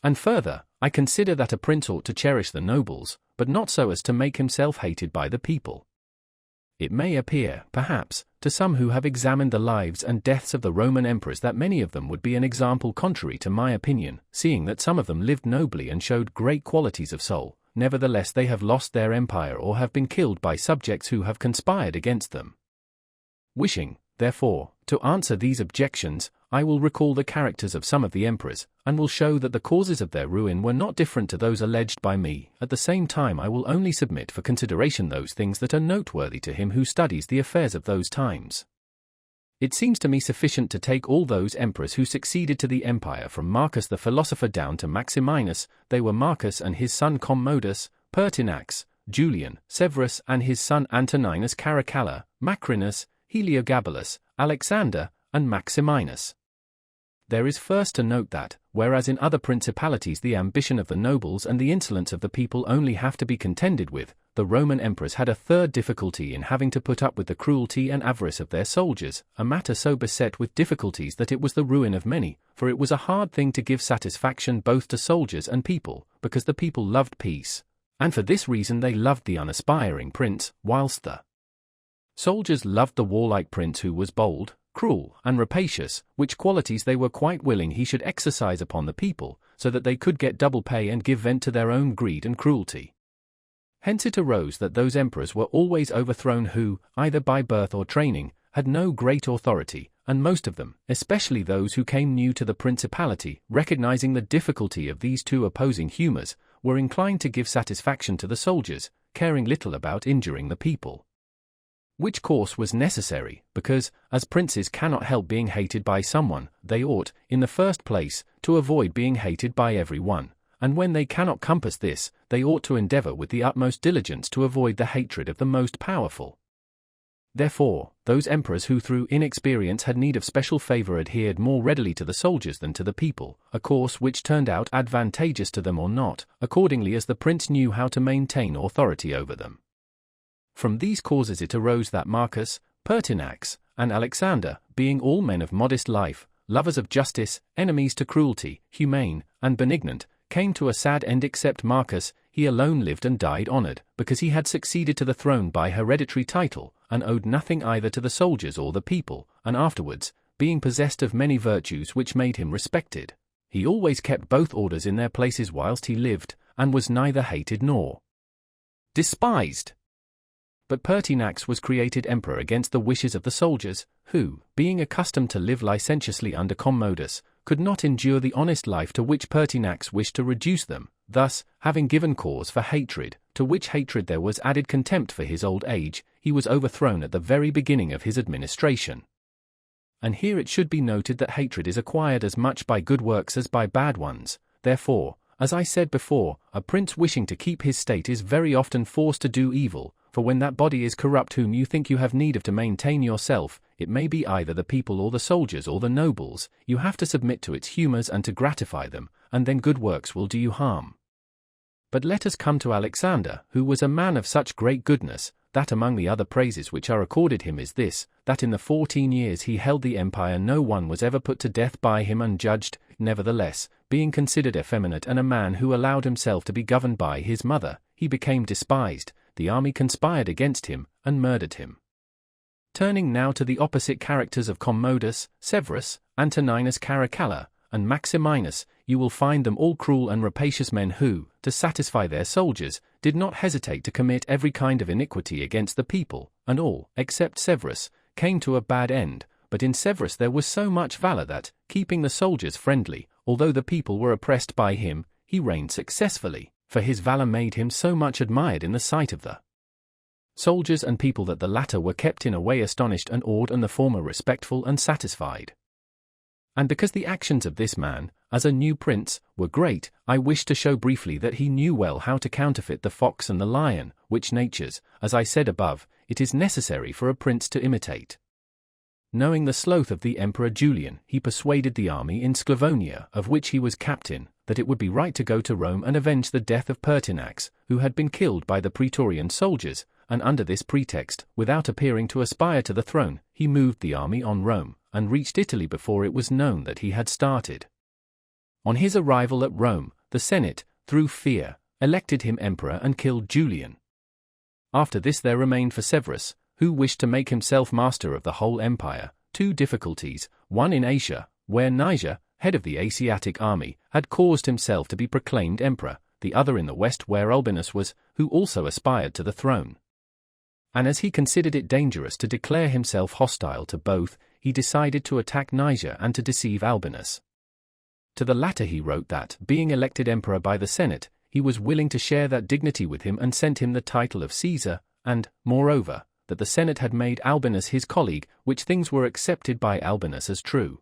And further, I consider that a prince ought to cherish the nobles, but not so as to make himself hated by the people. It may appear, perhaps, to some who have examined the lives and deaths of the Roman emperors that many of them would be an example contrary to my opinion, seeing that some of them lived nobly and showed great qualities of soul. Nevertheless, they have lost their empire or have been killed by subjects who have conspired against them. Wishing, therefore, to answer these objections, I will recall the characters of some of the emperors, and will show that the causes of their ruin were not different to those alleged by me. At the same time, I will only submit for consideration those things that are noteworthy to him who studies the affairs of those times. It seems to me sufficient to take all those emperors who succeeded to the empire from Marcus the philosopher down to Maximinus. They were Marcus and his son Commodus, Pertinax, Julian, Severus and his son Antoninus Caracalla, Macrinus, Heliogabalus, Alexander, and Maximinus. There is first to note that, whereas in other principalities the ambition of the nobles and the insolence of the people only have to be contended with, the Roman emperors had a third difficulty in having to put up with the cruelty and avarice of their soldiers, a matter so beset with difficulties that it was the ruin of many, for it was a hard thing to give satisfaction both to soldiers and people, because the people loved peace, and for this reason they loved the unaspiring prince, whilst the soldiers loved the warlike prince who was bold, cruel, and rapacious, which qualities they were quite willing he should exercise upon the people, so that they could get double pay and give vent to their own greed and cruelty. Hence it arose that those emperors were always overthrown who, either by birth or training, had no great authority, and most of them, especially those who came new to the principality, recognizing the difficulty of these two opposing humors, were inclined to give satisfaction to the soldiers, caring little about injuring the people. Which course was necessary, because, as princes cannot help being hated by someone, they ought, in the first place, to avoid being hated by every one, and when they cannot compass this, they ought to endeavor with the utmost diligence to avoid the hatred of the most powerful. Therefore, those emperors who through inexperience had need of special favor adhered more readily to the soldiers than to the people, a course which turned out advantageous to them or not, accordingly as the prince knew how to maintain authority over them. From these causes it arose that Marcus, Pertinax, and Alexander, being all men of modest life, lovers of justice, enemies to cruelty, humane, and benignant, came to a sad end except Marcus. He alone lived and died honored, because he had succeeded to the throne by hereditary title, and owed nothing either to the soldiers or the people, and afterwards, being possessed of many virtues which made him respected, he always kept both orders in their places whilst he lived, and was neither hated nor despised. But Pertinax was created emperor against the wishes of the soldiers, who, being accustomed to live licentiously under Commodus, could not endure the honest life to which Pertinax wished to reduce them. Thus, having given cause for hatred, to which hatred there was added contempt for his old age, he was overthrown at the very beginning of his administration. And here it should be noted that hatred is acquired as much by good works as by bad ones. Therefore, as I said before, a prince wishing to keep his state is very often forced to do evil, for when that body is corrupt whom you think you have need of to maintain yourself, it may be either the people or the soldiers or the nobles, you have to submit to its humors and to gratify them, and then good works will do you harm. But let us come to Alexander, who was a man of such great goodness, that among the other praises which are accorded him is this, that in the 14 years he held the empire no one was ever put to death by him unjudged. Nevertheless, being considered effeminate and a man who allowed himself to be governed by his mother, he became despised, the army conspired against him, and murdered him. Turning now to the opposite characters of Commodus, Severus, Antoninus Caracalla, and Maximinus, you will find them all cruel and rapacious men who, to satisfy their soldiers, did not hesitate to commit every kind of iniquity against the people, and all, except Severus, came to a bad end. But in Severus there was so much valor that, keeping the soldiers friendly, although the people were oppressed by him, he reigned successfully, for his valor made him so much admired in the sight of the soldiers and people that the latter were kept in a way astonished and awed and the former respectful and satisfied. And because the actions of this man, as a new prince, were great, I wish to show briefly that he knew well how to counterfeit the fox and the lion, which natures, as I said above, it is necessary for a prince to imitate. Knowing the sloth of the Emperor Julian, he persuaded the army in Sclavonia, of which he was captain, that it would be right to go to Rome and avenge the death of Pertinax, who had been killed by the Praetorian soldiers, and under this pretext, without appearing to aspire to the throne, he moved the army on Rome, and reached Italy before it was known that he had started. On his arrival at Rome, the Senate, through fear, elected him emperor and killed Julian. After this there remained for Severus, who wished to make himself master of the whole empire, two difficulties, one in Asia, where Niger, head of the Asiatic army, had caused himself to be proclaimed emperor, the other in the west where Albinus was, who also aspired to the throne. And as he considered it dangerous to declare himself hostile to both, he decided to attack Niger and to deceive Albinus. To the latter he wrote that, being elected emperor by the Senate, he was willing to share that dignity with him and sent him the title of Caesar, and, moreover, that the Senate had made Albinus his colleague, which things were accepted by Albinus as true.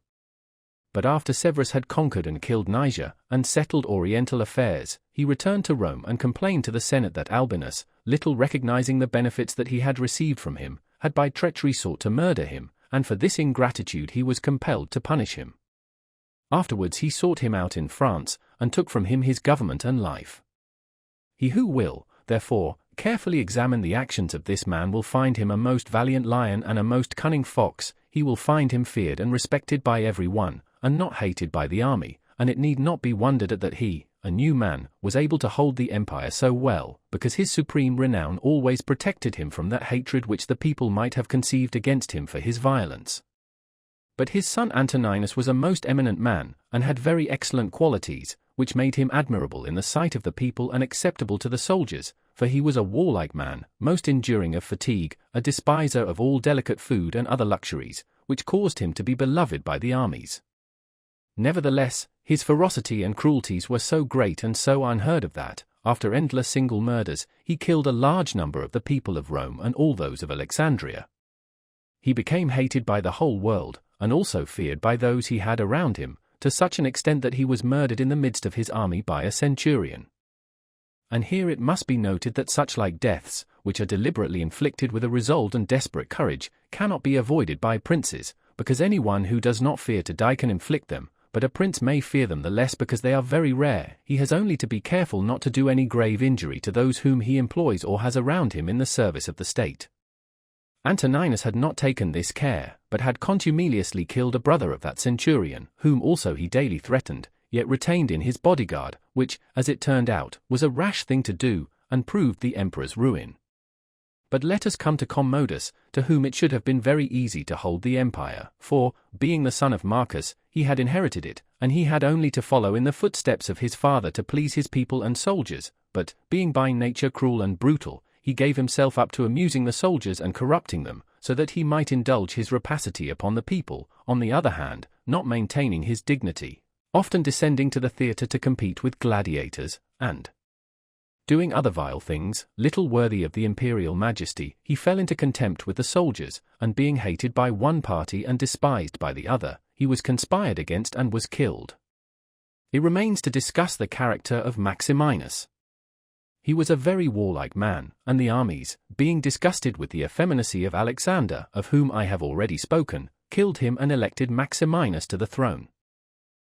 But after Severus had conquered and killed Niger, and settled Oriental affairs, he returned to Rome and complained to the Senate that Albinus, little recognizing the benefits that he had received from him, had by treachery sought to murder him, and for this ingratitude he was compelled to punish him. Afterwards he sought him out in France, and took from him his government and life. He who will, therefore, carefully examine the actions of this man will find him a most valiant lion and a most cunning fox. He will find him feared and respected by every one, and not hated by the army, and it need not be wondered at that he, a new man, was able to hold the empire so well, because his supreme renown always protected him from that hatred which the people might have conceived against him for his violence. But his son Antoninus was a most eminent man, and had very excellent qualities, which made him admirable in the sight of the people and acceptable to the soldiers, for he was a warlike man, most enduring of fatigue, a despiser of all delicate food and other luxuries, which caused him to be beloved by the armies. Nevertheless, his ferocity and cruelties were so great and so unheard of that, after endless single murders, he killed a large number of the people of Rome and all those of Alexandria. He became hated by the whole world, and also feared by those he had around him, to such an extent that he was murdered in the midst of his army by a centurion. And here it must be noted that such like deaths, which are deliberately inflicted with a resolved and desperate courage, cannot be avoided by princes, because anyone who does not fear to die can inflict them, but a prince may fear them the less because they are very rare. He has only to be careful not to do any grave injury to those whom he employs or has around him in the service of the state. Antoninus had not taken this care, but had contumeliously killed a brother of that centurion, whom also he daily threatened, yet retained in his bodyguard, which, as it turned out, was a rash thing to do, and proved the emperor's ruin. But let us come to Commodus, to whom it should have been very easy to hold the empire, for, being the son of Marcus, he had inherited it, and he had only to follow in the footsteps of his father to please his people and soldiers, but, being by nature cruel and brutal, he gave himself up to amusing the soldiers and corrupting them, so that he might indulge his rapacity upon the people, on the other hand, not maintaining his dignity, often descending to the theatre to compete with gladiators, and doing other vile things, little worthy of the imperial majesty. He fell into contempt with the soldiers, and being hated by one party and despised by the other, he was conspired against and was killed. It remains to discuss the character of Maximinus. He was a very warlike man, and the armies, being disgusted with the effeminacy of Alexander, of whom I have already spoken, killed him and elected Maximinus to the throne.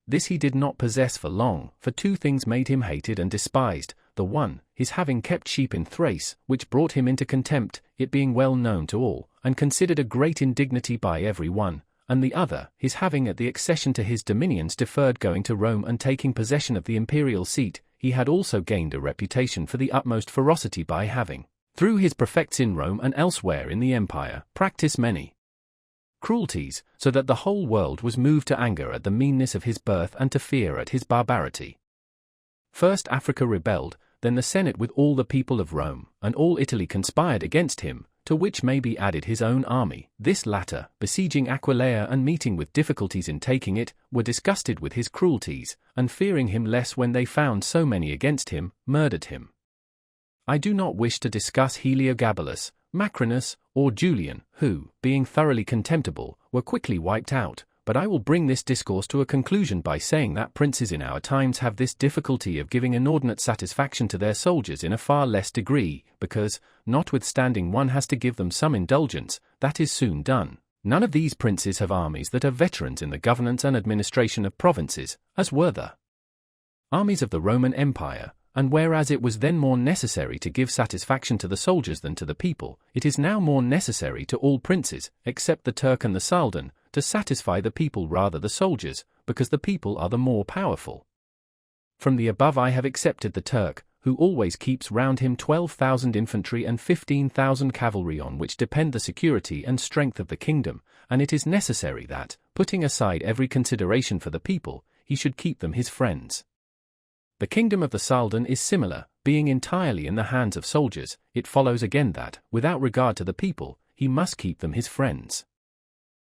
This he did not possess for long, for two things made him hated and despised: the one, his having kept sheep in Thrace, which brought him into contempt, it being well known to all, and considered a great indignity by every one, and the other, his having at the accession to his dominions deferred going to Rome and taking possession of the imperial seat. He had also gained a reputation for the utmost ferocity by having, through his prefects in Rome and elsewhere in the empire, practiced many cruelties, so that the whole world was moved to anger at the meanness of his birth and to fear at his barbarity. First Africa rebelled, then the Senate with all the people of Rome, and all Italy conspired against him, to which may be added his own army. This latter, besieging Aquileia and meeting with difficulties in taking it, were disgusted with his cruelties, and fearing him less when they found so many against him, murdered him. I do not wish to discuss Heliogabalus, Macrinus, or Julian, who, being thoroughly contemptible, were quickly wiped out, but I will bring this discourse to a conclusion by saying that princes in our times have this difficulty of giving inordinate satisfaction to their soldiers in a far less degree, because, notwithstanding one has to give them some indulgence, that is soon done. None of these princes have armies that are veterans in the governance and administration of provinces, as were the armies of the Roman Empire, and whereas it was then more necessary to give satisfaction to the soldiers than to the people, it is now more necessary to all princes, except the Turk and the Soldan, to satisfy the people rather than the soldiers, because the people are the more powerful. From the above I have accepted the Turk, who always keeps round him 12,000 infantry and 15,000 cavalry on which depend the security and strength of the kingdom, and it is necessary that, putting aside every consideration for the people, he should keep them his friends. The kingdom of the Soldan is similar, being entirely in the hands of soldiers. It follows again that, without regard to the people, he must keep them his friends.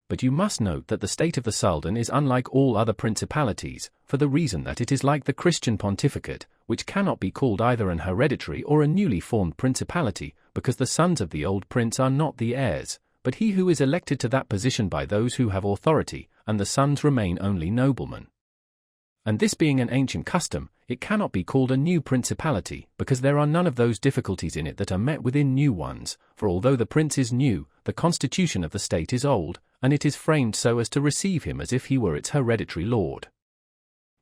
But you must note that the state of the Soldan is unlike all other principalities, for the reason that it is like the Christian pontificate, which cannot be called either an hereditary or a newly formed principality, because the sons of the old prince are not the heirs, but he who is elected to that position by those who have authority, and the sons remain only noblemen. And this being an ancient custom, it cannot be called a new principality, because there are none of those difficulties in it that are met with in new ones, for although the prince is new, the constitution of the state is old, and it is framed so as to receive him as if he were its hereditary lord.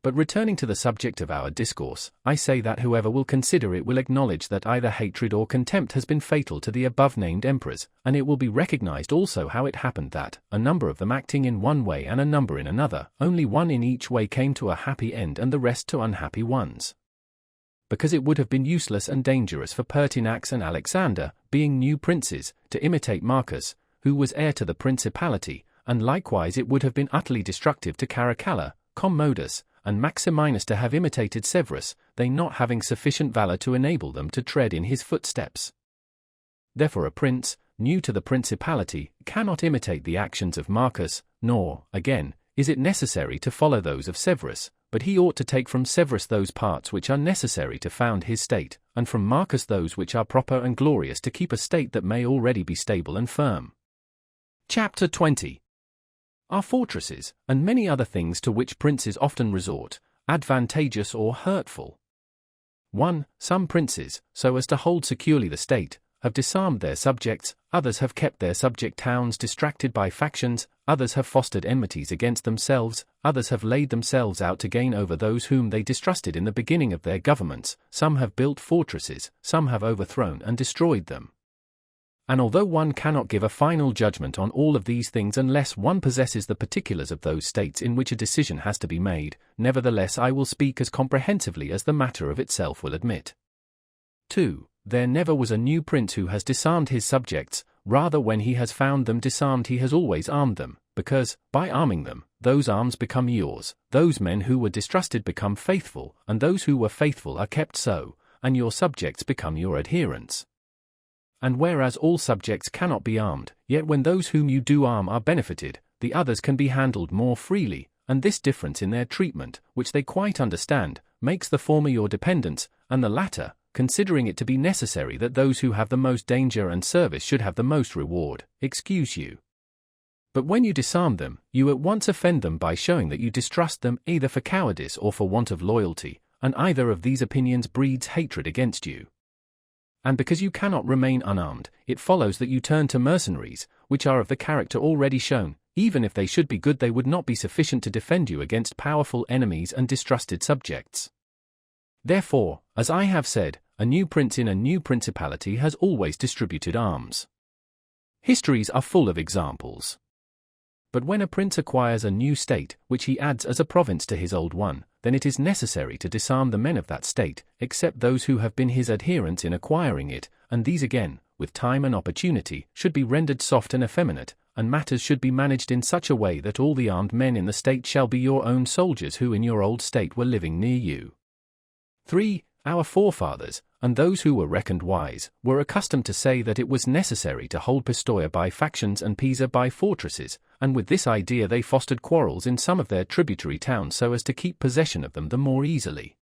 But returning to the subject of our discourse, I say that whoever will consider it will acknowledge that either hatred or contempt has been fatal to the above-named emperors, and it will be recognized also how it happened that, a number of them acting in one way and a number in another, only one in each way came to a happy end and the rest to unhappy ones. Because it would have been useless and dangerous for Pertinax and Alexander, being new princes, to imitate Marcus, who was heir to the principality, and likewise it would have been utterly destructive to Caracalla, Commodus, and Maximinus to have imitated Severus, they not having sufficient valor to enable them to tread in his footsteps. Therefore a prince, new to the principality, cannot imitate the actions of Marcus, nor, again, is it necessary to follow those of Severus, but he ought to take from Severus those parts which are necessary to found his state, and from Marcus those which are proper and glorious to keep a state that may already be stable and firm. Chapter 20. Are fortresses, and many other things to which princes often resort, advantageous or hurtful? 1. Some princes, so as to hold securely the state, have disarmed their subjects, others have kept their subject towns distracted by factions, others have fostered enmities against themselves, others have laid themselves out to gain over those whom they distrusted in the beginning of their governments, some have built fortresses, some have overthrown and destroyed them. And although one cannot give a final judgment on all of these things unless one possesses the particulars of those states in which a decision has to be made, nevertheless I will speak as comprehensively as the matter of itself will admit. 2. There never was a new prince who has disarmed his subjects, rather when he has found them disarmed he has always armed them, because, by arming them, those arms become yours, those men who were distrusted become faithful, and those who were faithful are kept so, and your subjects become your adherents. And whereas all subjects cannot be armed, yet when those whom you do arm are benefited, the others can be handled more freely, and this difference in their treatment, which they quite understand, makes the former your dependents, and the latter, considering it to be necessary that those who have the most danger and service should have the most reward, excuse you. But when you disarm them, you at once offend them by showing that you distrust them either for cowardice or for want of loyalty, and either of these opinions breeds hatred against you. And because you cannot remain unarmed, it follows that you turn to mercenaries, which are of the character already shown. Even if they should be good, they would not be sufficient to defend you against powerful enemies and distrusted subjects. Therefore, as I have said, a new prince in a new principality has always distributed arms. Histories are full of examples. But when a prince acquires a new state, which he adds as a province to his old one, then it is necessary to disarm the men of that state, except those who have been his adherents in acquiring it, and these again, with time and opportunity, should be rendered soft and effeminate, and matters should be managed in such a way that all the armed men in the state shall be your own soldiers who in your old state were living near you. 3. Our forefathers, and those who were reckoned wise, were accustomed to say that it was necessary to hold Pistoia by factions and Pisa by fortresses, and with this idea they fostered quarrels in some of their tributary towns so as to keep possession of them the more easily.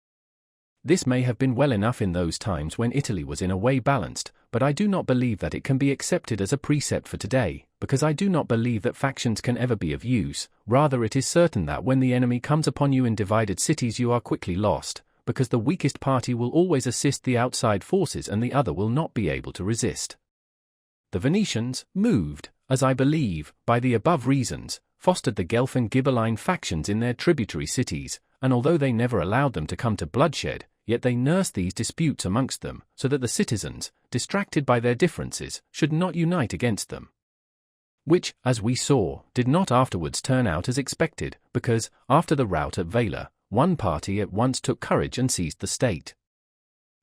This may have been well enough in those times when Italy was in a way balanced, but I do not believe that it can be accepted as a precept for today, because I do not believe that factions can ever be of use. Rather it is certain that when the enemy comes upon you in divided cities you are quickly lost, because the weakest party will always assist the outside forces and the other will not be able to resist. The Venetians, moved, as I believe, by the above reasons, fostered the Guelph and Ghibelline factions in their tributary cities, and although they never allowed them to come to bloodshed, yet they nurse these disputes amongst them, so that the citizens, distracted by their differences, should not unite against them. Which, as we saw, did not afterwards turn out as expected, because, after the rout at Vela, one party at once took courage and seized the state.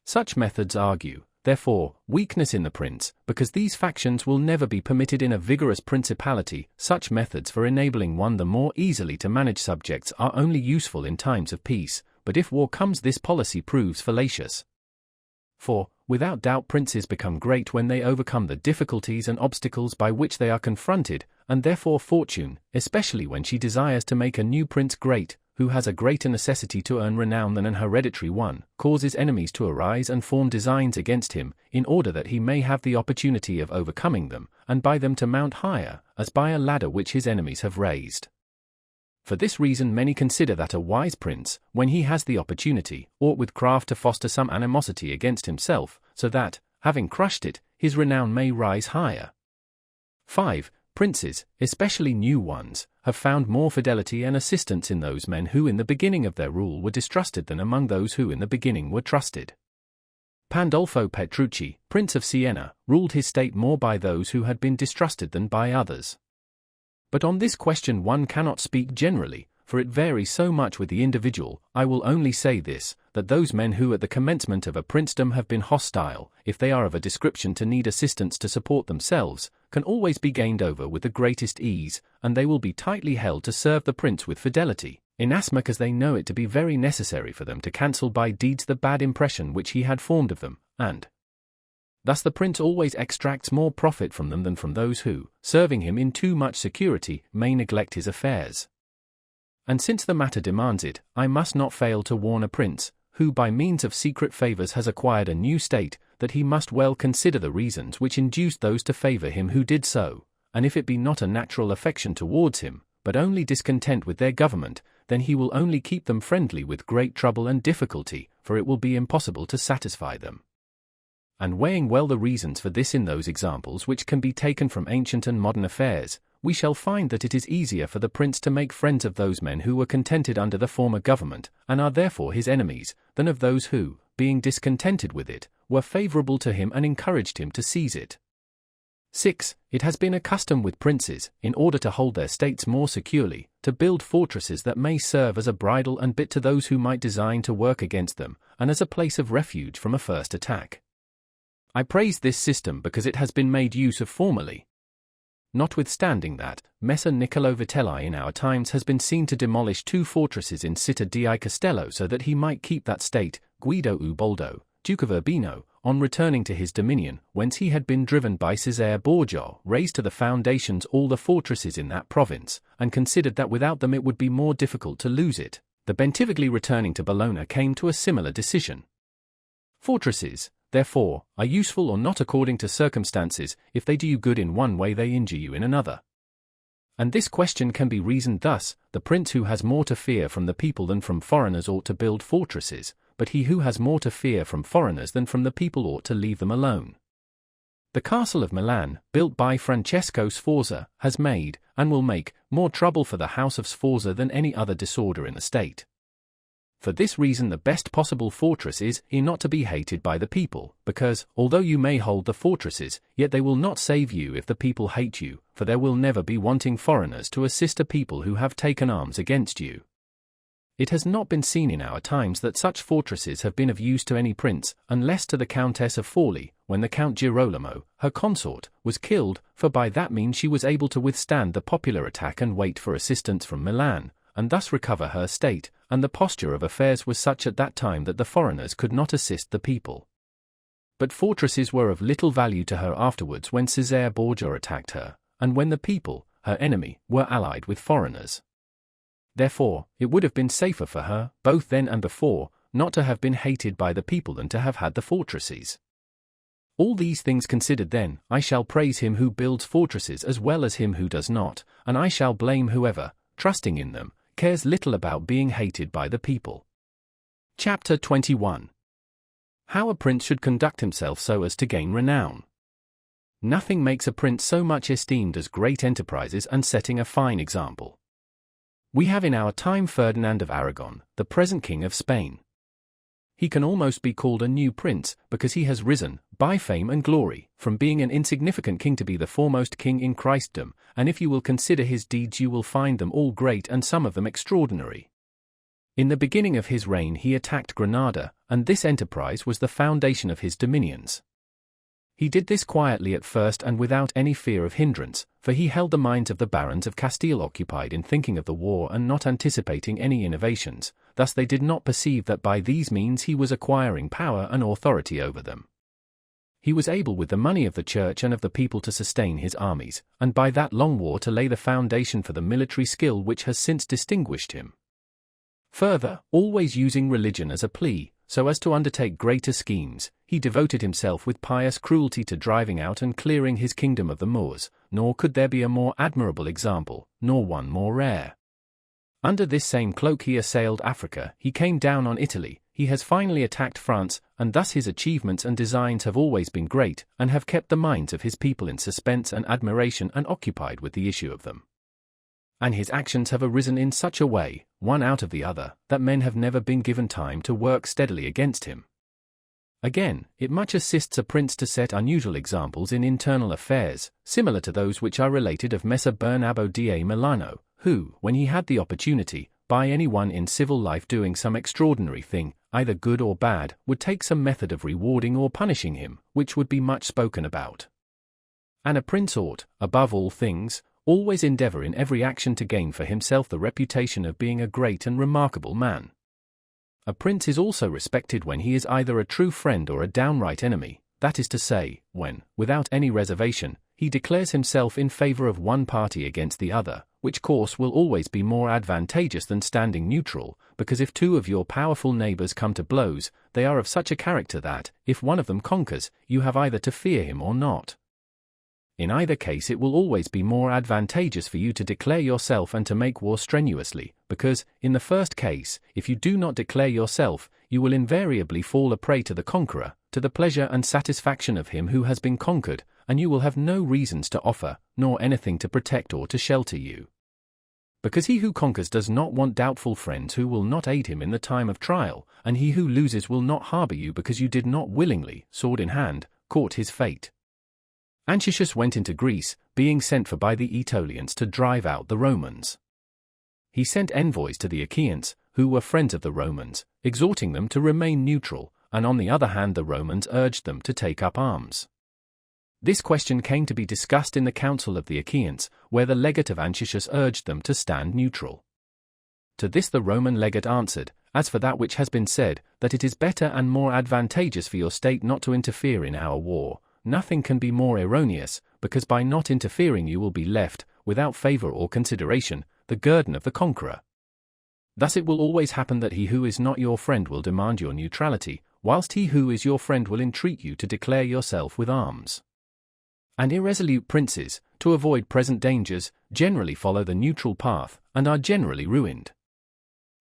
Such methods argue, therefore, weakness in the prince, because these factions will never be permitted in a vigorous principality. Such methods for enabling one the more easily to manage subjects are only useful in times of peace, but if war comes, this policy proves fallacious. For, without doubt, princes become great when they overcome the difficulties and obstacles by which they are confronted, and therefore fortune, especially when she desires to make a new prince great, who has a greater necessity to earn renown than an hereditary one, causes enemies to arise and form designs against him, in order that he may have the opportunity of overcoming them, and by them to mount higher, as by a ladder which his enemies have raised. For this reason many consider that a wise prince, when he has the opportunity, ought with craft to foster some animosity against himself, so that, having crushed it, his renown may rise higher. 5. Princes, especially new ones, have found more fidelity and assistance in those men who in the beginning of their rule were distrusted than among those who in the beginning were trusted. Pandolfo Petrucci, Prince of Siena, ruled his state more by those who had been distrusted than by others. But on this question one cannot speak generally, for it varies so much with the individual. I will only say this, that those men who at the commencement of a princedom have been hostile, if they are of a description to need assistance to support themselves, can always be gained over with the greatest ease, and they will be tightly held to serve the prince with fidelity, inasmuch as they know it to be very necessary for them to cancel by deeds the bad impression which he had formed of them, and thus the prince always extracts more profit from them than from those who, serving him in too much security, may neglect his affairs. And since the matter demands it, I must not fail to warn a prince, who by means of secret favors has acquired a new state, that he must well consider the reasons which induced those to favor him who did so, and if it be not a natural affection towards him, but only discontent with their government, then he will only keep them friendly with great trouble and difficulty, for it will be impossible to satisfy them. And weighing well the reasons for this in those examples which can be taken from ancient and modern affairs, we shall find that it is easier for the prince to make friends of those men who were contented under the former government, and are therefore his enemies, than of those who, being discontented with it, were favorable to him and encouraged him to seize it. 6. It has been a custom with princes, in order to hold their states more securely, to build fortresses that may serve as a bridle and bit to those who might design to work against them, and as a place of refuge from a first attack. I praise this system because it has been made use of formerly. Notwithstanding that, Messer Niccolò Vitelli in our times has been seen to demolish 2 fortresses in Città di Castello so that he might keep that state, Guido Ubaldo, Duke of Urbino, on returning to his dominion, whence he had been driven by Cesare Borgia, razed to the foundations all the fortresses in that province, and considered that without them it would be more difficult to lose it. The Bentivogli returning to Bologna came to a similar decision. Fortresses, therefore, are useful or not according to circumstances. If they do you good in one way they injure you in another. And this question can be reasoned thus: the prince who has more to fear from the people than from foreigners ought to build fortresses, but he who has more to fear from foreigners than from the people ought to leave them alone. The castle of Milan, built by Francesco Sforza, has made, and will make, more trouble for the house of Sforza than any other disorder in the state. For this reason the best possible fortress is not to be hated by the people, because, although you may hold the fortresses, yet they will not save you if the people hate you, for there will never be wanting foreigners to assist a people who have taken arms against you. It has not been seen in our times that such fortresses have been of use to any prince, unless to the Countess of Forli, when the Count Girolamo, her consort, was killed, for by that means she was able to withstand the popular attack and wait for assistance from Milan, and thus recover her state, and the posture of affairs was such at that time that the foreigners could not assist the people. But fortresses were of little value to her afterwards when Cesare Borgia attacked her, and when the people, her enemy, were allied with foreigners. Therefore, it would have been safer for her, both then and before, not to have been hated by the people than to have had the fortresses. All these things considered then, I shall praise him who builds fortresses as well as him who does not, and I shall blame whoever, trusting in them, cares little about being hated by the people. Chapter 21. How a prince should conduct himself so as to gain renown. Nothing makes a prince so much esteemed as great enterprises and setting a fine example. We have in our time Ferdinand of Aragon, the present King of Spain. he can almost be called a new prince, because he has risen, by fame and glory, from being an insignificant king to be the foremost king in Christendom, and if you will consider his deeds you will find them all great and some of them extraordinary. In the beginning of his reign he attacked Granada, and this enterprise was the foundation of his dominions. He did this quietly at first and without any fear of hindrance, for he held the minds of the barons of Castile occupied in thinking of the war and not anticipating any innovations, thus they did not perceive that by these means he was acquiring power and authority over them. He was able with the money of the church and of the people to sustain his armies, and by that long war to lay the foundation for the military skill which has since distinguished him. Further, always using religion as a plea, so as to undertake greater schemes, he devoted himself with pious cruelty to driving out and clearing his kingdom of the Moors, nor could there be a more admirable example, nor one more rare. Under this same cloak he assailed Africa, he came down on Italy, he has finally attacked France, and thus his achievements and designs have always been great, and have kept the minds of his people in suspense and admiration and occupied with the issue of them. And his actions have arisen in such a way, one out of the other, that men have never been given time to work steadily against him. Again, it much assists a prince to set unusual examples in internal affairs, similar to those which are related of Messer Bernabo da Milano, who, when he had the opportunity, by any one in civil life doing some extraordinary thing, either good or bad, would take some method of rewarding or punishing him, which would be much spoken about. And a prince ought, above all things, always endeavor in every action to gain for himself the reputation of being a great and remarkable man. A prince is also respected when he is either a true friend or a downright enemy, that is to say, when, without any reservation, he declares himself in favor of one party against the other, which course will always be more advantageous than standing neutral, because if two of your powerful neighbors come to blows, they are of such a character that, if one of them conquers, you have either to fear him or not. In either case it will always be more advantageous for you to declare yourself and to make war strenuously, because, in the first case, if you do not declare yourself, you will invariably fall a prey to the conqueror, to the pleasure and satisfaction of him who has been conquered, and you will have no reasons to offer, nor anything to protect or to shelter you. Because he who conquers does not want doubtful friends who will not aid him in the time of trial, and he who loses will not harbor you because you did not willingly, sword in hand, court his fate. Anchises went into Greece, being sent for by the Aetolians to drive out the Romans. He sent envoys to the Achaeans, who were friends of the Romans, exhorting them to remain neutral, and on the other hand the Romans urged them to take up arms. This question came to be discussed in the council of the Achaeans, where the legate of Anchises urged them to stand neutral. To this the Roman legate answered, as for that which has been said, that it is better and more advantageous for your state not to interfere in our war, nothing can be more erroneous, because by not interfering you will be left, without favor or consideration, the guerdon of the conqueror. Thus it will always happen that he who is not your friend will demand your neutrality, whilst he who is your friend will entreat you to declare yourself with arms. And irresolute princes, to avoid present dangers, generally follow the neutral path, and are generally ruined.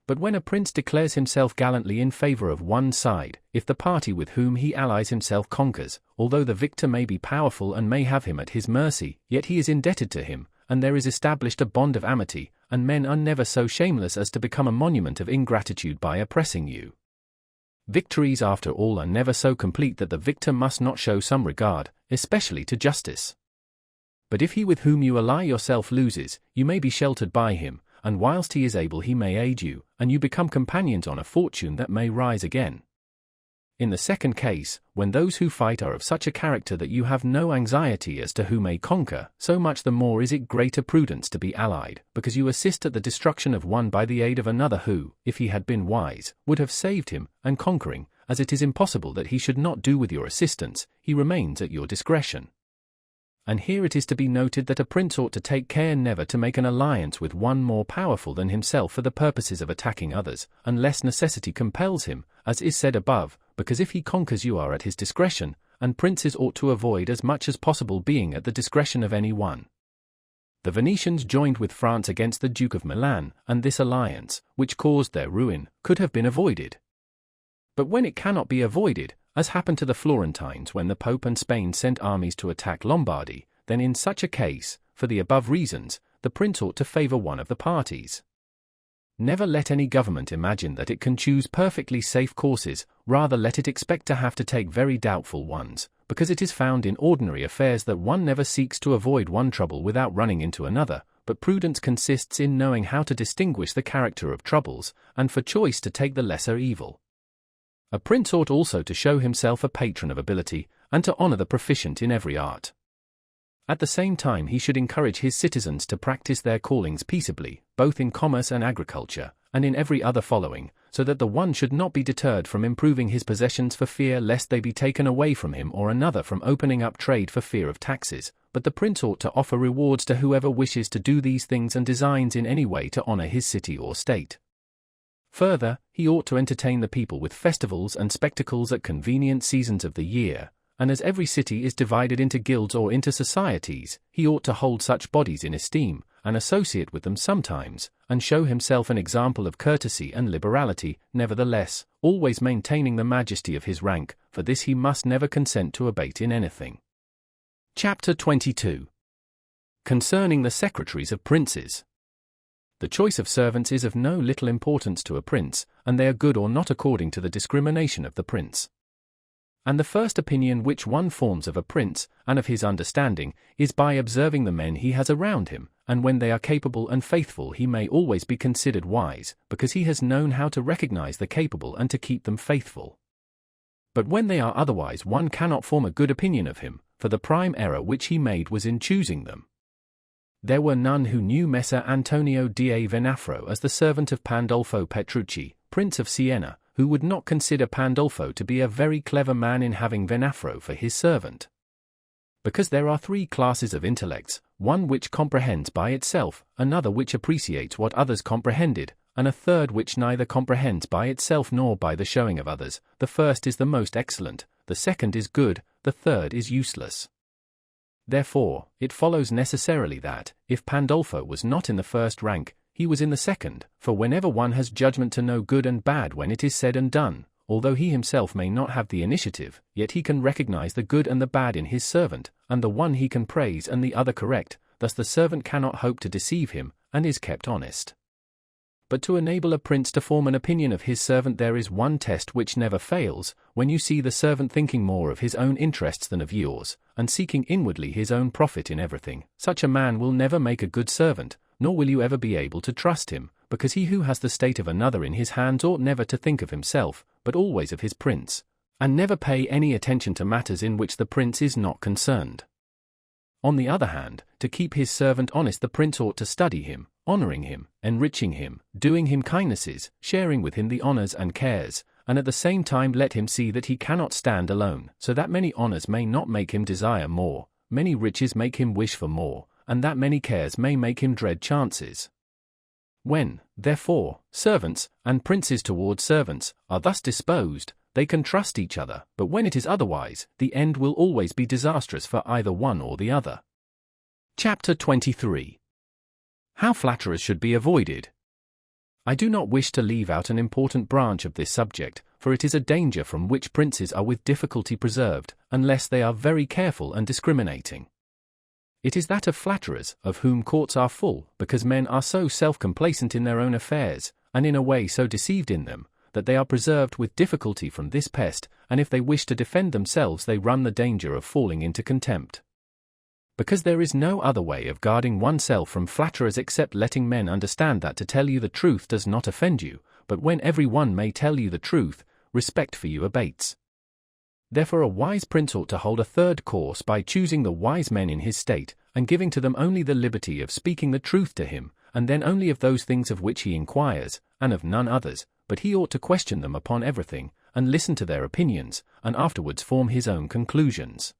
But when a prince declares himself gallantly in favor of one side, if the party with whom he allies himself conquers, although the victor may be powerful and may have him at his mercy, yet he is indebted to him, and there is established a bond of amity, and men are never so shameless as to become a monument of ingratitude by oppressing you. Victories after all are never so complete that the victor must not show some regard, especially to justice. But if he with whom you ally yourself loses, you may be sheltered by him, and whilst he is able he may aid you, and you become companions on a fortune that may rise again. In the second case, when those who fight are of such a character that you have no anxiety as to who may conquer, so much the more is it greater prudence to be allied, because you assist at the destruction of one by the aid of another who, if he had been wise, would have saved him, and conquering, as it is impossible that he should not do with your assistance, he remains at your discretion. And here it is to be noted that a prince ought to take care never to make an alliance with one more powerful than himself for the purposes of attacking others, unless necessity compels him, as is said above, because if he conquers you are at his discretion, and princes ought to avoid as much as possible being at the discretion of any one. The Venetians joined with France against the Duke of Milan, and this alliance, which caused their ruin, could have been avoided. But when it cannot be avoided, as happened to the Florentines when the Pope and Spain sent armies to attack Lombardy, then in such a case, for the above reasons, the prince ought to favor one of the parties. Never let any government imagine that it can choose perfectly safe courses, rather let it expect to have to take very doubtful ones, because it is found in ordinary affairs that one never seeks to avoid one trouble without running into another, but prudence consists in knowing how to distinguish the character of troubles, and for choice to take the lesser evil. A prince ought also to show himself a patron of ability, and to honor the proficient in every art. At the same time he should encourage his citizens to practice their callings peaceably, both in commerce and agriculture, and in every other following, so that the one should not be deterred from improving his possessions for fear lest they be taken away from him, or another from opening up trade for fear of taxes, but the prince ought to offer rewards to whoever wishes to do these things and designs in any way to honor his city or state. Further, he ought to entertain the people with festivals and spectacles at convenient seasons of the year, and as every city is divided into guilds or into societies, he ought to hold such bodies in esteem, and associate with them sometimes, and show himself an example of courtesy and liberality, nevertheless, always maintaining the majesty of his rank, for this he must never consent to abate in anything. Chapter 22. Concerning the secretaries of princes. The choice of servants is of no little importance to a prince, and they are good or not according to the discrimination of the prince. And the first opinion which one forms of a prince, and of his understanding, is by observing the men he has around him, and when they are capable and faithful he may always be considered wise, because he has known how to recognize the capable and to keep them faithful. But when they are otherwise one cannot form a good opinion of him, for the prime error which he made was in choosing them. There were none who knew Messer Antonio da Venafro as the servant of Pandolfo Petrucci, Prince of Siena, who would not consider Pandolfo to be a very clever man in having Venafro for his servant. Because there are three classes of intellects, one which comprehends by itself, another which appreciates what others comprehended, and a third which neither comprehends by itself nor by the showing of others. The first is the most excellent, the second is good, the third is useless. Therefore, it follows necessarily that, if Pandolfo was not in the first rank, he was in the second, for whenever one has judgment to know good and bad when it is said and done, although he himself may not have the initiative, yet he can recognize the good and the bad in his servant, and the one he can praise and the other correct, thus the servant cannot hope to deceive him, and is kept honest. But to enable a prince to form an opinion of his servant there is one test which never fails, when you see the servant thinking more of his own interests than of yours, and seeking inwardly his own profit in everything, such a man will never make a good servant, nor will you ever be able to trust him, because he who has the state of another in his hands ought never to think of himself, but always of his prince, and never pay any attention to matters in which the prince is not concerned. On the other hand, to keep his servant honest the prince ought to study him, honoring him, enriching him, doing him kindnesses, sharing with him the honors and cares, and at the same time let him see that he cannot stand alone, so that many honors may not make him desire more, many riches make him wish for more, and that many cares may make him dread chances. When, therefore, servants, and princes towards servants, are thus disposed, they can trust each other, but when it is otherwise, the end will always be disastrous for either one or the other. Chapter 23. How flatterers should be avoided. I do not wish to leave out an important branch of this subject, for it is a danger from which princes are with difficulty preserved, unless they are very careful and discriminating. It is that of flatterers, of whom courts are full, because men are so self-complacent in their own affairs, and in a way so deceived in them, that they are preserved with difficulty from this pest, and if they wish to defend themselves they run the danger of falling into contempt. Because there is no other way of guarding oneself from flatterers except letting men understand that to tell you the truth does not offend you, but when every one may tell you the truth, respect for you abates. Therefore a wise prince ought to hold a third course by choosing the wise men in his state, and giving to them only the liberty of speaking the truth to him, and then only of those things of which he inquires, and of none others, but he ought to question them upon everything, and listen to their opinions, and afterwards form his own conclusions.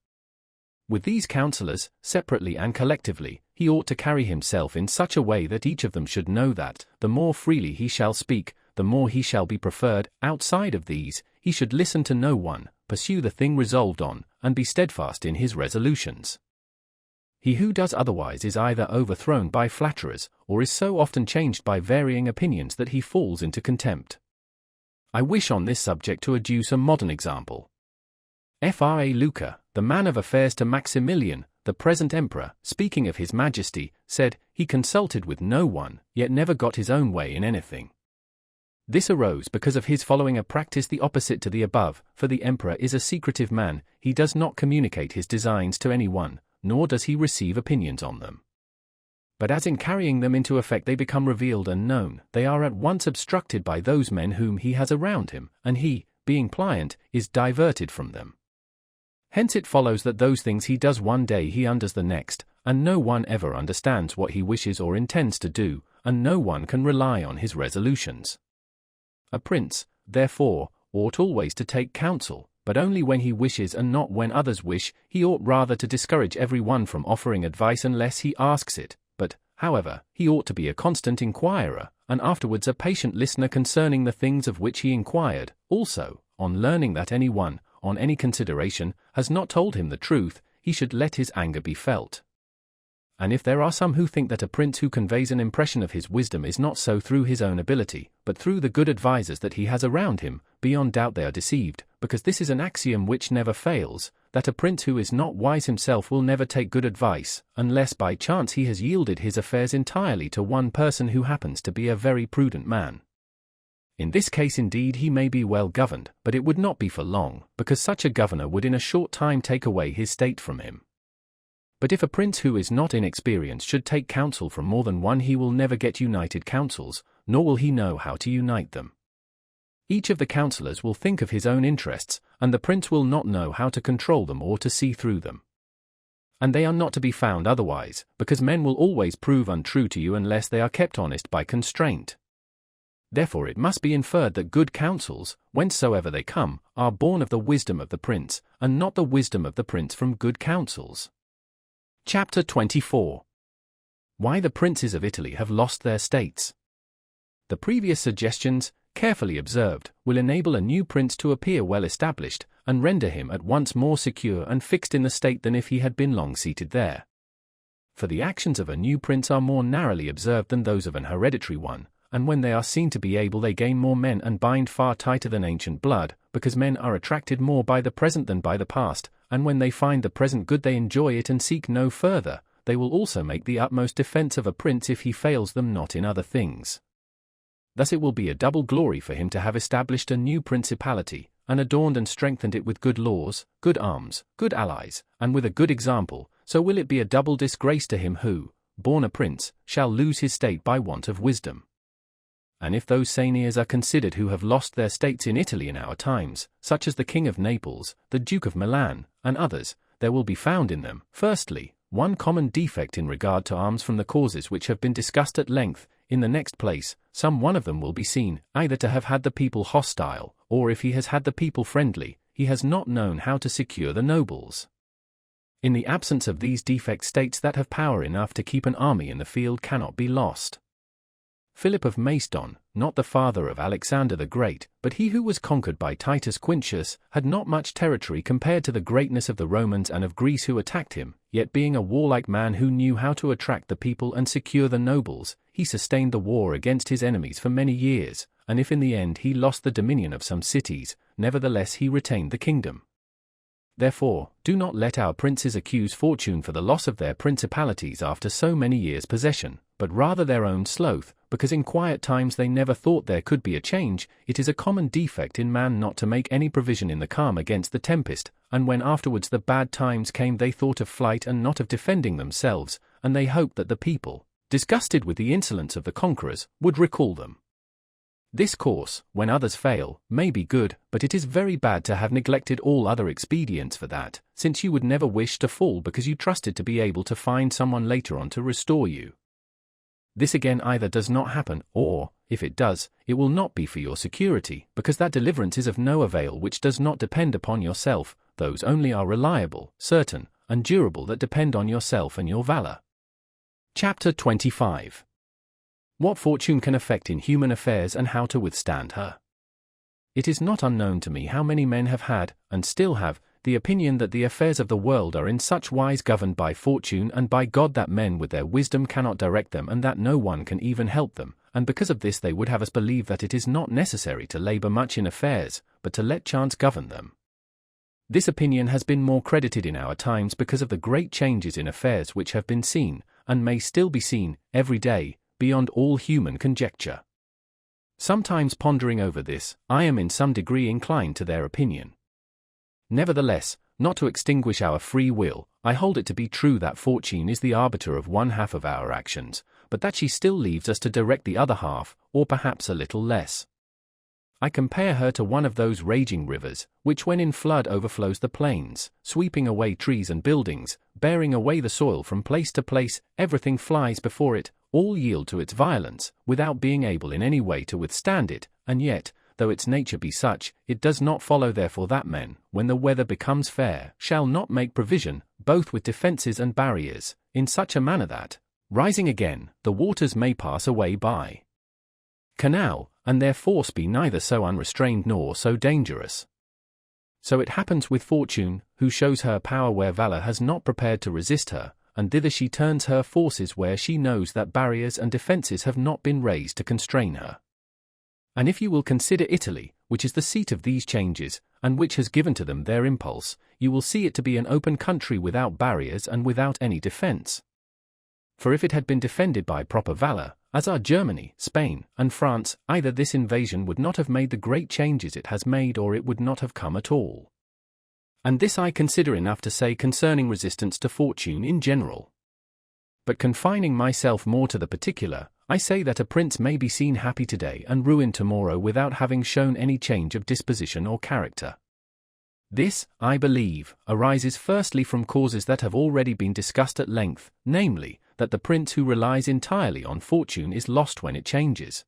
With these counselors, separately and collectively, he ought to carry himself in such a way that each of them should know that, the more freely he shall speak, the more he shall be preferred. Outside of these, he should listen to no one, pursue the thing resolved on, and be steadfast in his resolutions. He who does otherwise is either overthrown by flatterers, or is so often changed by varying opinions that he falls into contempt. I wish on this subject to adduce a modern example. Fra Luca, the man of affairs to Maximilian, the present emperor, speaking of his majesty, said, he consulted with no one, yet never got his own way in anything. This arose because of his following a practice the opposite to the above, for the emperor is a secretive man, he does not communicate his designs to anyone, nor does he receive opinions on them. But as in carrying them into effect they become revealed and known, they are at once obstructed by those men whom he has around him, and he, being pliant, is diverted from them. Hence it follows that those things he does one day he undoes the next, and no one ever understands what he wishes or intends to do, and no one can rely on his resolutions. A prince, therefore, ought always to take counsel, but only when he wishes and not when others wish. He ought rather to discourage every one from offering advice unless he asks it, but, however, he ought to be a constant inquirer, and afterwards a patient listener concerning the things of which he inquired. Also, on learning that any one, on any consideration, has not told him the truth, he should let his anger be felt. And if there are some who think that a prince who conveys an impression of his wisdom is not so through his own ability, but through the good advisers that he has around him, beyond doubt they are deceived, because this is an axiom which never fails, that a prince who is not wise himself will never take good advice, unless by chance he has yielded his affairs entirely to one person who happens to be a very prudent man. In this case indeed he may be well governed, but it would not be for long, because such a governor would in a short time take away his state from him. But if a prince who is not inexperienced should take counsel from more than one, he will never get united counsels, nor will he know how to unite them. Each of the counsellors will think of his own interests, and the prince will not know how to control them or to see through them. And they are not to be found otherwise, because men will always prove untrue to you unless they are kept honest by constraint. Therefore it must be inferred that good counsels, whencesoever they come, are born of the wisdom of the prince, and not the wisdom of the prince from good counsels. Chapter 24. Why the princes of Italy have lost their states. The previous suggestions, carefully observed, will enable a new prince to appear well established, and render him at once more secure and fixed in the state than if he had been long seated there. For the actions of a new prince are more narrowly observed than those of an hereditary one, and when they are seen to be able they gain more men and bind far tighter than ancient blood, because men are attracted more by the present than by the past, and when they find the present good they enjoy it and seek no further. They will also make the utmost defense of a prince if he fails them not in other things. Thus it will be a double glory for him to have established a new principality, and adorned and strengthened it with good laws, good arms, good allies, and with a good example. So will it be a double disgrace to him who, born a prince, shall lose his state by want of wisdom. And if those Saniers are considered who have lost their states in Italy in our times, such as the King of Naples, the Duke of Milan, and others, there will be found in them, firstly, one common defect in regard to arms from the causes which have been discussed at length. In the next place, some one of them will be seen, either to have had the people hostile, or if he has had the people friendly, he has not known how to secure the nobles. In the absence of these defects, states that have power enough to keep an army in the field cannot be lost. Philip of Macedon, not the father of Alexander the Great, but he who was conquered by Titus Quintius, had not much territory compared to the greatness of the Romans and of Greece who attacked him, yet being a warlike man who knew how to attract the people and secure the nobles, he sustained the war against his enemies for many years, and if in the end he lost the dominion of some cities, nevertheless he retained the kingdom. Therefore, do not let our princes accuse fortune for the loss of their principalities after so many years' possession, but rather their own sloth, because in quiet times they never thought there could be a change. It is a common defect in man not to make any provision in the calm against the tempest, and when afterwards the bad times came they thought of flight and not of defending themselves, and they hoped that the people, disgusted with the insolence of the conquerors, would recall them. This course, when others fail, may be good, but it is very bad to have neglected all other expedients for that, since you would never wish to fall because you trusted to be able to find someone later on to restore you. This again either does not happen, or, if it does, it will not be for your security, because that deliverance is of no avail which does not depend upon yourself. Those only are reliable, certain, and durable that depend on yourself and your valor. Chapter 25. What fortune can effect in human affairs and how to withstand her. It is not unknown to me how many men have had, and still have, the opinion that the affairs of the world are in such wise governed by fortune and by God that men with their wisdom cannot direct them and that no one can even help them, and because of this they would have us believe that it is not necessary to labor much in affairs, but to let chance govern them. This opinion has been more credited in our times because of the great changes in affairs which have been seen, and may still be seen, every day, beyond all human conjecture. Sometimes pondering over this, I am in some degree inclined to their opinion. Nevertheless, not to extinguish our free will, I hold it to be true that fortune is the arbiter of one half of our actions, but that she still leaves us to direct the other half, or perhaps a little less. I compare her to one of those raging rivers, which when in flood overflows the plains, sweeping away trees and buildings, bearing away the soil from place to place, everything flies before it, all yield to its violence, without being able in any way to withstand it, and yet, though its nature be such, it does not follow therefore that men, when the weather becomes fair, shall not make provision, both with defences and barriers, in such a manner that, rising again, the waters may pass away by canal, and their force be neither so unrestrained nor so dangerous. So it happens with fortune, who shows her power where valour has not prepared to resist her, and thither she turns her forces where she knows that barriers and defences have not been raised to constrain her. And if you will consider Italy, which is the seat of these changes, and which has given to them their impulse, you will see it to be an open country without barriers and without any defence. For if it had been defended by proper valour, as are Germany, Spain, and France, either this invasion would not have made the great changes it has made, or it would not have come at all. And this I consider enough to say concerning resistance to fortune in general. But confining myself more to the particular, I say that a prince may be seen happy today and ruined tomorrow without having shown any change of disposition or character. This, I believe, arises firstly from causes that have already been discussed at length, namely, that the prince who relies entirely on fortune is lost when it changes.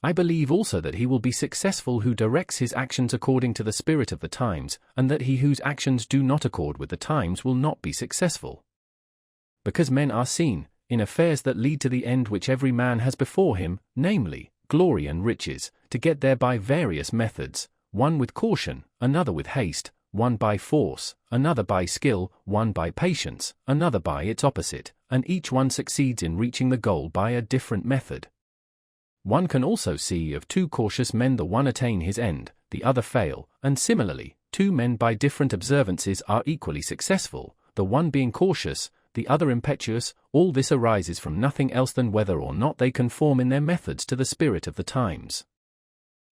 I believe also that he will be successful who directs his actions according to the spirit of the times, and that he whose actions do not accord with the times will not be successful. Because men are seen, in affairs that lead to the end which every man has before him, namely, glory and riches, to get there by various methods, one with caution, another with haste, one by force, another by skill, one by patience, another by its opposite, and each one succeeds in reaching the goal by a different method. One can also see of two cautious men the one attain his end, the other fail, and similarly, two men by different observances are equally successful, the one being cautious, the other impetuous. All this arises from nothing else than whether or not they conform in their methods to the spirit of the times.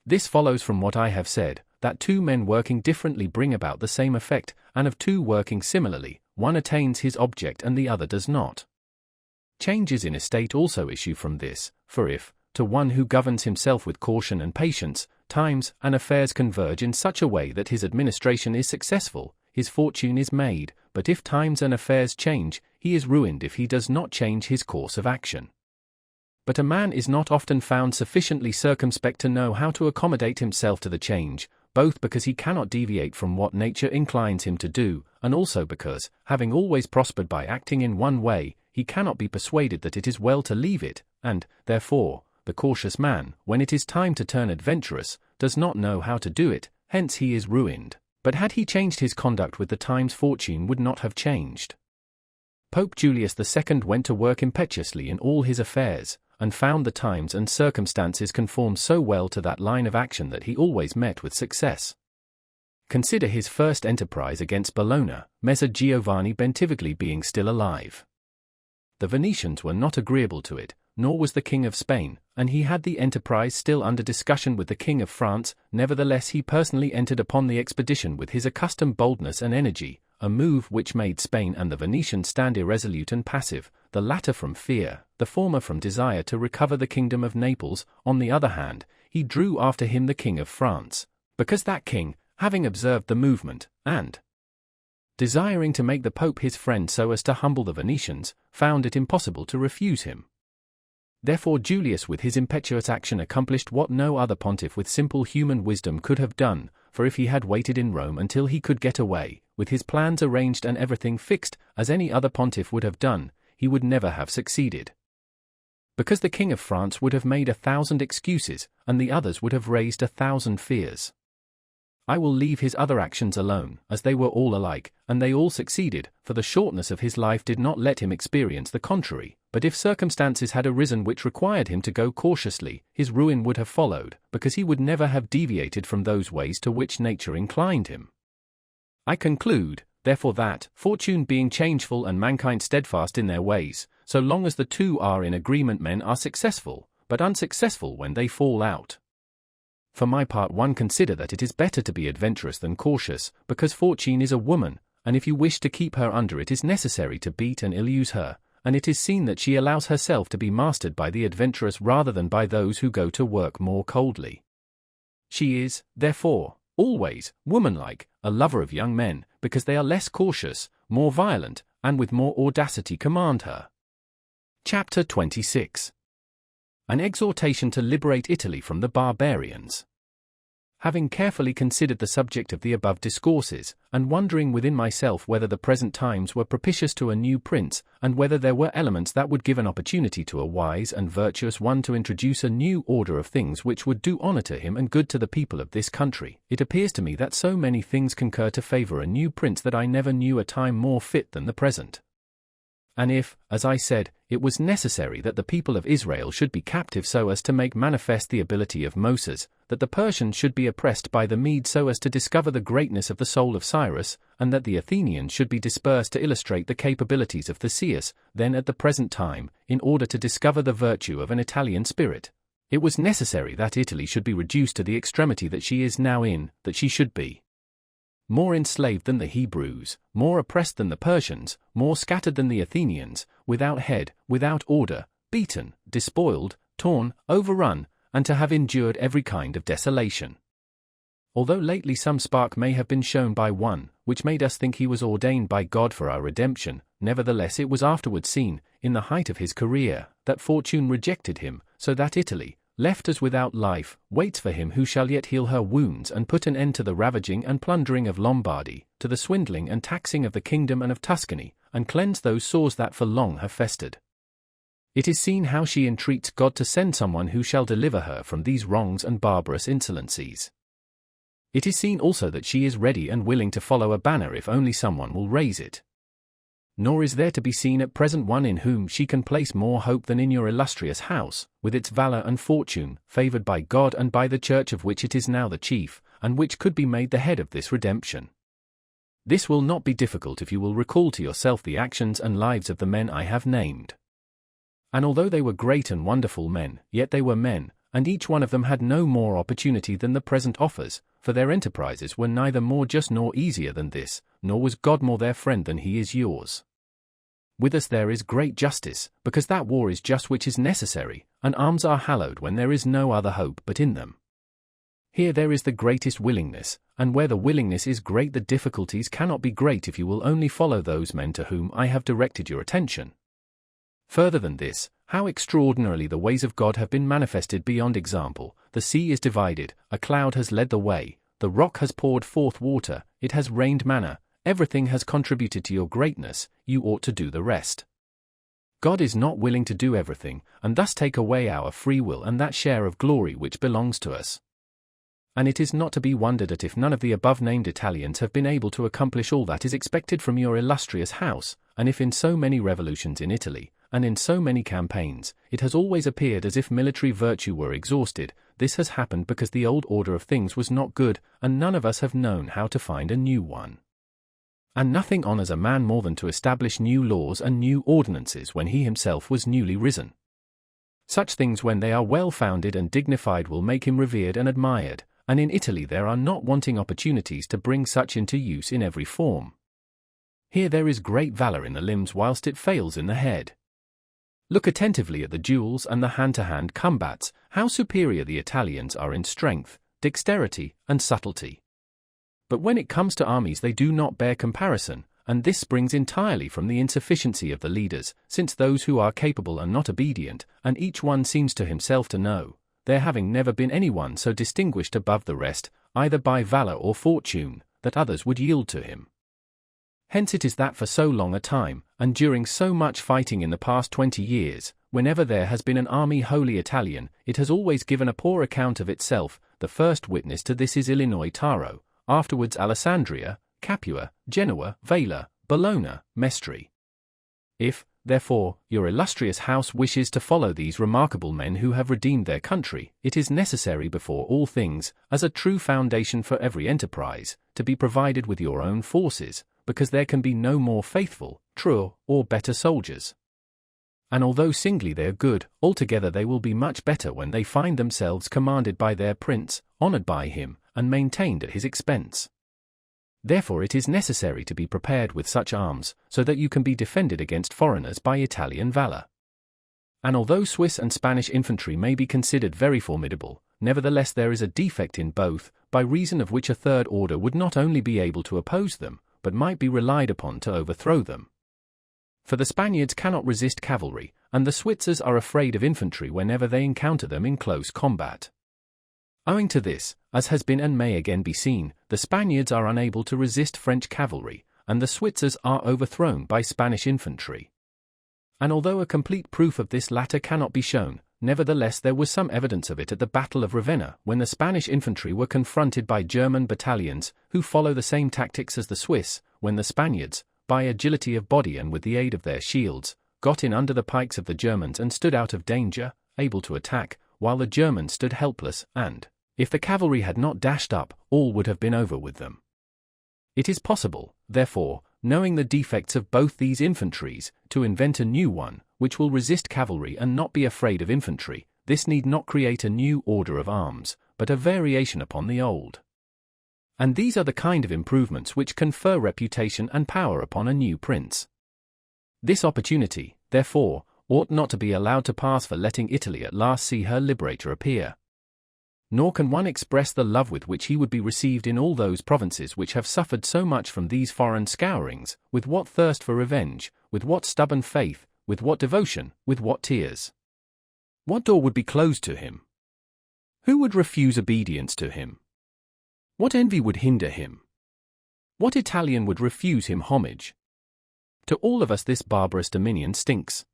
This follows from what I have said, that two men working differently bring about the same effect, and of two working similarly, one attains his object and the other does not. Changes in a state also issue from this, for if, to one who governs himself with caution and patience, times and affairs converge in such a way that his administration is successful, his fortune is made, but if times and affairs change, he is ruined if he does not change his course of action. But a man is not often found sufficiently circumspect to know how to accommodate himself to the change, both because he cannot deviate from what nature inclines him to do, and also because, having always prospered by acting in one way, he cannot be persuaded that it is well to leave it, and, therefore, the cautious man, when it is time to turn adventurous, does not know how to do it, hence he is ruined. But had he changed his conduct with the times, fortune would not have changed. Pope Julius II went to work impetuously in all his affairs, and found the times and circumstances conform so well to that line of action that he always met with success. Consider his first enterprise against Bologna, Messer Giovanni Bentivogli being still alive. The Venetians were not agreeable to it, nor was the King of Spain, and he had the enterprise still under discussion with the King of France. Nevertheless he personally entered upon the expedition with his accustomed boldness and energy, a move which made Spain and the Venetians stand irresolute and passive, the latter from fear, the former from desire to recover the kingdom of Naples. On the other hand, he drew after him the King of France, because that king, having observed the movement, and desiring to make the Pope his friend so as to humble the Venetians, found it impossible to refuse him. Therefore Julius with his impetuous action accomplished what no other pontiff with simple human wisdom could have done, for if he had waited in Rome until he could get away, with his plans arranged and everything fixed, as any other pontiff would have done, he would never have succeeded. Because the King of France would have made 1,000 excuses, and the others would have raised 1,000 fears. I will leave his other actions alone, as they were all alike, and they all succeeded, for the shortness of his life did not let him experience the contrary. But if circumstances had arisen which required him to go cautiously, his ruin would have followed, because he would never have deviated from those ways to which nature inclined him. I conclude, therefore, that, fortune being changeful and mankind steadfast in their ways, so long as the two are in agreement men are successful, but unsuccessful when they fall out. For my part, one consider that it is better to be adventurous than cautious, because fortune is a woman, and if you wish to keep her under it is necessary to beat and ill-use her, and it is seen that she allows herself to be mastered by the adventurous rather than by those who go to work more coldly. She is, therefore, always, womanlike, a lover of young men, because they are less cautious, more violent, and with more audacity command her. Chapter 26. An exhortation to liberate Italy from the barbarians. Having carefully considered the subject of the above discourses, and wondering within myself whether the present times were propitious to a new prince, and whether there were elements that would give an opportunity to a wise and virtuous one to introduce a new order of things which would do honor to him and good to the people of this country, it appears to me that so many things concur to favor a new prince that I never knew a time more fit than the present. And if, as I said, it was necessary that the people of Israel should be captive so as to make manifest the ability of Moses, that the Persians should be oppressed by the Medes so as to discover the greatness of the soul of Cyrus, and that the Athenians should be dispersed to illustrate the capabilities of Theseus, then at the present time, in order to discover the virtue of an Italian spirit, it was necessary that Italy should be reduced to the extremity that she is now in, that she should be more enslaved than the Hebrews, more oppressed than the Persians, more scattered than the Athenians, without head, without order, beaten, despoiled, torn, overrun, and to have endured every kind of desolation. Although lately some spark may have been shown by one, which made us think he was ordained by God for our redemption, nevertheless it was afterwards seen, in the height of his career, that fortune rejected him, so that Italy, left as without life, waits for him who shall yet heal her wounds and put an end to the ravaging and plundering of Lombardy, to the swindling and taxing of the kingdom and of Tuscany, and cleanse those sores that for long have festered. It is seen how she entreats God to send someone who shall deliver her from these wrongs and barbarous insolencies. It is seen also that she is ready and willing to follow a banner if only someone will raise it. Nor is there to be seen at present one in whom she can place more hope than in your illustrious house, with its valor and fortune, favored by God and by the church of which it is now the chief, and which could be made the head of this redemption. This will not be difficult if you will recall to yourself the actions and lives of the men I have named. And although they were great and wonderful men, yet they were men, and each one of them had no more opportunity than the present offers, for their enterprises were neither more just nor easier than this, nor was God more their friend than he is yours. With us there is great justice, because that war is just which is necessary, and arms are hallowed when there is no other hope but in them. Here there is the greatest willingness, and where the willingness is great the difficulties cannot be great if you will only follow those men to whom I have directed your attention. Further than this, how extraordinarily the ways of God have been manifested beyond example. The sea is divided, a cloud has led the way, the rock has poured forth water, it has rained manna, everything has contributed to your greatness, you ought to do the rest. God is not willing to do everything, and thus take away our free will and that share of glory which belongs to us. And it is not to be wondered at if none of the above-named Italians have been able to accomplish all that is expected from your illustrious house, and if in so many revolutions in Italy, and in so many campaigns, it has always appeared as if military virtue were exhausted, this has happened because the old order of things was not good, and none of us have known how to find a new one. And nothing honors a man more than to establish new laws and new ordinances when he himself was newly risen. Such things when they are well founded and dignified will make him revered and admired, and in Italy there are not wanting opportunities to bring such into use in every form. Here there is great valor in the limbs whilst it fails in the head. Look attentively at the duels and the hand-to-hand combats, how superior the Italians are in strength, dexterity, and subtlety. But when it comes to armies they do not bear comparison, and this springs entirely from the insufficiency of the leaders, since those who are capable are not obedient, and each one seems to himself to know, there having never been any one so distinguished above the rest, either by valor or fortune, that others would yield to him. Hence it is that for so long a time, and during so much fighting in the past 20 years, whenever there has been an army wholly Italian, it has always given a poor account of itself. The first witness to this is Illinois Taro, afterwards Alessandria, Capua, Genoa, Vela, Bologna, Mestre. If, therefore, your illustrious house wishes to follow these remarkable men who have redeemed their country, it is necessary before all things, as a true foundation for every enterprise, to be provided with your own forces, because there can be no more faithful, truer, or better soldiers. And although singly they are good, altogether they will be much better when they find themselves commanded by their prince, honored by him, and maintained at his expense. Therefore it is necessary to be prepared with such arms, so that you can be defended against foreigners by Italian valor. And although Swiss and Spanish infantry may be considered very formidable, nevertheless there is a defect in both, by reason of which a third order would not only be able to oppose them, but might be relied upon to overthrow them. For the Spaniards cannot resist cavalry, and the Switzers are afraid of infantry whenever they encounter them in close combat. Owing to this, as has been and may again be seen, the Spaniards are unable to resist French cavalry, and the Switzers are overthrown by Spanish infantry. And although a complete proof of this latter cannot be shown, nevertheless there was some evidence of it at the Battle of Ravenna, when the Spanish infantry were confronted by German battalions, who follow the same tactics as the Swiss, when the Spaniards, by agility of body and with the aid of their shields, got in under the pikes of the Germans and stood out of danger, able to attack, while the Germans stood helpless, and, if the cavalry had not dashed up, all would have been over with them. It is possible, therefore, knowing the defects of both these infantries, to invent a new one, which will resist cavalry and not be afraid of infantry. This need not create a new order of arms, but a variation upon the old. And these are the kind of improvements which confer reputation and power upon a new prince. This opportunity, therefore, ought not to be allowed to pass for letting Italy at last see her liberator appear. Nor can one express the love with which he would be received in all those provinces which have suffered so much from these foreign scourings, with what thirst for revenge, with what stubborn faith, with what devotion, with what tears. What door would be closed to him? Who would refuse obedience to him? What envy would hinder him? What Italian would refuse him homage? To all of us this barbarous dominion stinks.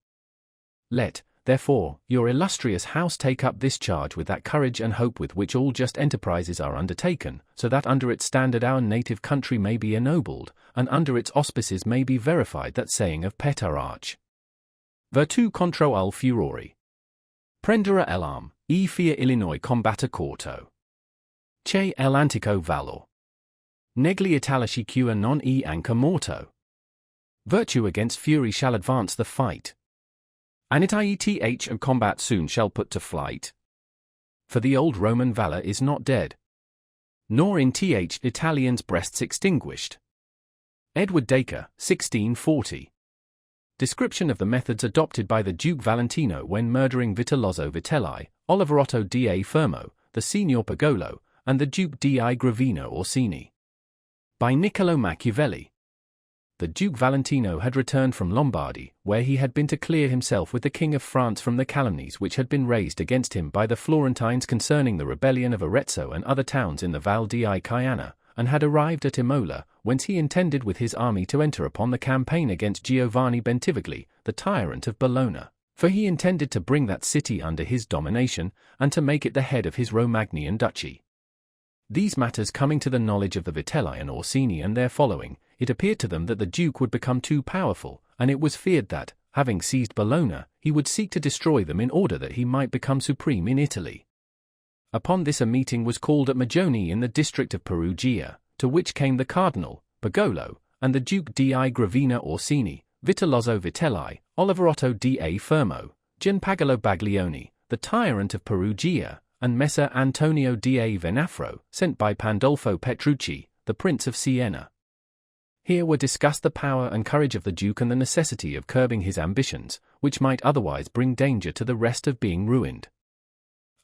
Let, therefore, your illustrious house take up this charge with that courage and hope with which all just enterprises are undertaken, so that under its standard our native country may be ennobled, and under its auspices may be verified that saying of Petrarch. Virtu contro al furore. Prendere l'arm, e fia Illinois combatter corto. Che l'antico valor. Negli italici cua non e anca morto. Virtue against fury shall advance the fight. And it of combat soon shall put to flight. For the old Roman valor is not dead, nor in Italians' breasts extinguished. Edward Dacre, 1640. Description of the methods adopted by the Duke Valentino when murdering Vitellozzo Vitelli, Oliverotto da Fermo, the Signor Pagolo, and the Duke di Gravino Orsini. By Niccolò Machiavelli. The Duke Valentino had returned from Lombardy, where he had been to clear himself with the King of France from the calumnies which had been raised against him by the Florentines concerning the rebellion of Arezzo and other towns in the Val di Chiana, and had arrived at Imola, whence he intended with his army to enter upon the campaign against Giovanni Bentivogli, the tyrant of Bologna, for he intended to bring that city under his domination, and to make it the head of his Romagnian duchy. These matters coming to the knowledge of the Vitelli and Orsini and their following, it appeared to them that the Duke would become too powerful, and it was feared that, having seized Bologna, he would seek to destroy them in order that he might become supreme in Italy. Upon this a meeting was called at Magione in the district of Perugia, to which came the Cardinal, Pagolo, and the Duke di Gravina Orsini, Vitellozzo Vitelli, Oliverotto da Fermo, Gianpagolo Baglioni, the tyrant of Perugia, and Messer Antonio da Venafro, sent by Pandolfo Petrucci, the Prince of Siena. Here were discussed the power and courage of the Duke and the necessity of curbing his ambitions, which might otherwise bring danger to the rest of being ruined.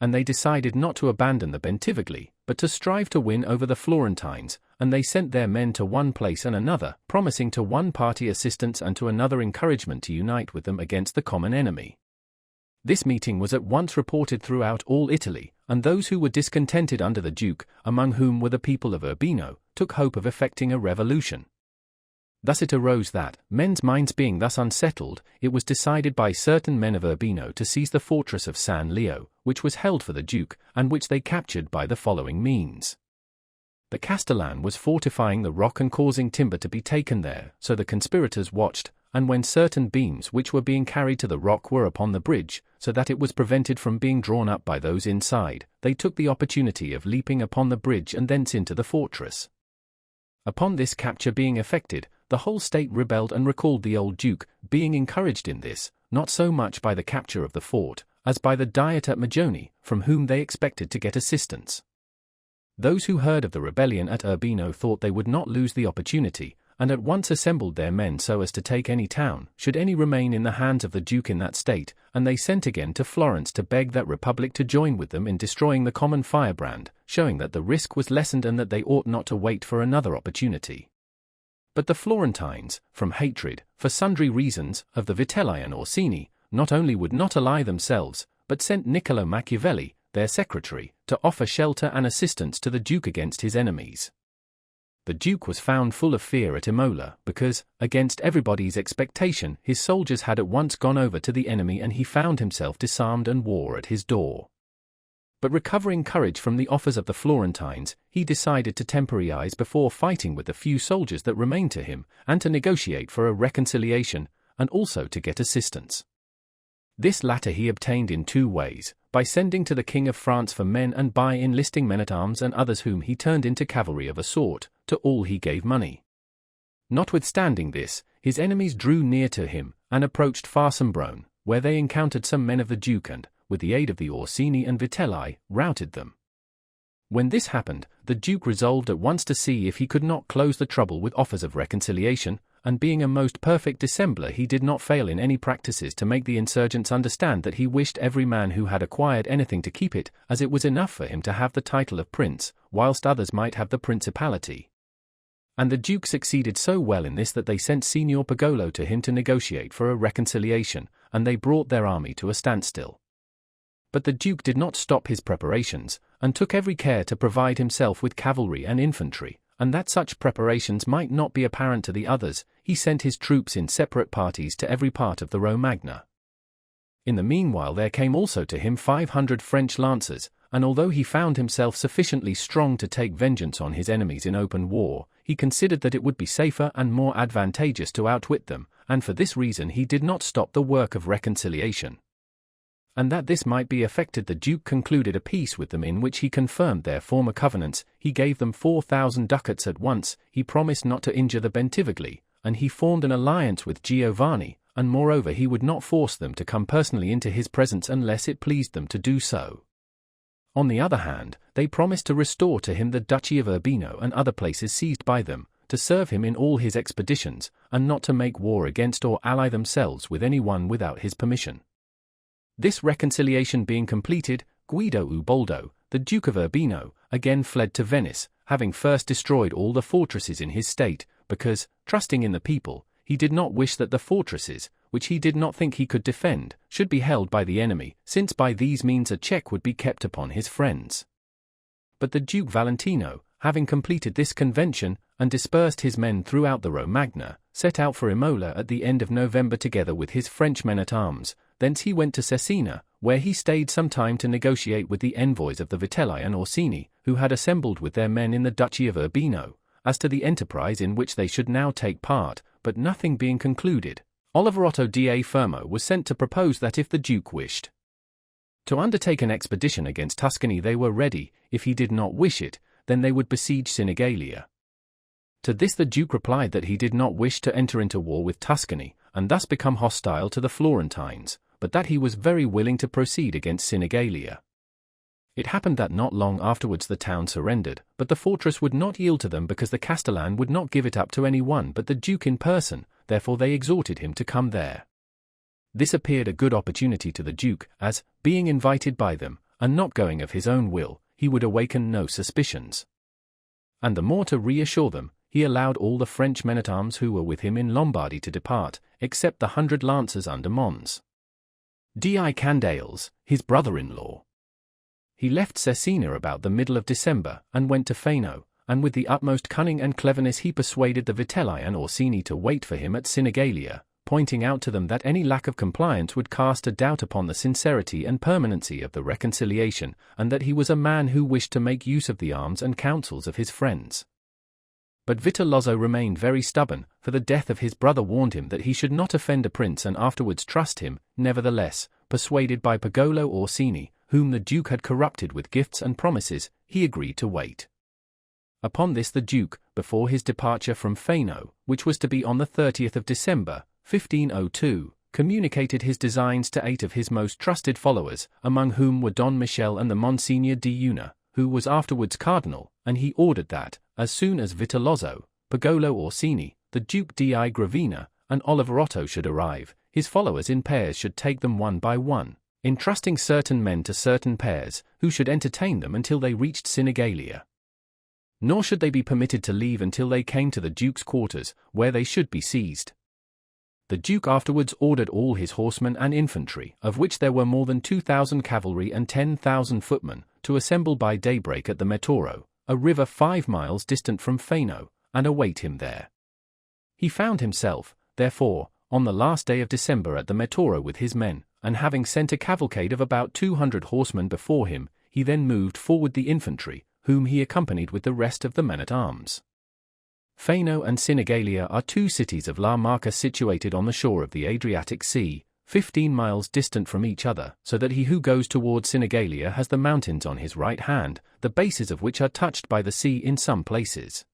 And they decided not to abandon the Bentivogli, but to strive to win over the Florentines, and they sent their men to one place and another, promising to one party assistance and to another encouragement to unite with them against the common enemy. This meeting was at once reported throughout all Italy, and those who were discontented under the Duke, among whom were the people of Urbino, took hope of effecting a revolution. Thus it arose that, men's minds being thus unsettled, it was decided by certain men of Urbino to seize the fortress of San Leo, which was held for the Duke, and which they captured by the following means. The Castellan was fortifying the rock and causing timber to be taken there, so the conspirators watched, and when certain beams which were being carried to the rock were upon the bridge, so that it was prevented from being drawn up by those inside, they took the opportunity of leaping upon the bridge and thence into the fortress. Upon this capture being effected, the whole state rebelled and recalled the old Duke, being encouraged in this, not so much by the capture of the fort, as by the Diet at Magione, from whom they expected to get assistance. Those who heard of the rebellion at Urbino thought they would not lose the opportunity, and at once assembled their men so as to take any town, should any remain in the hands of the Duke in that state, and they sent again to Florence to beg that republic to join with them in destroying the common firebrand, showing that the risk was lessened and that they ought not to wait for another opportunity. But the Florentines, from hatred, for sundry reasons, of the Vitelli and Orsini, not only would not ally themselves, but sent Niccolò Machiavelli, their secretary, to offer shelter and assistance to the Duke against his enemies. The Duke was found full of fear at Imola, because, against everybody's expectation, his soldiers had at once gone over to the enemy and he found himself disarmed and war at his door. But recovering courage from the offers of the Florentines, he decided to temporize before fighting with the few soldiers that remained to him, and to negotiate for a reconciliation, and also to get assistance. This latter he obtained in two ways, by sending to the King of France for men and by enlisting men-at-arms and others whom he turned into cavalry of a sort. To all he gave money. Notwithstanding this, his enemies drew near to him, and approached Farsombrone, where they encountered some men of the Duke and, with the aid of the Orsini and Vitelli, routed them. When this happened, the Duke resolved at once to see if he could not close the trouble with offers of reconciliation, and being a most perfect dissembler he did not fail in any practices to make the insurgents understand that he wished every man who had acquired anything to keep it, as it was enough for him to have the title of prince, whilst others might have the principality. And the Duke succeeded so well in this that they sent Signor Pagolo to him to negotiate for a reconciliation, and they brought their army to a standstill. But the Duke did not stop his preparations, and took every care to provide himself with cavalry and infantry, and that such preparations might not be apparent to the others, he sent his troops in separate parties to every part of the Romagna. In the meanwhile there came also to him 500 French lancers, and although he found himself sufficiently strong to take vengeance on his enemies in open war, he considered that it would be safer and more advantageous to outwit them, and for this reason he did not stop the work of reconciliation. And that this might be effected, the Duke concluded a peace with them in which he confirmed their former covenants, he gave them 4,000 ducats at once, he promised not to injure the Bentivogli, and he formed an alliance with Giovanni, and moreover he would not force them to come personally into his presence unless it pleased them to do so. On the other hand, they promised to restore to him the Duchy of Urbino and other places seized by them, to serve him in all his expeditions, and not to make war against or ally themselves with any one without his permission. This reconciliation being completed, Guido Uboldo, the Duke of Urbino, again fled to Venice, having first destroyed all the fortresses in his state, because, trusting in the people, he did not wish that the fortresses, which he did not think he could defend, should be held by the enemy, since by these means a check would be kept upon his friends. But the Duke Valentino, having completed this convention, and dispersed his men throughout the Romagna, set out for Imola at the end of November together with his French men-at-arms. Thence he went to Cesena, where he stayed some time to negotiate with the envoys of the Vitelli and Orsini, who had assembled with their men in the Duchy of Urbino, as to the enterprise in which they should now take part, but nothing being concluded, Oliverotto da Fermo was sent to propose that if the Duke wished to undertake an expedition against Tuscany they were ready, if he did not wish it, then they would besiege Sinigalia. To this the Duke replied that he did not wish to enter into war with Tuscany, and thus become hostile to the Florentines, but that he was very willing to proceed against Sinigalia. It happened that not long afterwards the town surrendered, but the fortress would not yield to them because the Castellan would not give it up to any one but the Duke in person, therefore they exhorted him to come there. This appeared a good opportunity to the Duke, as, being invited by them, and not going of his own will, he would awaken no suspicions. And the more to reassure them, he allowed all the French men-at-arms who were with him in Lombardy to depart, except the 100 lancers under Mons. Di Candales, his brother-in-law. He left Cesena about the middle of December, and went to Fano, and with the utmost cunning and cleverness he persuaded the Vitelli and Orsini to wait for him at Sinigalia, pointing out to them that any lack of compliance would cast a doubt upon the sincerity and permanency of the reconciliation, and that he was a man who wished to make use of the arms and counsels of his friends. But Vitellozzo remained very stubborn, for the death of his brother warned him that he should not offend a prince and afterwards trust him. Nevertheless, persuaded by Pagolo Orsini, whom the Duke had corrupted with gifts and promises, he agreed to wait. Upon this the Duke, before his departure from Fano, which was to be on the 30th of December, 1502, communicated his designs to 8 of his most trusted followers, among whom were Don Michele and the Monsignor di Una, who was afterwards cardinal, and he ordered that, as soon as Vitellozzo, Pagolo Orsini, the Duke di Gravina, and Oliverotto should arrive, his followers in pairs should take them one by one, entrusting certain men to certain pairs, who should entertain them until they reached Sinigalia. Nor should they be permitted to leave until they came to the Duke's quarters, where they should be seized. The Duke afterwards ordered all his horsemen and infantry, of which there were more than 2,000 cavalry and 10,000 footmen, to assemble by daybreak at the Metoro, a river 5 miles distant from Fano, and await him there. He found himself, therefore, on the last day of December at the Metoro with his men, and having sent a cavalcade of about 200 horsemen before him, he then moved forward the infantry, whom he accompanied with the rest of the men-at-arms. Fano and Sinigalia are 2 cities of La Marca situated on the shore of the Adriatic Sea, 15 miles distant from each other, so that he who goes towards Sinigalia has the mountains on his right hand, the bases of which are touched by the sea in some places.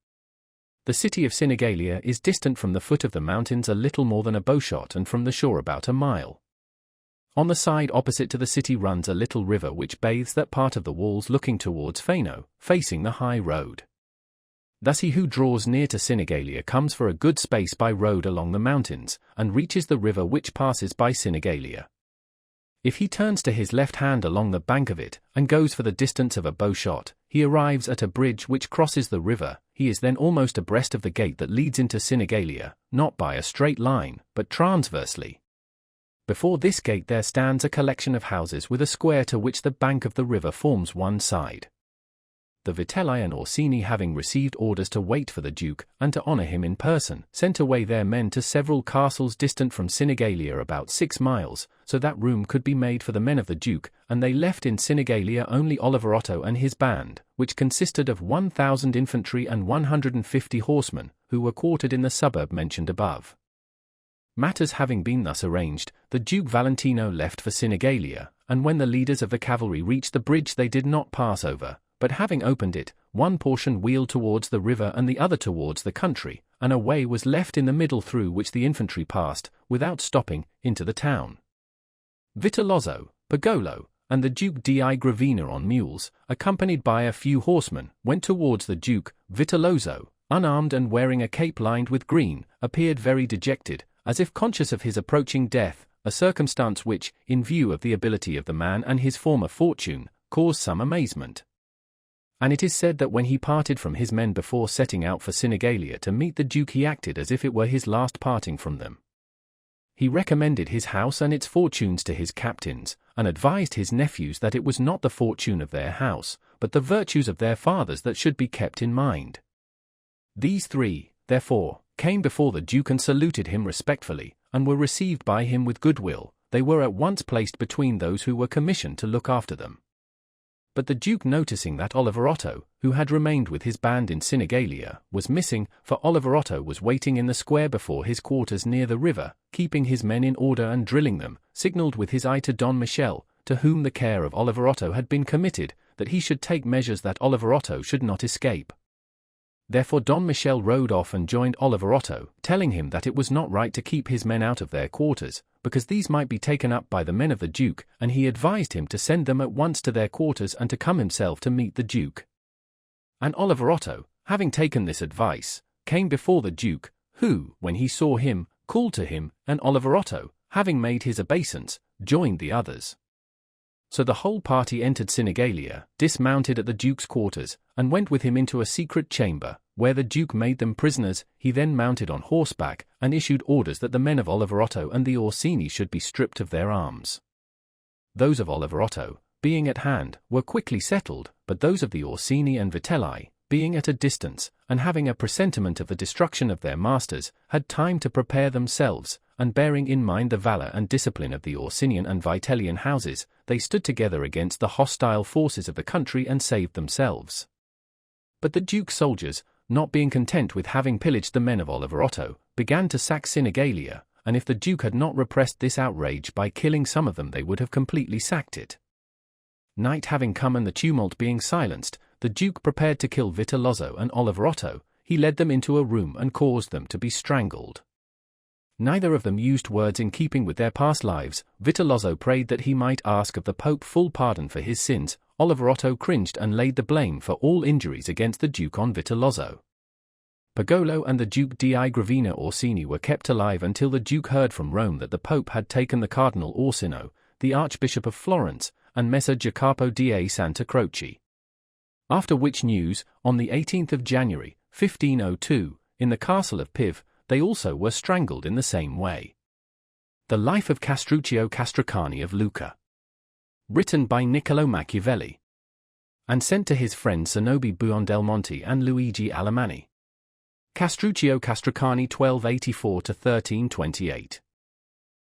The city of Sinigalia is distant from the foot of the mountains a little more than a bowshot and from the shore about a mile. On the side opposite to the city runs a little river which bathes that part of the walls looking towards Fano, facing the high road. Thus he who draws near to Sinigalia comes for a good space by road along the mountains, and reaches the river which passes by Sinigalia. If he turns to his left hand along the bank of it, and goes for the distance of a bowshot, he arrives at a bridge which crosses the river. He is then almost abreast of the gate that leads into Sinigalia, not by a straight line, but transversely. Before this gate there stands a collection of houses with a square to which the bank of the river forms one side. The Vitelli and Orsini, having received orders to wait for the Duke, and to honor him in person, sent away their men to several castles distant from Sinigalia about 6 miles, so that room could be made for the men of the Duke, and they left in Sinigalia only Oliverotto and his band, which consisted of 1,000 infantry and 150 horsemen, who were quartered in the suburb mentioned above. Matters having been thus arranged, the Duke Valentino left for Sinigalia, and when the leaders of the cavalry reached the bridge they did not pass over, but having opened it, one portion wheeled towards the river and the other towards the country, and a way was left in the middle through which the infantry passed, without stopping, into the town. Vitellozzo, Pagolo, and the Duke di Gravina on mules, accompanied by a few horsemen, went towards the Duke. Vitellozzo, unarmed and wearing a cape lined with green, appeared very dejected, as if conscious of his approaching death, a circumstance which, in view of the ability of the man and his former fortune, caused some amazement. And it is said that when he parted from his men before setting out for Sinigalia to meet the Duke he acted as if it were his last parting from them. He recommended his house and its fortunes to his captains, and advised his nephews that it was not the fortune of their house, but the virtues of their fathers that should be kept in mind. These 3, therefore, came before the Duke and saluted him respectfully, and were received by him with goodwill. They were at once placed between those who were commissioned to look after them. But the Duke, noticing that Oliverotto, who had remained with his band in Sinigalia, was missing, for Oliverotto was waiting in the square before his quarters near the river, keeping his men in order and drilling them, signalled with his eye to Don Michele, to whom the care of Oliverotto had been committed, that he should take measures that Oliverotto should not escape. Therefore Don Michele rode off and joined Oliverotto, telling him that it was not right to keep his men out of their quarters, because these might be taken up by the men of the Duke, and he advised him to send them at once to their quarters and to come himself to meet the Duke. And Oliverotto, having taken this advice, came before the Duke, who, when he saw him, called to him, and Oliverotto, having made his obeisance, joined the others. So the whole party entered Sinigalia, dismounted at the Duke's quarters, and went with him into a secret chamber, where the Duke made them prisoners. He then mounted on horseback, and issued orders that the men of Oliverotto and the Orsini should be stripped of their arms. Those of Oliverotto, being at hand, were quickly settled, but those of the Orsini and Vitelli, being at a distance, and having a presentiment of the destruction of their masters, had time to prepare themselves, and bearing in mind the valour and discipline of the Orsinian and Vitellian houses, they stood together against the hostile forces of the country and saved themselves. But the Duke's soldiers, not being content with having pillaged the men of Oliverotto, began to sack Sinigalia, and if the Duke had not repressed this outrage by killing some of them they would have completely sacked it. Night having come and the tumult being silenced, the Duke prepared to kill Vitellozzo and Oliverotto. He led them into a room and caused them to be strangled. Neither of them used words in keeping with their past lives. Vitellozzo prayed that he might ask of the Pope full pardon for his sins. Oliver Otto cringed and laid the blame for all injuries against the Duke on Vitellozzo. Pagolo and the Duke di Gravina Orsini were kept alive until the Duke heard from Rome that the Pope had taken the Cardinal Orsino, the Archbishop of Florence, and Messer Jacopo da Santa Croce. After which news, on the 18th of January, 1502, in the castle of Pive, they also were strangled in the same way. The Life of Castruccio Castracani of Lucca. Written by Niccolò Machiavelli. And sent to his friends Zanobi Buondelmonte and Luigi Alamanni. Castruccio Castracani 1284–1328.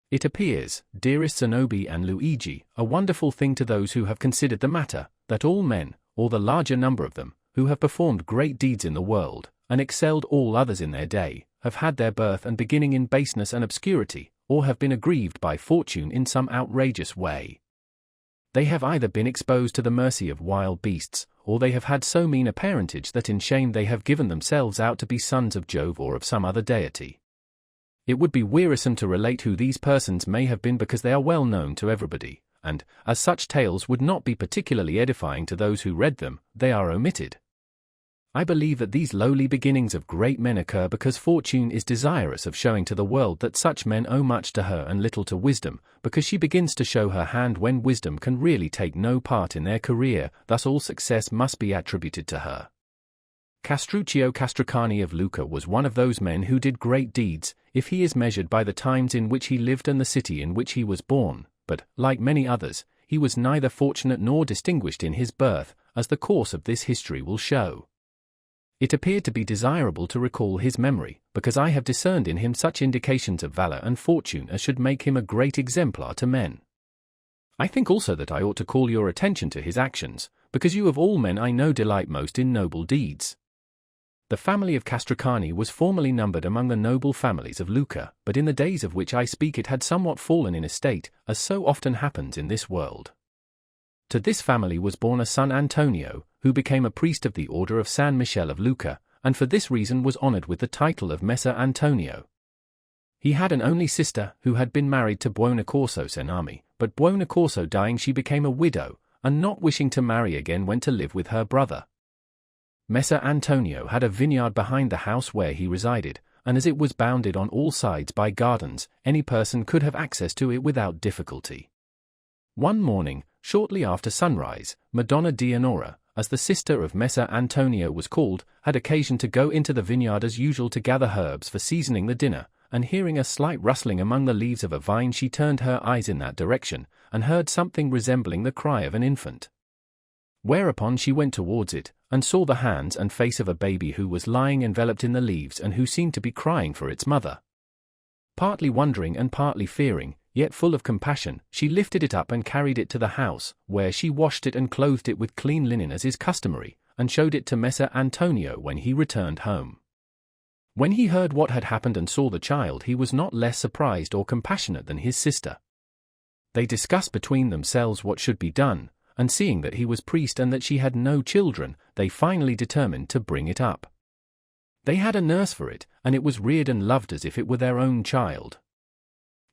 It appears, dearest Zanobi and Luigi, a wonderful thing to those who have considered the matter, that all men, or the larger number of them, who have performed great deeds in the world, and excelled all others in their day, have had their birth and beginning in baseness and obscurity, or have been aggrieved by fortune in some outrageous way. They have either been exposed to the mercy of wild beasts, or they have had so mean a parentage that in shame they have given themselves out to be sons of Jove or of some other deity. It would be wearisome to relate who these persons may have been because they are well known to everybody, and, as such tales would not be particularly edifying to those who read them, they are omitted. I believe that these lowly beginnings of great men occur because fortune is desirous of showing to the world that such men owe much to her and little to wisdom, because she begins to show her hand when wisdom can really take no part in their career, thus all success must be attributed to her. Castruccio Castracani of Lucca was one of those men who did great deeds, if he is measured by the times in which he lived and the city in which he was born, but, like many others, he was neither fortunate nor distinguished in his birth, as the course of this history will show. It appeared to be desirable to recall his memory, because I have discerned in him such indications of valor and fortune as should make him a great exemplar to men. I think also that I ought to call your attention to his actions, because you of all men I know delight most in noble deeds. The family of Castracani was formerly numbered among the noble families of Lucca, but in the days of which I speak it had somewhat fallen in estate, as so often happens in this world. To this family was born a son Antonio, who became a priest of the order of San Michele of Lucca, and for this reason was honored with the title of Messer Antonio. He had an only sister, who had been married to Buonaccorso Senami, but Buonaccorso dying she became a widow, and not wishing to marry again went to live with her brother. Messer Antonio had a vineyard behind the house where he resided, and as it was bounded on all sides by gardens, any person could have access to it without difficulty. One morning, shortly after sunrise, Madonna Dianora, as the sister of Messer Antonio was called, had occasion to go into the vineyard as usual to gather herbs for seasoning the dinner, and hearing a slight rustling among the leaves of a vine she turned her eyes in that direction, and heard something resembling the cry of an infant. Whereupon she went towards it, and saw the hands and face of a baby who was lying enveloped in the leaves and who seemed to be crying for its mother. Partly wondering and partly fearing, yet full of compassion, she lifted it up and carried it to the house, where she washed it and clothed it with clean linen as is customary, and showed it to Messer Antonio when he returned home. When he heard what had happened and saw the child, he was not less surprised or compassionate than his sister. They discussed between themselves what should be done, and seeing that he was priest and that she had no children, they finally determined to bring it up. They had a nurse for it, and it was reared and loved as if it were their own child.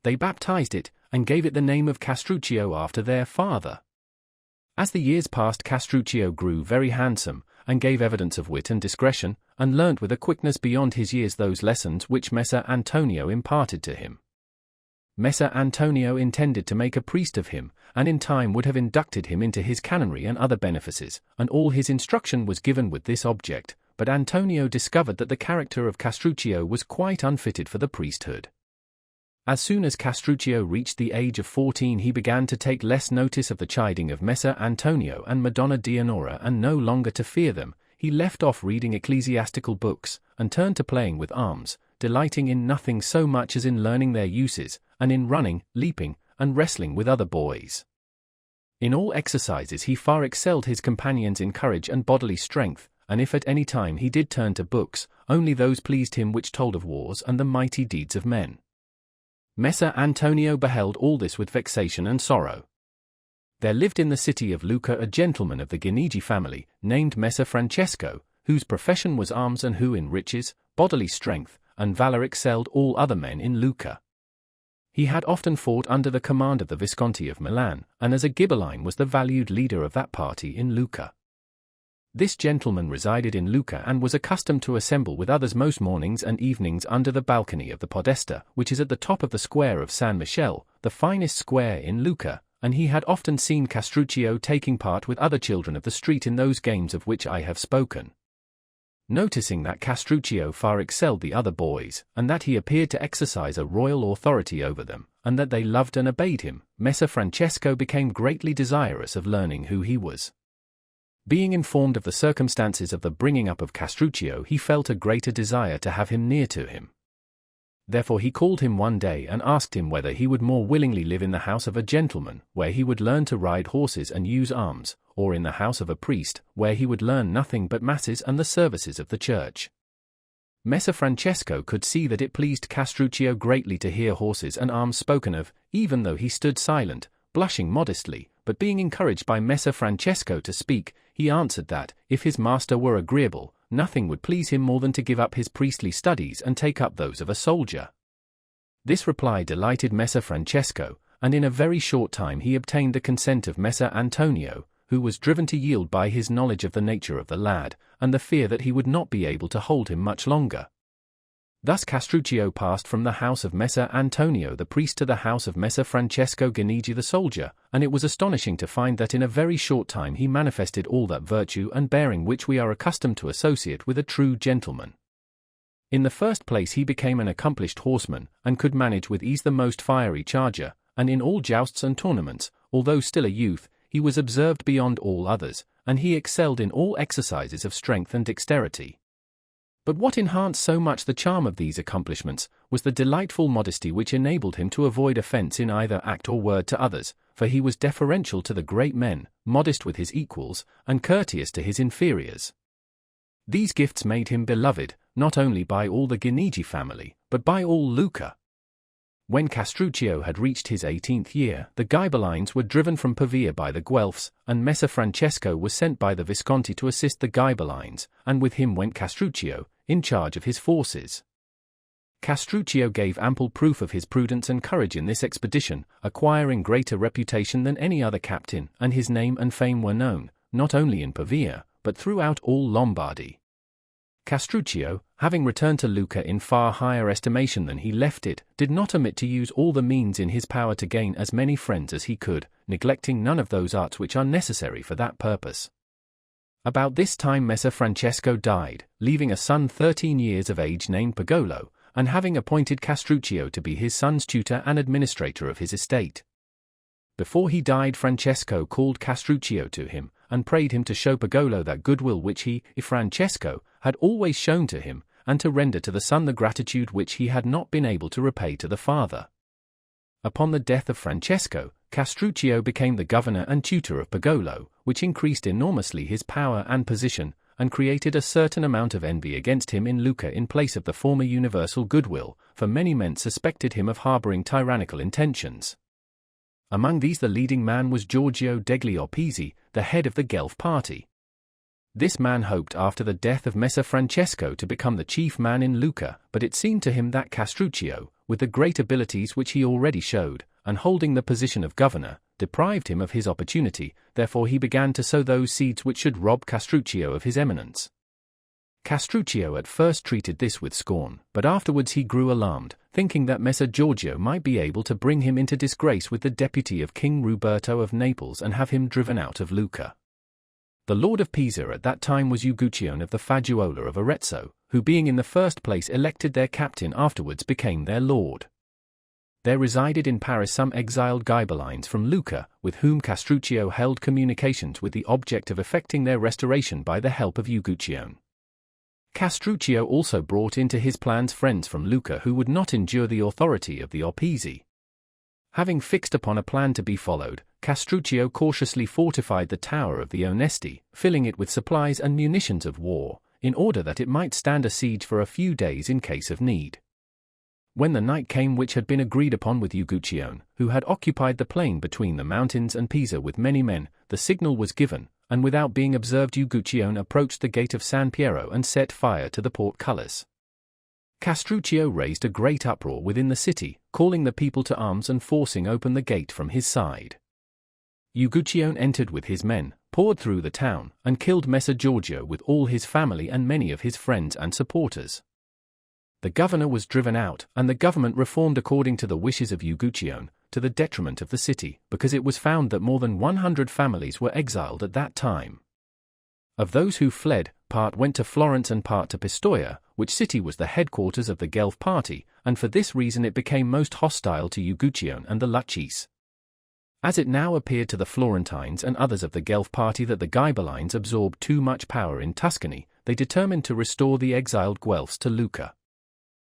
They baptized it, and gave it the name of Castruccio after their father. As the years passed, Castruccio grew very handsome, and gave evidence of wit and discretion, and learnt with a quickness beyond his years those lessons which Messer Antonio imparted to him. Messer Antonio intended to make a priest of him, and in time would have inducted him into his canonry and other benefices, and all his instruction was given with this object, but Antonio discovered that the character of Castruccio was quite unfitted for the priesthood. As soon as Castruccio reached the age of 14 he began to take less notice of the chiding of Messer Antonio and Madonna Dianora, and no longer to fear them, he left off reading ecclesiastical books, and turned to playing with arms, delighting in nothing so much as in learning their uses, and in running, leaping, and wrestling with other boys. In all exercises he far excelled his companions in courage and bodily strength, and if at any time he did turn to books, only those pleased him which told of wars and the mighty deeds of men. Messer Antonio beheld all this with vexation and sorrow. There lived in the city of Lucca a gentleman of the Guinigi family, named Messer Francesco, whose profession was arms, and who in riches, bodily strength, and valor excelled all other men in Lucca. He had often fought under the command of the Visconti of Milan, and as a Ghibelline was the valued leader of that party in Lucca. This gentleman resided in Lucca and was accustomed to assemble with others most mornings and evenings under the balcony of the Podesta, which is at the top of the square of San Michele, the finest square in Lucca, and he had often seen Castruccio taking part with other children of the street in those games of which I have spoken. Noticing that Castruccio far excelled the other boys, and that he appeared to exercise a royal authority over them, and that they loved and obeyed him, Messer Francesco became greatly desirous of learning who he was. Being informed of the circumstances of the bringing up of Castruccio, he felt a greater desire to have him near to him. Therefore he called him one day and asked him whether he would more willingly live in the house of a gentleman, where he would learn to ride horses and use arms, or in the house of a priest, where he would learn nothing but masses and the services of the church. Messer Francesco could see that it pleased Castruccio greatly to hear horses and arms spoken of, even though he stood silent, blushing modestly, but being encouraged by Messer Francesco to speak, he answered that, if his master were agreeable, nothing would please him more than to give up his priestly studies and take up those of a soldier. This reply delighted Messer Francesco, and in a very short time he obtained the consent of Messer Antonio, who was driven to yield by his knowledge of the nature of the lad, and the fear that he would not be able to hold him much longer. Thus Castruccio passed from the house of Messer Antonio the priest to the house of Messer Francesco Guinigi the soldier, and it was astonishing to find that in a very short time he manifested all that virtue and bearing which we are accustomed to associate with a true gentleman. In the first place he became an accomplished horseman, and could manage with ease the most fiery charger, and in all jousts and tournaments, although still a youth, he was observed beyond all others, and he excelled in all exercises of strength and dexterity. But what enhanced so much the charm of these accomplishments was the delightful modesty which enabled him to avoid offense in either act or word to others, for he was deferential to the great men, modest with his equals, and courteous to his inferiors. These gifts made him beloved, not only by all the Guinigi family, but by all Lucca. When Castruccio had reached his 18th year, the Ghibellines were driven from Pavia by the Guelphs, and Messer Francesco was sent by the Visconti to assist the Ghibellines, and with him went Castruccio, in charge of his forces. Castruccio gave ample proof of his prudence and courage in this expedition, acquiring greater reputation than any other captain, and his name and fame were known, not only in Pavia, but throughout all Lombardy. Castruccio, having returned to Lucca in far higher estimation than he left it, did not omit to use all the means in his power to gain as many friends as he could, neglecting none of those arts which are necessary for that purpose. About this time Messer Francesco died, leaving a son 13 years of age named Pagolo, and having appointed Castruccio to be his son's tutor and administrator of his estate. Before he died Francesco called Castruccio to him, and prayed him to show Pagolo that goodwill which he, Francesco, had always shown to him, and to render to the son the gratitude which he had not been able to repay to the father. Upon the death of Francesco, Castruccio became the governor and tutor of Pagolo, which increased enormously his power and position, and created a certain amount of envy against him in Lucca in place of the former universal goodwill, for many men suspected him of harboring tyrannical intentions. Among these the leading man was Giorgio degli Opizi, the head of the Guelph party. This man hoped after the death of Messer Francesco to become the chief man in Lucca, but it seemed to him that Castruccio, with the great abilities which he already showed, and holding the position of governor, deprived him of his opportunity, therefore he began to sow those seeds which should rob Castruccio of his eminence. Castruccio at first treated this with scorn, but afterwards he grew alarmed, thinking that Messer Giorgio might be able to bring him into disgrace with the deputy of King Ruberto of Naples and have him driven out of Lucca. The lord of Pisa at that time was Uguccione of the Fagiuola of Arezzo, who being in the first place elected their captain afterwards became their lord. There resided in Paris some exiled Ghibellines from Lucca, with whom Castruccio held communications with the object of effecting their restoration by the help of Uguccione. Castruccio also brought into his plans friends from Lucca who would not endure the authority of the Opizi. Having fixed upon a plan to be followed, Castruccio cautiously fortified the tower of the Onesti, filling it with supplies and munitions of war, in order that it might stand a siege for a few days in case of need. When the night came which had been agreed upon with Uguccione, who had occupied the plain between the mountains and Pisa with many men, the signal was given, and without being observed Uguccione approached the gate of San Piero and set fire to the portcullis. Castruccio raised a great uproar within the city, calling the people to arms and forcing open the gate from his side. Uguccione entered with his men, poured through the town, and killed Messer Giorgio with all his family and many of his friends and supporters. The governor was driven out, and the government reformed according to the wishes of Uguccione, to the detriment of the city, because it was found that more than 100 families were exiled at that time. Of those who fled, part went to Florence and part to Pistoia, which city was the headquarters of the Guelph party, and for this reason it became most hostile to Uguccione and the Lucchese. As it now appeared to the Florentines and others of the Guelph party that the Ghibellines absorbed too much power in Tuscany, they determined to restore the exiled Guelphs to Lucca.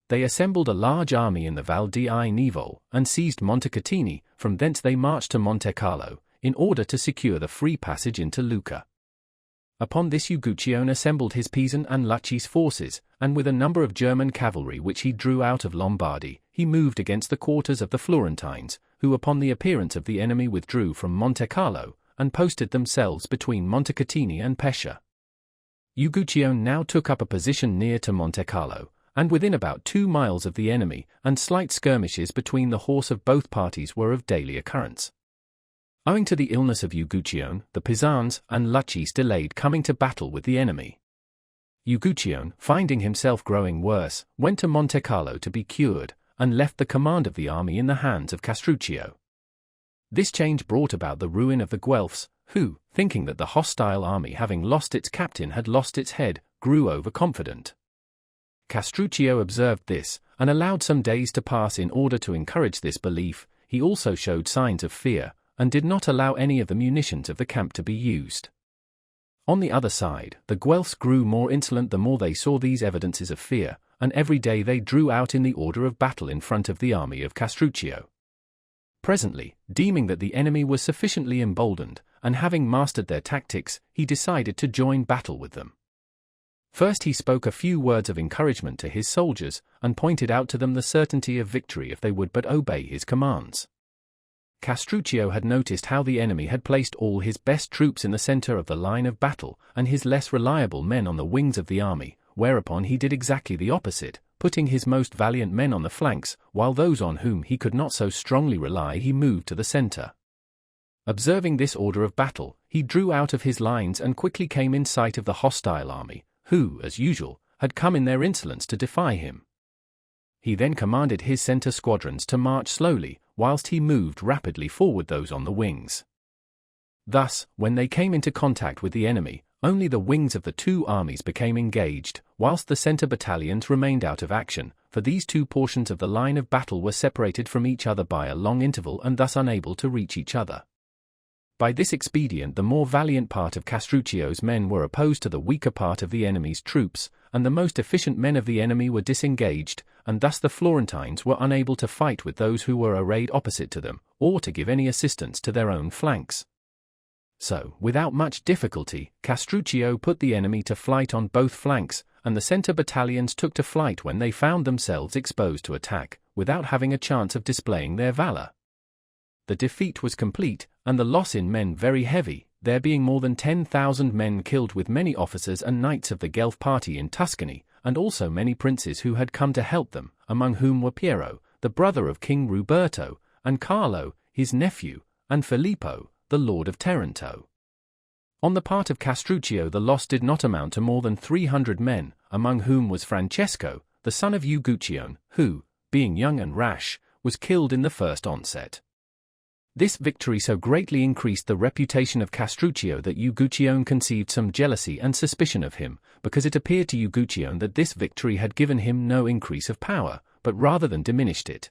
They assembled a large army in the Val di Nivo, and seized Montecatini. From thence they marched to Monte Carlo, in order to secure the free passage into Lucca. Upon this Uguccione assembled his Pisan and Lucchese forces, and with a number of German cavalry which he drew out of Lombardy, he moved against the quarters of the Florentines, who upon the appearance of the enemy withdrew from Monte Carlo, and posted themselves between Montecatini and Pescia. Uguccione now took up a position near to Monte Carlo, and within about 2 miles of the enemy, and slight skirmishes between the horse of both parties were of daily occurrence. Owing to the illness of Uguccione, the Pisans and Lucchese delayed coming to battle with the enemy. Uguccione, finding himself growing worse, went to Monte Carlo to be cured, and left the command of the army in the hands of Castruccio. This change brought about the ruin of the Guelphs, who, thinking that the hostile army having lost its captain had lost its head, grew overconfident. Castruccio observed this, and allowed some days to pass in order to encourage this belief. He also showed signs of fear, and did not allow any of the munitions of the camp to be used. On the other side, the Guelphs grew more insolent the more they saw these evidences of fear, and every day they drew out in the order of battle in front of the army of Castruccio. Presently, deeming that the enemy was sufficiently emboldened, and having mastered their tactics, he decided to join battle with them. First he spoke a few words of encouragement to his soldiers, and pointed out to them the certainty of victory if they would but obey his commands. Castruccio had noticed how the enemy had placed all his best troops in the center of the line of battle, and his less reliable men on the wings of the army, whereupon he did exactly the opposite, putting his most valiant men on the flanks, while those on whom he could not so strongly rely he moved to the center. Observing this order of battle, he drew out of his lines and quickly came in sight of the hostile army, who, as usual, had come in their insolence to defy him. He then commanded his center squadrons to march slowly, whilst he moved rapidly forward those on the wings. Thus, when they came into contact with the enemy, only the wings of the two armies became engaged, whilst the center battalions remained out of action, for these two portions of the line of battle were separated from each other by a long interval and thus unable to reach each other. By this expedient the more valiant part of Castruccio's men were opposed to the weaker part of the enemy's troops, and the most efficient men of the enemy were disengaged, and thus the Florentines were unable to fight with those who were arrayed opposite to them, or to give any assistance to their own flanks. So, without much difficulty, Castruccio put the enemy to flight on both flanks, and the center battalions took to flight when they found themselves exposed to attack, without having a chance of displaying their valor. The defeat was complete, and the loss in men very heavy, there being more than 10,000 men killed with many officers and knights of the Guelph party in Tuscany, and also many princes who had come to help them, among whom were Piero, the brother of King Ruberto, and Carlo, his nephew, and Filippo, the lord of Taranto. On the part of Castruccio the loss did not amount to more than 300 men, among whom was Francesco, the son of Uguccione, who, being young and rash, was killed in the first onset. This victory so greatly increased the reputation of Castruccio that Uguccione conceived some jealousy and suspicion of him, because it appeared to Uguccione that this victory had given him no increase of power, but rather than diminished it.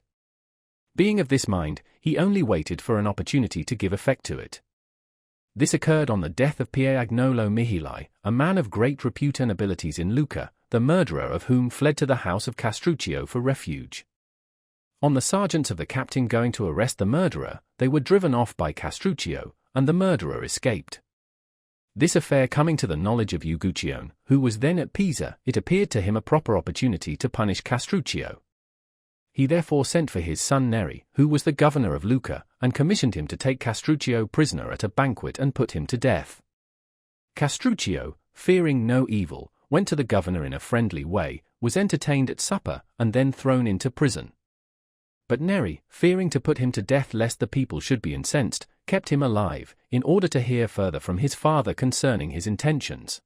Being of this mind, he only waited for an opportunity to give effect to it. This occurred on the death of Pier Agnolo Mihili, a man of great repute and abilities in Lucca, the murderer of whom fled to the house of Castruccio for refuge. On the sergeants of the captain going to arrest the murderer, they were driven off by Castruccio, and the murderer escaped. This affair coming to the knowledge of Uguccione, who was then at Pisa, it appeared to him a proper opportunity to punish Castruccio. He therefore sent for his son Neri, who was the governor of Lucca, and commissioned him to take Castruccio prisoner at a banquet and put him to death. Castruccio, fearing no evil, went to the governor in a friendly way, was entertained at supper, and then thrown into prison. But Neri, fearing to put him to death lest the people should be incensed, kept him alive, in order to hear further from his father concerning his intentions.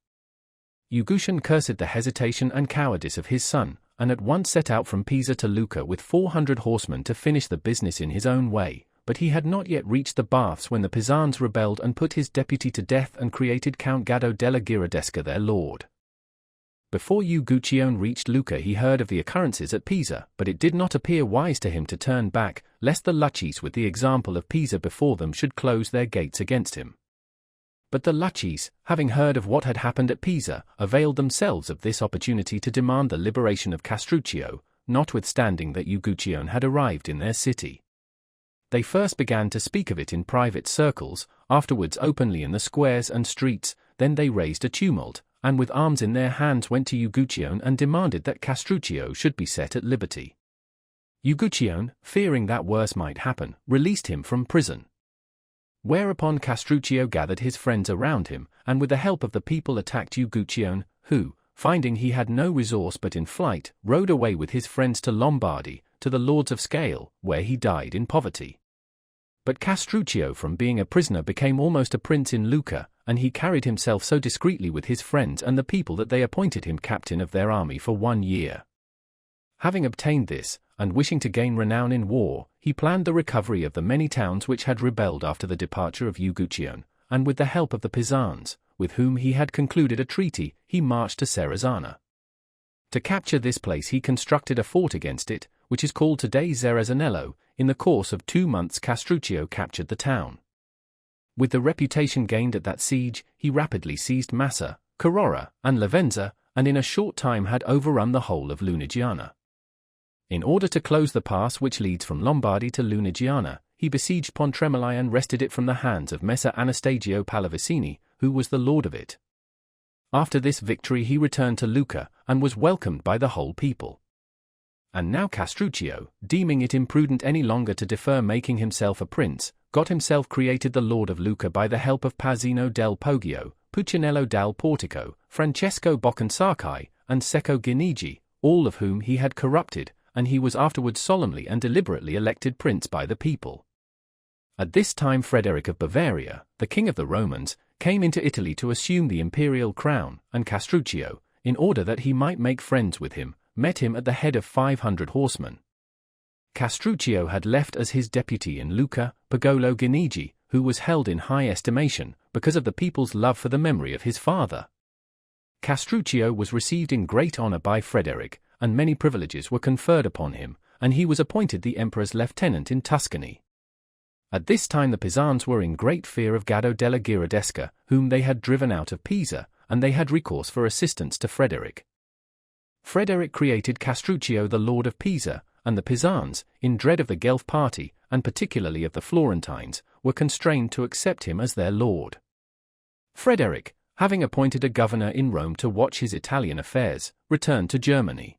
Ugutian cursed the hesitation and cowardice of his son, and at once set out from Pisa to Lucca with 400 horsemen to finish the business in his own way, but he had not yet reached the baths when the Pisans rebelled and put his deputy to death and created Count Gaddo della Giradesca their lord. Before Uguccione reached Lucca he heard of the occurrences at Pisa, but it did not appear wise to him to turn back, lest the Lucchese with the example of Pisa before them should close their gates against him. But the Lucchese, having heard of what had happened at Pisa, availed themselves of this opportunity to demand the liberation of Castruccio, notwithstanding that Uguccione had arrived in their city. They first began to speak of it in private circles, afterwards openly in the squares and streets, then they raised a tumult, and with arms in their hands went to Uguccione and demanded that Castruccio should be set at liberty. Uguccione, fearing that worse might happen, released him from prison. Whereupon Castruccio gathered his friends around him, and with the help of the people attacked Uguccione, who, finding he had no resource but in flight, rode away with his friends to Lombardy, to the lords of Scale, where he died in poverty. But Castruccio from being a prisoner became almost a prince in Lucca, and he carried himself so discreetly with his friends and the people that they appointed him captain of their army for 1 year. Having obtained this, and wishing to gain renown in war, he planned the recovery of the many towns which had rebelled after the departure of Uguccione, and with the help of the Pisans, with whom he had concluded a treaty, he marched to Serezana. To capture this place he constructed a fort against it, which is called today Zerezanello. In the course of 2 months Castruccio captured the town. With the reputation gained at that siege, he rapidly seized Massa, Carora, and Lavenza, and in a short time had overrun the whole of Lunigiana. In order to close the pass which leads from Lombardy to Lunigiana, he besieged Pontremoli and wrested it from the hands of Messer Anastasio Pallavicini, who was the lord of it. After this victory he returned to Lucca, and was welcomed by the whole people. And now Castruccio, deeming it imprudent any longer to defer making himself a prince, got himself created the lord of Lucca by the help of Pasino del Poggio, Puccinello dal Portico, Francesco Bocconsacchi, and Secco Guinigi, all of whom he had corrupted, and he was afterwards solemnly and deliberately elected prince by the people. At this time Frederick of Bavaria, the king of the Romans, came into Italy to assume the imperial crown, and Castruccio, in order that he might make friends with him, met him at the head of 500 horsemen. Castruccio had left as his deputy in Lucca, Pagolo Guinigi, who was held in high estimation, because of the people's love for the memory of his father. Castruccio was received in great honor by Frederick, and many privileges were conferred upon him, and he was appointed the emperor's lieutenant in Tuscany. At this time the Pisans were in great fear of Gaddo della Giradesca, whom they had driven out of Pisa, and they had recourse for assistance to Frederick. Frederick created Castruccio the lord of Pisa, and the Pisans, in dread of the Guelph party, and particularly of the Florentines, were constrained to accept him as their lord. Frederick, having appointed a governor in Rome to watch his Italian affairs, returned to Germany.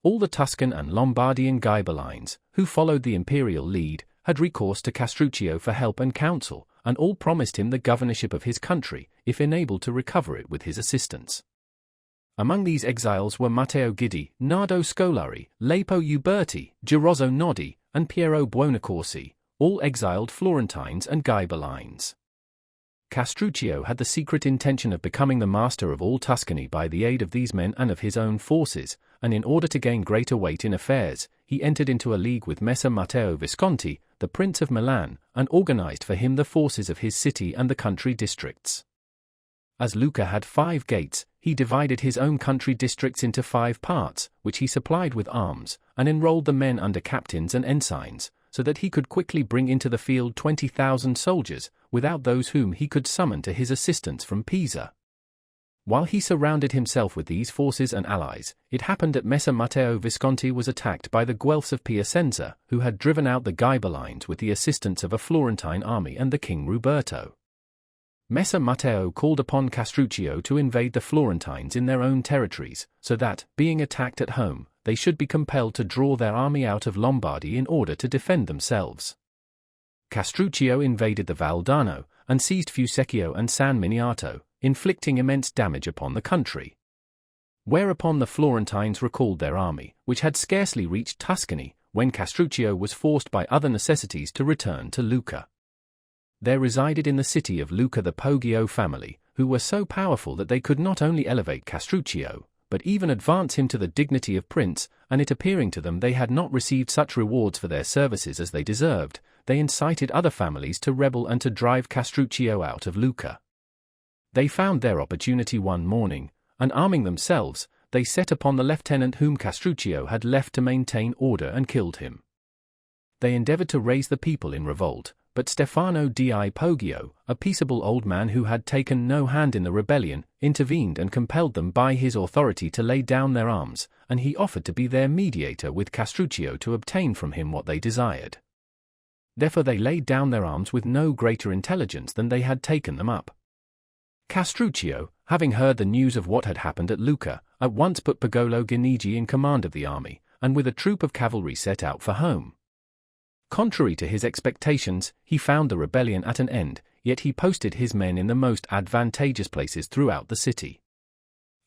All the Tuscan and Lombardian Ghibellines, who followed the imperial lead, had recourse to Castruccio for help and counsel, and all promised him the governorship of his country, if enabled to recover it with his assistance. Among these exiles were Matteo Guidi, Nardo Scolari, Lepo Uberti, Girozzo Nodi, and Piero Buonaccorsi, all exiled Florentines and Ghibellines. Castruccio had the secret intention of becoming the master of all Tuscany by the aid of these men and of his own forces, and in order to gain greater weight in affairs, he entered into a league with Messer Matteo Visconti, the Prince of Milan, and organized for him the forces of his city and the country districts. As Lucca had 5 gates, he divided his own country districts into 5 parts, which he supplied with arms, and enrolled the men under captains and ensigns, so that he could quickly bring into the field 20,000 soldiers, without those whom he could summon to his assistance from Pisa. While he surrounded himself with these forces and allies, it happened that Messer Matteo Visconti was attacked by the Guelphs of Piacenza, who had driven out the Ghibellines with the assistance of a Florentine army and the King Ruberto. Messer Matteo called upon Castruccio to invade the Florentines in their own territories, so that, being attacked at home, they should be compelled to draw their army out of Lombardy in order to defend themselves. Castruccio invaded the Valdarno, and seized Fusecchio and San Miniato, inflicting immense damage upon the country. Whereupon the Florentines recalled their army, which had scarcely reached Tuscany, when Castruccio was forced by other necessities to return to Lucca. There resided in the city of Lucca the Poggio family, who were so powerful that they could not only elevate Castruccio, but even advance him to the dignity of prince, and it appearing to them they had not received such rewards for their services as they deserved, they incited other families to rebel and to drive Castruccio out of Lucca. They found their opportunity one morning, and arming themselves, they set upon the lieutenant whom Castruccio had left to maintain order and killed him. They endeavored to raise the people in revolt, but Stefano di Poggio, a peaceable old man who had taken no hand in the rebellion, intervened and compelled them by his authority to lay down their arms, and he offered to be their mediator with Castruccio to obtain from him what they desired. Therefore they laid down their arms with no greater intelligence than they had taken them up. Castruccio, having heard the news of what had happened at Lucca, at once put Pagolo Guinigi in command of the army, and with a troop of cavalry set out for home. Contrary to his expectations, he found the rebellion at an end, yet he posted his men in the most advantageous places throughout the city.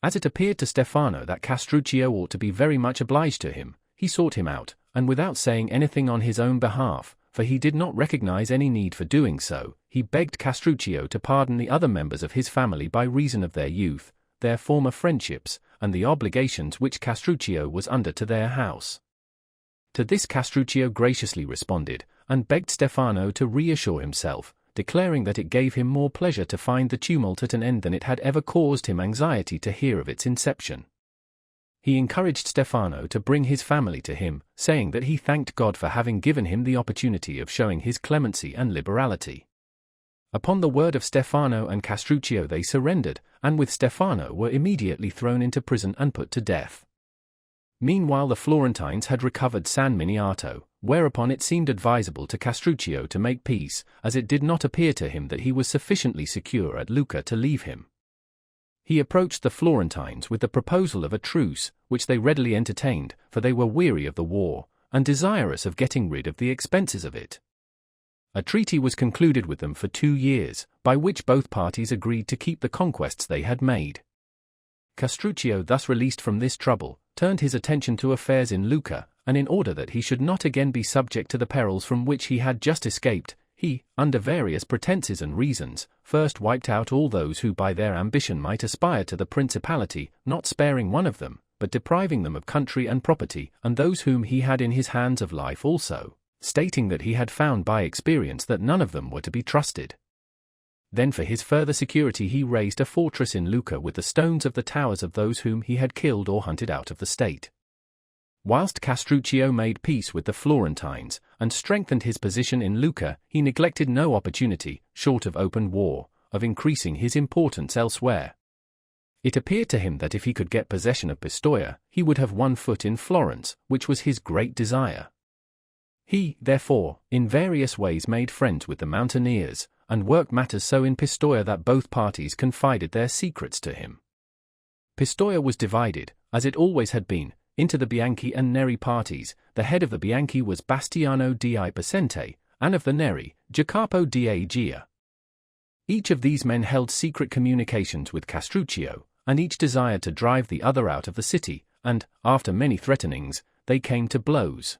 As it appeared to Stefano that Castruccio ought to be very much obliged to him, he sought him out, and without saying anything on his own behalf, for he did not recognize any need for doing so, he begged Castruccio to pardon the other members of his family by reason of their youth, their former friendships, and the obligations which Castruccio was under to their house. To this Castruccio graciously responded, and begged Stefano to reassure himself, declaring that it gave him more pleasure to find the tumult at an end than it had ever caused him anxiety to hear of its inception. He encouraged Stefano to bring his family to him, saying that he thanked God for having given him the opportunity of showing his clemency and liberality. Upon the word of Stefano and Castruccio they surrendered, and with Stefano were immediately thrown into prison and put to death. Meanwhile the Florentines had recovered San Miniato, whereupon it seemed advisable to Castruccio to make peace, as it did not appear to him that he was sufficiently secure at Lucca to leave him. He approached the Florentines with the proposal of a truce, which they readily entertained, for they were weary of the war, and desirous of getting rid of the expenses of it. A treaty was concluded with them for 2 years, by which both parties agreed to keep the conquests they had made. Castruccio, thus released from this trouble, turned his attention to affairs in Lucca, and in order that he should not again be subject to the perils from which he had just escaped, he, under various pretenses and reasons, first wiped out all those who by their ambition might aspire to the principality, not sparing one of them, but depriving them of country and property, and those whom he had in his hands of life also, stating that he had found by experience that none of them were to be trusted. Then for his further security he raised a fortress in Lucca with the stones of the towers of those whom he had killed or hunted out of the state. Whilst Castruccio made peace with the Florentines, and strengthened his position in Lucca, he neglected no opportunity, short of open war, of increasing his importance elsewhere. It appeared to him that if he could get possession of Pistoia, he would have one foot in Florence, which was his great desire. He, therefore, in various ways made friends with the mountaineers, and worked matters so in Pistoia that both parties confided their secrets to him. Pistoia was divided, as it always had been, into the Bianchi and Neri parties. The head of the Bianchi was Bastiano di Pacente, and of the Neri, Jacopo di Aegea. Each of these men held secret communications with Castruccio, and each desired to drive the other out of the city, and, after many threatenings, they came to blows.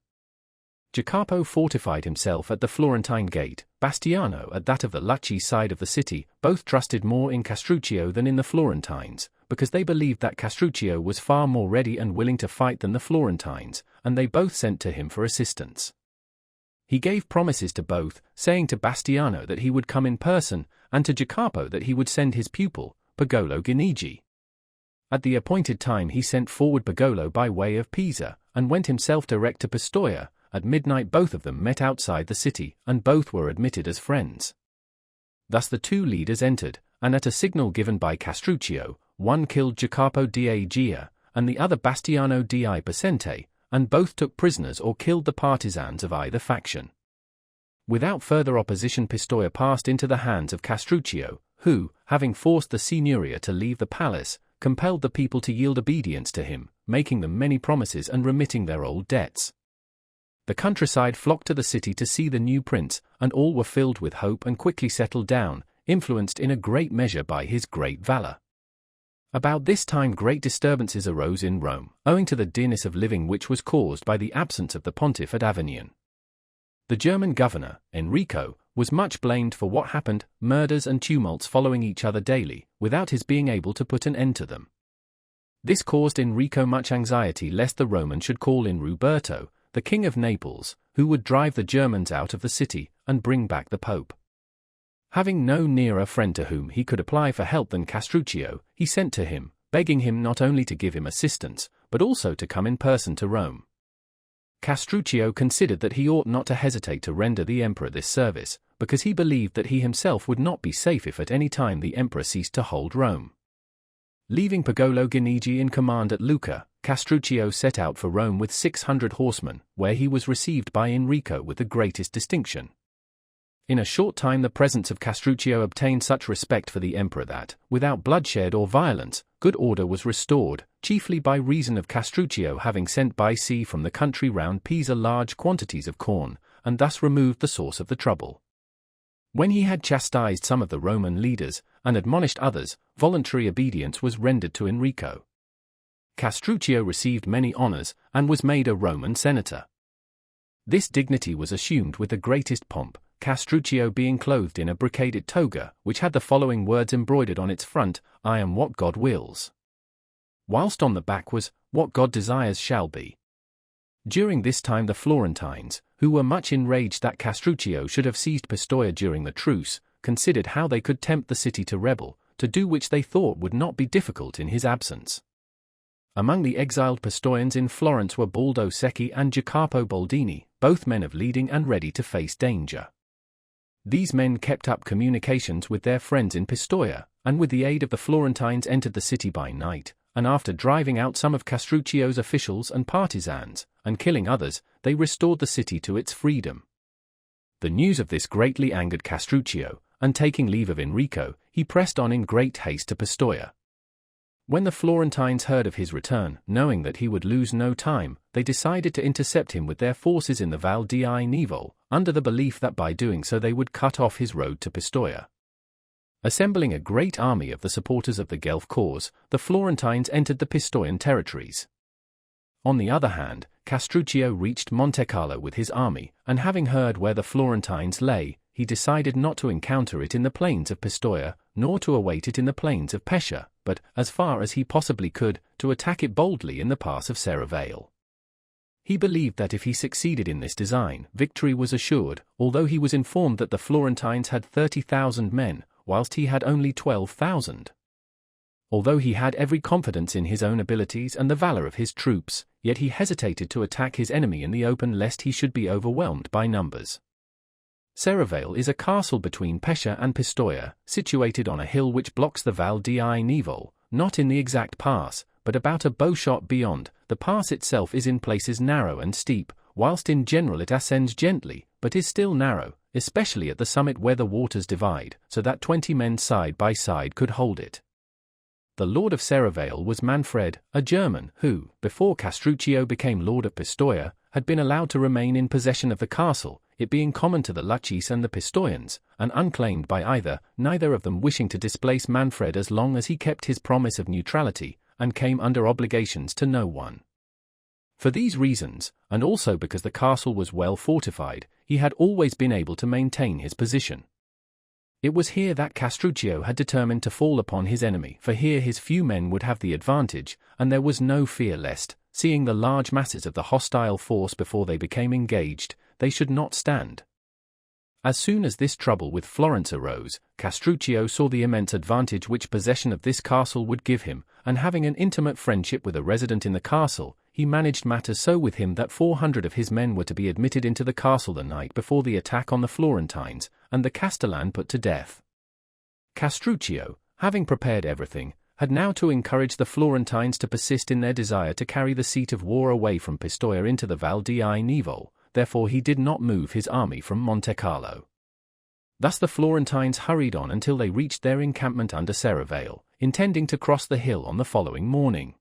Jacopo fortified himself at the Florentine gate, Bastiano at that of the Lucci side of the city. Both trusted more in Castruccio than in the Florentines, because they believed that Castruccio was far more ready and willing to fight than the Florentines, and they both sent to him for assistance. He gave promises to both, saying to Bastiano that he would come in person, and to Jacopo that he would send his pupil, Pagolo Guinigi. At the appointed time he sent forward Pagolo by way of Pisa, and went himself direct to Pistoia. At midnight both of them met outside the city, and both were admitted as friends. Thus the two leaders entered, and at a signal given by Castruccio, one killed Jacopo di Aegea, and the other Bastiano di Pacente, and both took prisoners or killed the partisans of either faction. Without further opposition Pistoia passed into the hands of Castruccio, who, having forced the signoria to leave the palace, compelled the people to yield obedience to him, making them many promises and remitting their old debts. The countryside flocked to the city to see the new prince, and all were filled with hope and quickly settled down, influenced in a great measure by his great valor. About this time great disturbances arose in Rome, owing to the dearness of living which was caused by the absence of the pontiff at Avignon. The German governor, Enrico, was much blamed for what happened, murders and tumults following each other daily, without his being able to put an end to them. This caused Enrico much anxiety lest the Romans should call in Ruberto, the king of Naples, who would drive the Germans out of the city, and bring back the Pope. Having no nearer friend to whom he could apply for help than Castruccio, he sent to him, begging him not only to give him assistance, but also to come in person to Rome. Castruccio considered that he ought not to hesitate to render the emperor this service, because he believed that he himself would not be safe if at any time the emperor ceased to hold Rome. Leaving Pagolo Guinigi in command at Lucca, Castruccio set out for Rome with 600 horsemen, where he was received by Enrico with the greatest distinction. In a short time the presence of Castruccio obtained such respect for the emperor that, without bloodshed or violence, good order was restored, chiefly by reason of Castruccio having sent by sea from the country round Pisa large quantities of corn, and thus removed the source of the trouble. When he had chastised some of the Roman leaders, and admonished others, voluntary obedience was rendered to Enrico. Castruccio received many honors, and was made a Roman senator. This dignity was assumed with the greatest pomp, Castruccio being clothed in a brocaded toga, which had the following words embroidered on its front: "I am what God wills," whilst on the back was, "What God desires shall be." During this time the Florentines, who were much enraged that Castruccio should have seized Pistoia during the truce, considered how they could tempt the city to rebel, to do which they thought would not be difficult in his absence. Among the exiled Pistoians in Florence were Baldo Secchi and Jacopo Boldini, both men of leading and ready to face danger. These men kept up communications with their friends in Pistoia, and with the aid of the Florentines entered the city by night, and after driving out some of Castruccio's officials and partisans, and killing others, they restored the city to its freedom. The news of this greatly angered Castruccio, and taking leave of Enrico, he pressed on in great haste to Pistoia. When the Florentines heard of his return, knowing that he would lose no time, they decided to intercept him with their forces in the Val di Nivo, under the belief that by doing so they would cut off his road to Pistoia. Assembling a great army of the supporters of the Guelph cause, the Florentines entered the Pistoian territories. On the other hand, Castruccio reached Montecarlo with his army, and having heard where the Florentines lay, he decided not to encounter it in the plains of Pistoia, nor to await it in the plains of Pescia, but, as far as he possibly could, to attack it boldly in the pass of Serravalle. He believed that if he succeeded in this design, victory was assured, although he was informed that the Florentines had 30,000 men, whilst he had only 12,000. Although he had every confidence in his own abilities and the valor of his troops, yet he hesitated to attack his enemy in the open lest he should be overwhelmed by numbers. Serravalle is a castle between Pescia and Pistoia, situated on a hill which blocks the Val di Nivo, not in the exact pass, but about a bowshot beyond. The pass itself is in places narrow and steep, whilst in general it ascends gently, but is still narrow, especially at the summit where the waters divide, so that 20 men side by side could hold it. The lord of Serravalle was Manfred, a German, who, before Castruccio became lord of Pistoia, had been allowed to remain in possession of the castle, it being common to the Lucchese and the Pistoians, and unclaimed by either, neither of them wishing to displace Manfred as long as he kept his promise of neutrality, and came under obligations to no one. For these reasons, and also because the castle was well fortified, he had always been able to maintain his position. It was here that Castruccio had determined to fall upon his enemy, for here his few men would have the advantage, and there was no fear lest, seeing the large masses of the hostile force before they became engaged, they should not stand. As soon as this trouble with Florence arose, Castruccio saw the immense advantage which possession of this castle would give him, and having an intimate friendship with a resident in the castle, he managed matters so with him that 400 of his men were to be admitted into the castle the night before the attack on the Florentines, and the Castellan put to death. Castruccio, having prepared everything, had now to encourage the Florentines to persist in their desire to carry the seat of war away from Pistoia into the Val di Nivo, therefore he did not move his army from Montecarlo. Thus the Florentines hurried on until they reached their encampment under Serravalle, intending to cross the hill on the following morning.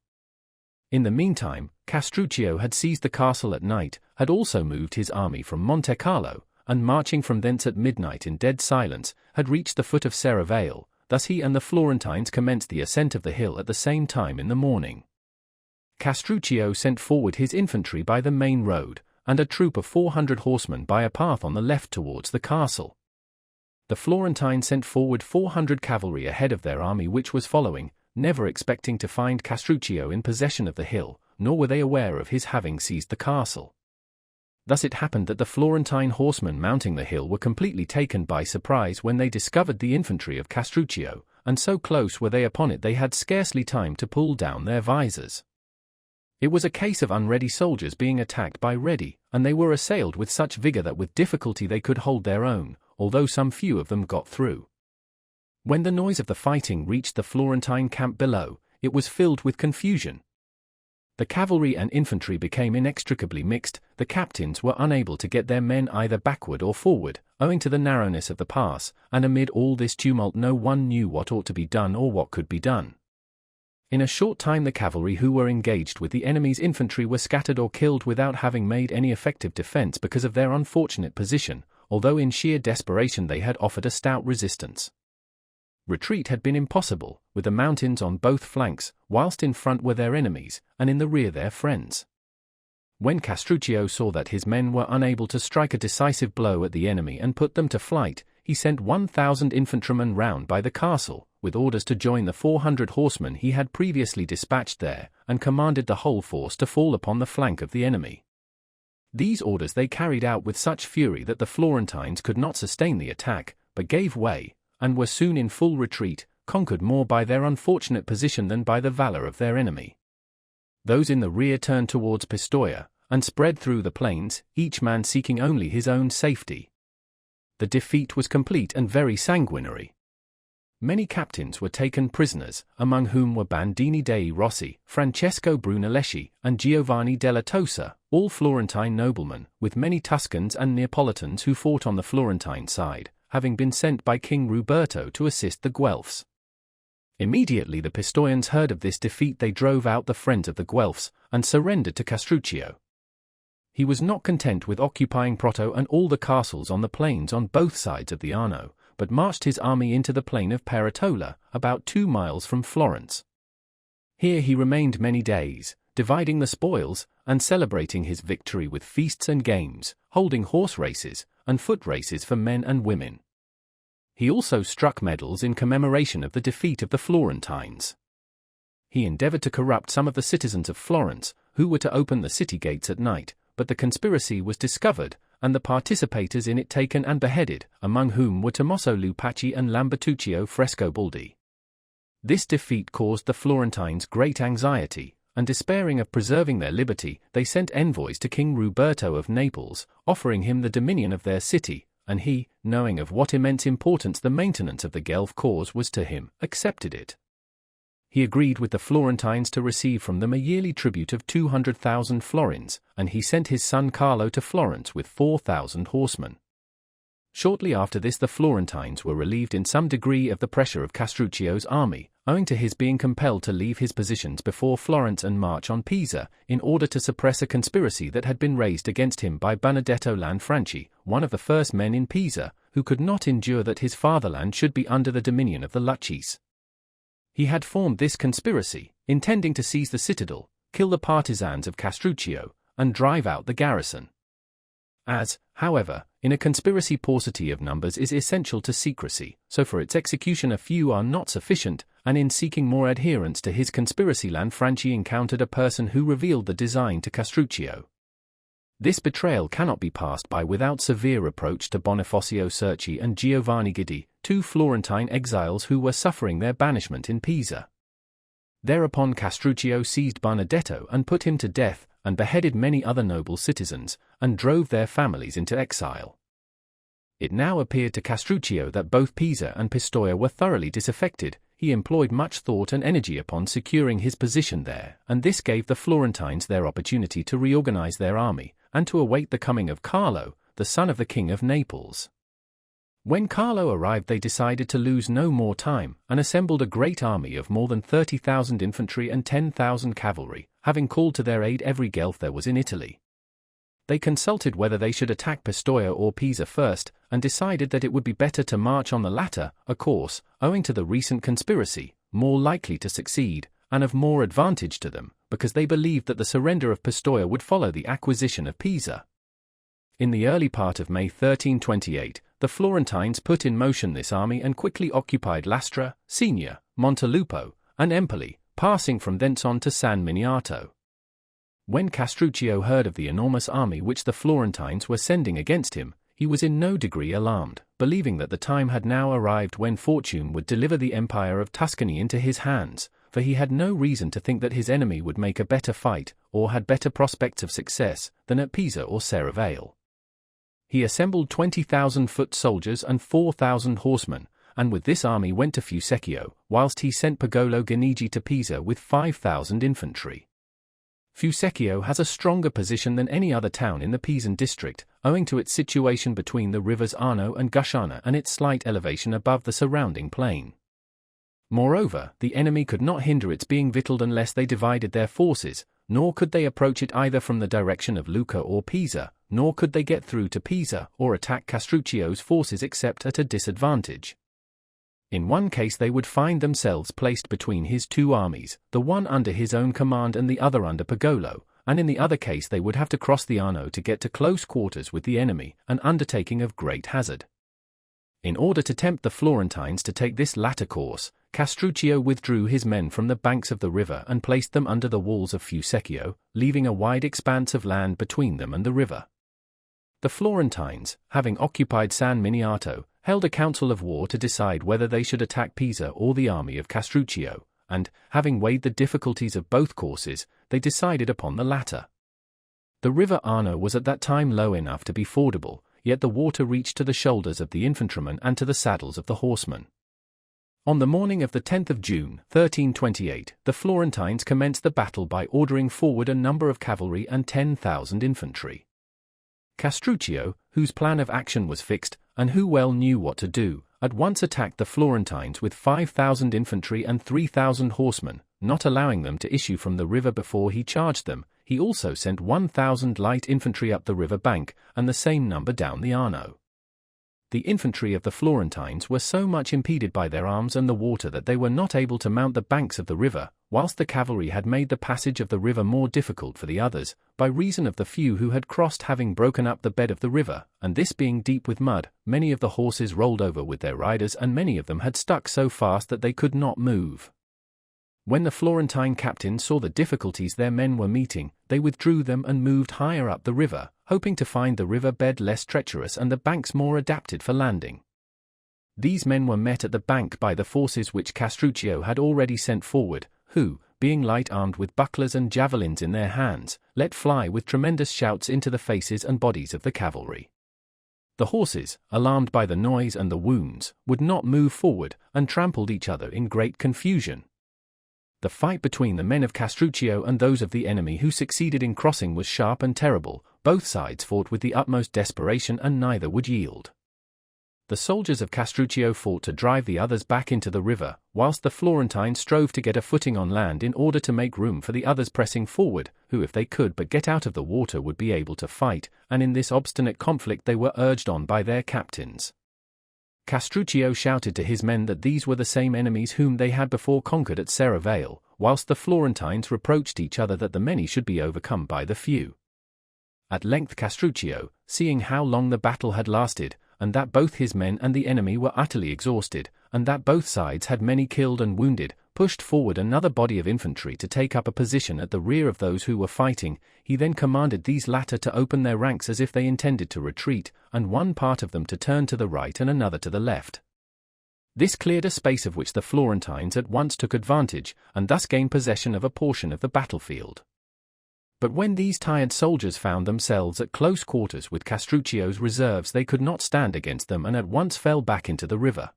In the meantime, Castruccio had seized the castle at night, had also moved his army from Montecarlo, and marching from thence at midnight in dead silence, had reached the foot of Serravalle, thus he and the Florentines commenced the ascent of the hill at the same time in the morning. Castruccio sent forward his infantry by the main road, and a troop of 400 horsemen by a path on the left towards the castle. The Florentines sent forward 400 cavalry ahead of their army which was following, never expecting to find Castruccio in possession of the hill, nor were they aware of his having seized the castle. Thus it happened that the Florentine horsemen mounting the hill were completely taken by surprise when they discovered the infantry of Castruccio, and so close were they upon it they had scarcely time to pull down their visors. It was a case of unready soldiers being attacked by ready, and they were assailed with such vigor that with difficulty they could hold their own, although some few of them got through. When the noise of the fighting reached the Florentine camp below, it was filled with confusion. The cavalry and infantry became inextricably mixed, the captains were unable to get their men either backward or forward, owing to the narrowness of the pass, and amid all this tumult no one knew what ought to be done or what could be done. In a short time the cavalry who were engaged with the enemy's infantry were scattered or killed without having made any effective defense because of their unfortunate position, although in sheer desperation they had offered a stout resistance. Retreat had been impossible, with the mountains on both flanks, whilst in front were their enemies, and in the rear their friends. When Castruccio saw that his men were unable to strike a decisive blow at the enemy and put them to flight, he sent 1,000 infantrymen round by the castle, with orders to join the 400 horsemen he had previously dispatched there, and commanded the whole force to fall upon the flank of the enemy. These orders they carried out with such fury that the Florentines could not sustain the attack, but gave way, and were soon in full retreat, conquered more by their unfortunate position than by the valor of their enemy. Those in the rear turned towards Pistoia, and spread through the plains, each man seeking only his own safety. The defeat was complete and very sanguinary. Many captains were taken prisoners, among whom were Bandini dei Rossi, Francesco Brunelleschi, and Giovanni della Tosa, all Florentine noblemen, with many Tuscans and Neapolitans who fought on the Florentine side, having been sent by King Ruberto to assist the Guelphs. Immediately the Pistoians heard of this defeat they drove out the friends of the Guelphs, and surrendered to Castruccio. He was not content with occupying Prato and all the castles on the plains on both sides of the Arno, but marched his army into the plain of Peretola, about 2 miles from Florence. Here he remained many days, dividing the spoils, and celebrating his victory with feasts and games, holding horse races, and foot races for men and women. He also struck medals in commemoration of the defeat of the Florentines. He endeavored to corrupt some of the citizens of Florence, who were to open the city gates at night, but the conspiracy was discovered, and the participators in it taken and beheaded, among whom were Tommaso Lupaci and Lambertuccio Frescobaldi. This defeat caused the Florentines great anxiety, and despairing of preserving their liberty, they sent envoys to King Ruberto of Naples, offering him the dominion of their city, and he, knowing of what immense importance the maintenance of the Guelph cause was to him, accepted it. He agreed with the Florentines to receive from them a yearly tribute of 200,000 florins, and he sent his son Carlo to Florence with 4,000 horsemen. Shortly after this the Florentines were relieved in some degree of the pressure of Castruccio's army, owing to his being compelled to leave his positions before Florence and march on Pisa, in order to suppress a conspiracy that had been raised against him by Benedetto Lanfranchi, one of the first men in Pisa, who could not endure that his fatherland should be under the dominion of the Lucchese. He had formed this conspiracy, intending to seize the citadel, kill the partisans of Castruccio, and drive out the garrison. As, however, in a conspiracy paucity of numbers is essential to secrecy, so for its execution a few are not sufficient, and in seeking more adherents to his conspiracy Lanfranchi encountered a person who revealed the design to Castruccio. This betrayal cannot be passed by without severe reproach to Bonifacio Cerci and Giovanni Guidi, 2 Florentine exiles who were suffering their banishment in Pisa. Thereupon Castruccio seized Benedetto and put him to death, and beheaded many other noble citizens, and drove their families into exile. It now appeared to Castruccio that both Pisa and Pistoia were thoroughly disaffected. He employed much thought and energy upon securing his position there, and this gave the Florentines their opportunity to reorganize their army, and to await the coming of Carlo, the son of the King of Naples. When Carlo arrived they decided to lose no more time, and assembled a great army of more than 30,000 infantry and 10,000 cavalry, having called to their aid every Guelph there was in Italy. they consulted whether they should attack Pistoia or Pisa first, and decided that it would be better to march on the latter, a course, owing to the recent conspiracy, more likely to succeed, and of more advantage to them, because they believed that the surrender of Pistoia would follow the acquisition of Pisa. In the early part of May 1328, the Florentines put in motion this army and quickly occupied Lastra, Signa, Montelupo, and Empoli, passing from thence on to San Miniato. When Castruccio heard of the enormous army which the Florentines were sending against him, he was in no degree alarmed, believing that the time had now arrived when fortune would deliver the empire of Tuscany into his hands, for he had no reason to think that his enemy would make a better fight, or had better prospects of success, than at Pisa or Serravalle. He assembled 20,000 foot soldiers and 4,000 horsemen, and with this army went to Fusecchio, whilst he sent Pagolo Guinigi to Pisa with 5,000 infantry. Fusecchio has a stronger position than any other town in the Pisan district, owing to its situation between the rivers Arno and Gusciana and its slight elevation above the surrounding plain. Moreover, the enemy could not hinder its being victualled unless they divided their forces, nor could they approach it either from the direction of Lucca or Pisa, nor could they get through to Pisa or attack Castruccio's forces except at a disadvantage. In one case they would find themselves placed between his two armies, the one under his own command and the other under Pagolo, and in the other case they would have to cross the Arno to get to close quarters with the enemy, an undertaking of great hazard. In order to tempt the Florentines to take this latter course, Castruccio withdrew his men from the banks of the river and placed them under the walls of Fusecchio, leaving a wide expanse of land between them and the river. The Florentines, having occupied San Miniato, held a council of war to decide whether they should attack Pisa or the army of Castruccio, and, having weighed the difficulties of both courses, they decided upon the latter. The river Arno was at that time low enough to be fordable, yet the water reached to the shoulders of the infantrymen and to the saddles of the horsemen. On the morning of the 10th of June, 1328, the Florentines commenced the battle by ordering forward a number of cavalry and 10,000 infantry. Castruccio, whose plan of action was fixed, and who well knew what to do, at once attacked the Florentines with 5,000 infantry and 3,000 horsemen, not allowing them to issue from the river before he charged them. He also sent 1,000 light infantry up the river bank, and the same number down the Arno. The infantry of the Florentines were so much impeded by their arms and the water that they were not able to mount the banks of the river, whilst the cavalry had made the passage of the river more difficult for the others, by reason of the few who had crossed having broken up the bed of the river, and this being deep with mud, many of the horses rolled over with their riders and many of them had stuck so fast that they could not move. When the Florentine captains saw the difficulties their men were meeting, they withdrew them and moved higher up the river, hoping to find the river bed less treacherous and the banks more adapted for landing. These men were met at the bank by the forces which Castruccio had already sent forward, who, being light-armed with bucklers and javelins in their hands, let fly with tremendous shouts into the faces and bodies of the cavalry. The horses, alarmed by the noise and the wounds, would not move forward, and trampled each other in great confusion. The fight between the men of Castruccio and those of the enemy who succeeded in crossing was sharp and terrible. Both sides fought with the utmost desperation and neither would yield. The soldiers of Castruccio fought to drive the others back into the river, whilst the Florentines strove to get a footing on land in order to make room for the others pressing forward, who if they could but get out of the water would be able to fight, and in this obstinate conflict they were urged on by their captains. Castruccio shouted to his men that these were the same enemies whom they had before conquered at Serravalle, whilst the Florentines reproached each other that the many should be overcome by the few. At length Castruccio, seeing how long the battle had lasted, and that both his men and the enemy were utterly exhausted, and that both sides had many killed and wounded, pushed forward another body of infantry to take up a position at the rear of those who were fighting. He then commanded these latter to open their ranks as if they intended to retreat, and one part of them to turn to the right and another to the left. This cleared a space of which the Florentines at once took advantage, and thus gained possession of a portion of the battlefield. But when these tired soldiers found themselves at close quarters with Castruccio's reserves, they could not stand against them and at once fell back into the river.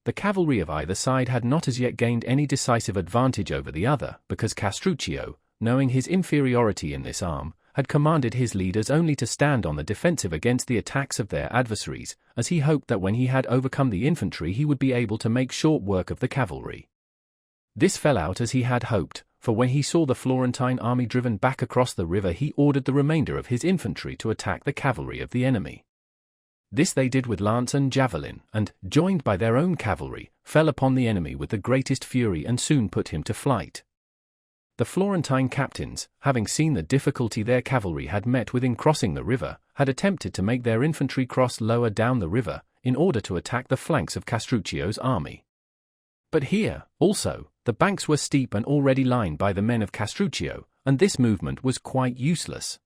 The cavalry of either side had not as yet gained any decisive advantage over the other, because Castruccio, knowing his inferiority in this arm, had commanded his leaders only to stand on the defensive against the attacks of their adversaries, as he hoped that when he had overcome the infantry he would be able to make short work of the cavalry. This fell out as he had hoped, for when he saw the Florentine army driven back across the river, he ordered the remainder of his infantry to attack the cavalry of the enemy. This they did with lance and javelin, and, joined by their own cavalry, fell upon the enemy with the greatest fury and soon put him to flight. The Florentine captains, having seen the difficulty their cavalry had met with in crossing the river, had attempted to make their infantry cross lower down the river, in order to attack the flanks of Castruccio's army. But here, also, the banks were steep and already lined by the men of Castruccio, and this movement was quite useless.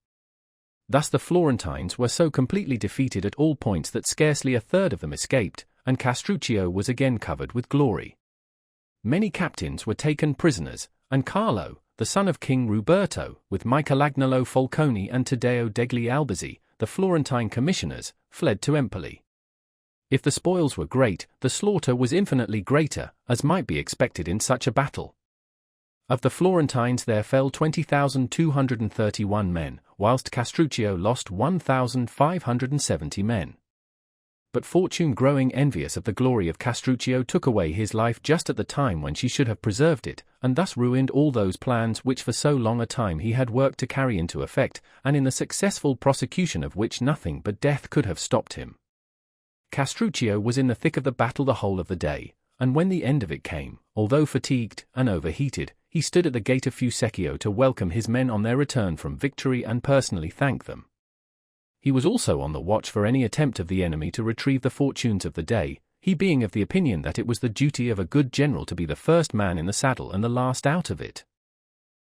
Thus the Florentines were so completely defeated at all points that scarcely a third of them escaped, and Castruccio was again covered with glory. Many captains were taken prisoners, and Carlo, the son of King Ruberto, with Michelagnolo Falcone and Taddeo degli Albizzi, the Florentine commissioners, fled to Empoli. If the spoils were great, the slaughter was infinitely greater, as might be expected in such a battle. Of the Florentines there fell 20,231 men, whilst Castruccio lost 1,570 men. But fortune, growing envious of the glory of Castruccio, took away his life just at the time when she should have preserved it, and thus ruined all those plans which for so long a time he had worked to carry into effect, and in the successful prosecution of which nothing but death could have stopped him. Castruccio was in the thick of the battle the whole of the day, and when the end of it came, although fatigued and overheated, he stood at the gate of Fusecchio to welcome his men on their return from victory and personally thank them. He was also on the watch for any attempt of the enemy to retrieve the fortunes of the day, he being of the opinion that it was the duty of a good general to be the first man in the saddle and the last out of it.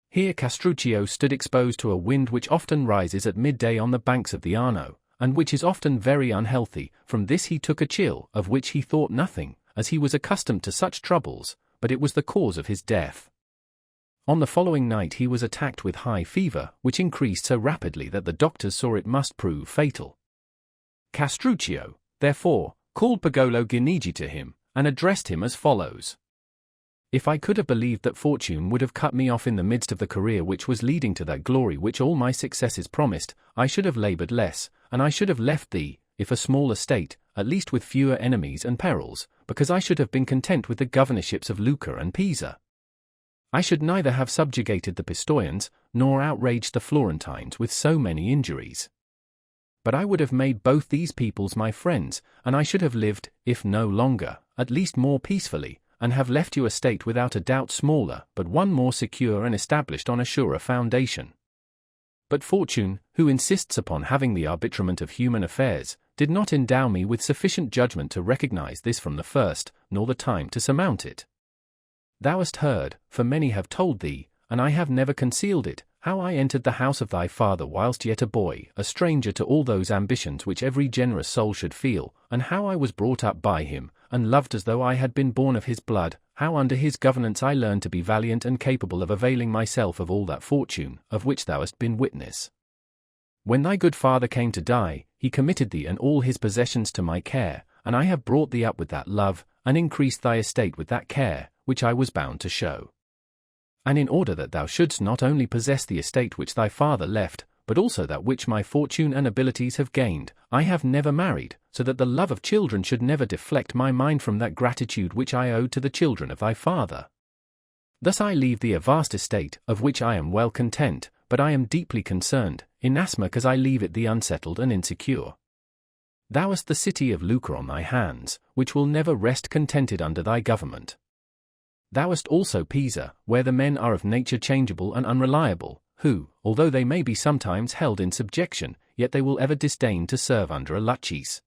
Here Castruccio stood exposed to a wind which often rises at midday on the banks of the Arno, and which is often very unhealthy. From this he took a chill, of which he thought nothing, as he was accustomed to such troubles, but it was the cause of his death. On the following night he was attacked with high fever, which increased so rapidly that the doctors saw it must prove fatal. Castruccio, therefore, called Pagolo Guinigi to him, and addressed him as follows. If I could have believed that fortune would have cut me off in the midst of the career which was leading to that glory which all my successes promised, I should have laboured less, and I should have left thee, if a small estate, at least with fewer enemies and perils, because I should have been content with the governorships of Lucca and Pisa. I should neither have subjugated the Pistoians, nor outraged the Florentines with so many injuries. But I would have made both these peoples my friends, and I should have lived, if no longer, at least more peacefully, and have left you a state without a doubt smaller, but one more secure and established on a surer foundation. But fortune, who insists upon having the arbitrament of human affairs, did not endow me with sufficient judgment to recognize this from the first, nor the time to surmount it. Thou hast heard, for many have told thee, and I have never concealed it, how I entered the house of thy father whilst yet a boy, a stranger to all those ambitions which every generous soul should feel, and how I was brought up by him, and loved as though I had been born of his blood, how under his governance I learned to be valiant and capable of availing myself of all that fortune, of which thou hast been witness. When thy good father came to die, he committed thee and all his possessions to my care, and I have brought thee up with that love, and increased thy estate with that care, which I was bound to show. And in order that thou shouldst not only possess the estate which thy father left, but also that which my fortune and abilities have gained, I have never married, so that the love of children should never deflect my mind from that gratitude which I owed to the children of thy father. Thus I leave thee a vast estate, of which I am well content, but I am deeply concerned, inasmuch as I leave it thee unsettled and insecure. Thou hast the city of Lucca on thy hands, which will never rest contented under thy government. Thou hast also Pisa, where the men are of nature changeable and unreliable, who, although they may be sometimes held in subjection, yet they will ever disdain to serve under a Laches.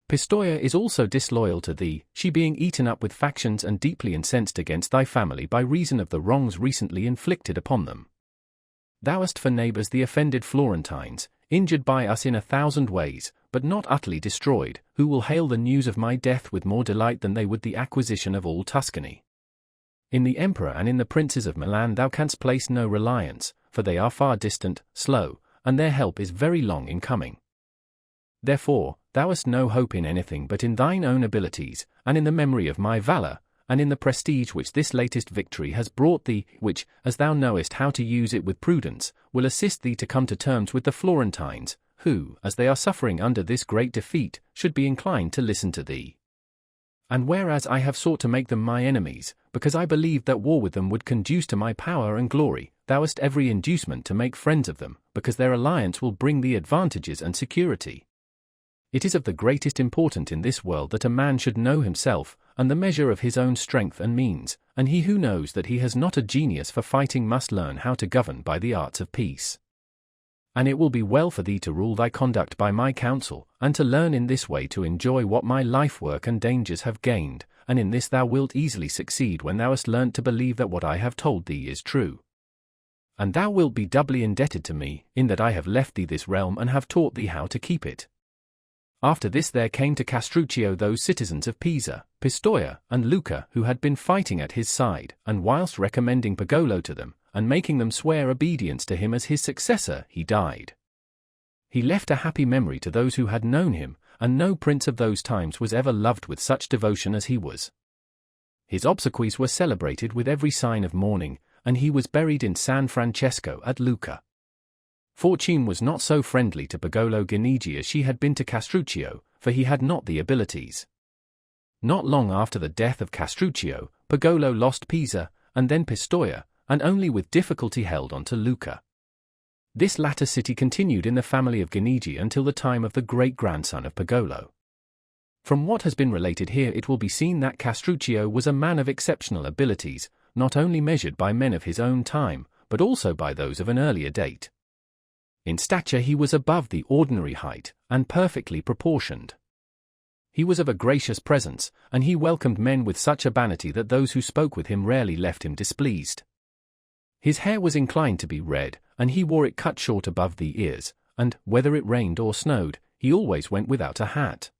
Pistoia is also disloyal to thee, she being eaten up with factions and deeply incensed against thy family by reason of the wrongs recently inflicted upon them. Thou hast for neighbours the offended Florentines, injured by us in 1,000 ways, but not utterly destroyed, who will hail the news of my death with more delight than they would the acquisition of all Tuscany. In the emperor and in the princes of Milan thou canst place no reliance, for they are far distant, slow, and their help is very long in coming. Therefore, thou hast no hope in anything but in thine own abilities, and in the memory of my valour, and in the prestige which this latest victory has brought thee, which, as thou knowest how to use it with prudence, will assist thee to come to terms with the Florentines, who, as they are suffering under this great defeat, should be inclined to listen to thee. And whereas I have sought to make them my enemies, because I believed that war with them would conduce to my power and glory, thou hast every inducement to make friends of them, because their alliance will bring thee advantages and security. It is of the greatest importance in this world that a man should know himself, and the measure of his own strength and means, and he who knows that he has not a genius for fighting must learn how to govern by the arts of peace. And it will be well for thee to rule thy conduct by my counsel, and to learn in this way to enjoy what my life work and dangers have gained, and in this thou wilt easily succeed when thou hast learnt to believe that what I have told thee is true. And thou wilt be doubly indebted to me, in that I have left thee this realm and have taught thee how to keep it. After this there came to Castruccio those citizens of Pisa, Pistoia, and Lucca who had been fighting at his side, and whilst recommending Pagolo to them, and making them swear obedience to him as his successor, he died. He left a happy memory to those who had known him, and no prince of those times was ever loved with such devotion as he was. His obsequies were celebrated with every sign of mourning, and he was buried in San Francesco at Lucca. Fortune was not so friendly to Pagolo Guinigi as she had been to Castruccio, for he had not the abilities. Not long after the death of Castruccio, Pagolo lost Pisa, and then Pistoia, and only with difficulty held on to Lucca. This latter city continued in the family of Guinigi until the time of the great-grandson of Pagolo. From what has been related here it will be seen that Castruccio was a man of exceptional abilities, not only measured by men of his own time, but also by those of an earlier date. In stature he was above the ordinary height, and perfectly proportioned. He was of a gracious presence, and he welcomed men with such urbanity that those who spoke with him rarely left him displeased. His hair was inclined to be red, and he wore it cut short above the ears, and, whether it rained or snowed, he always went without a hat.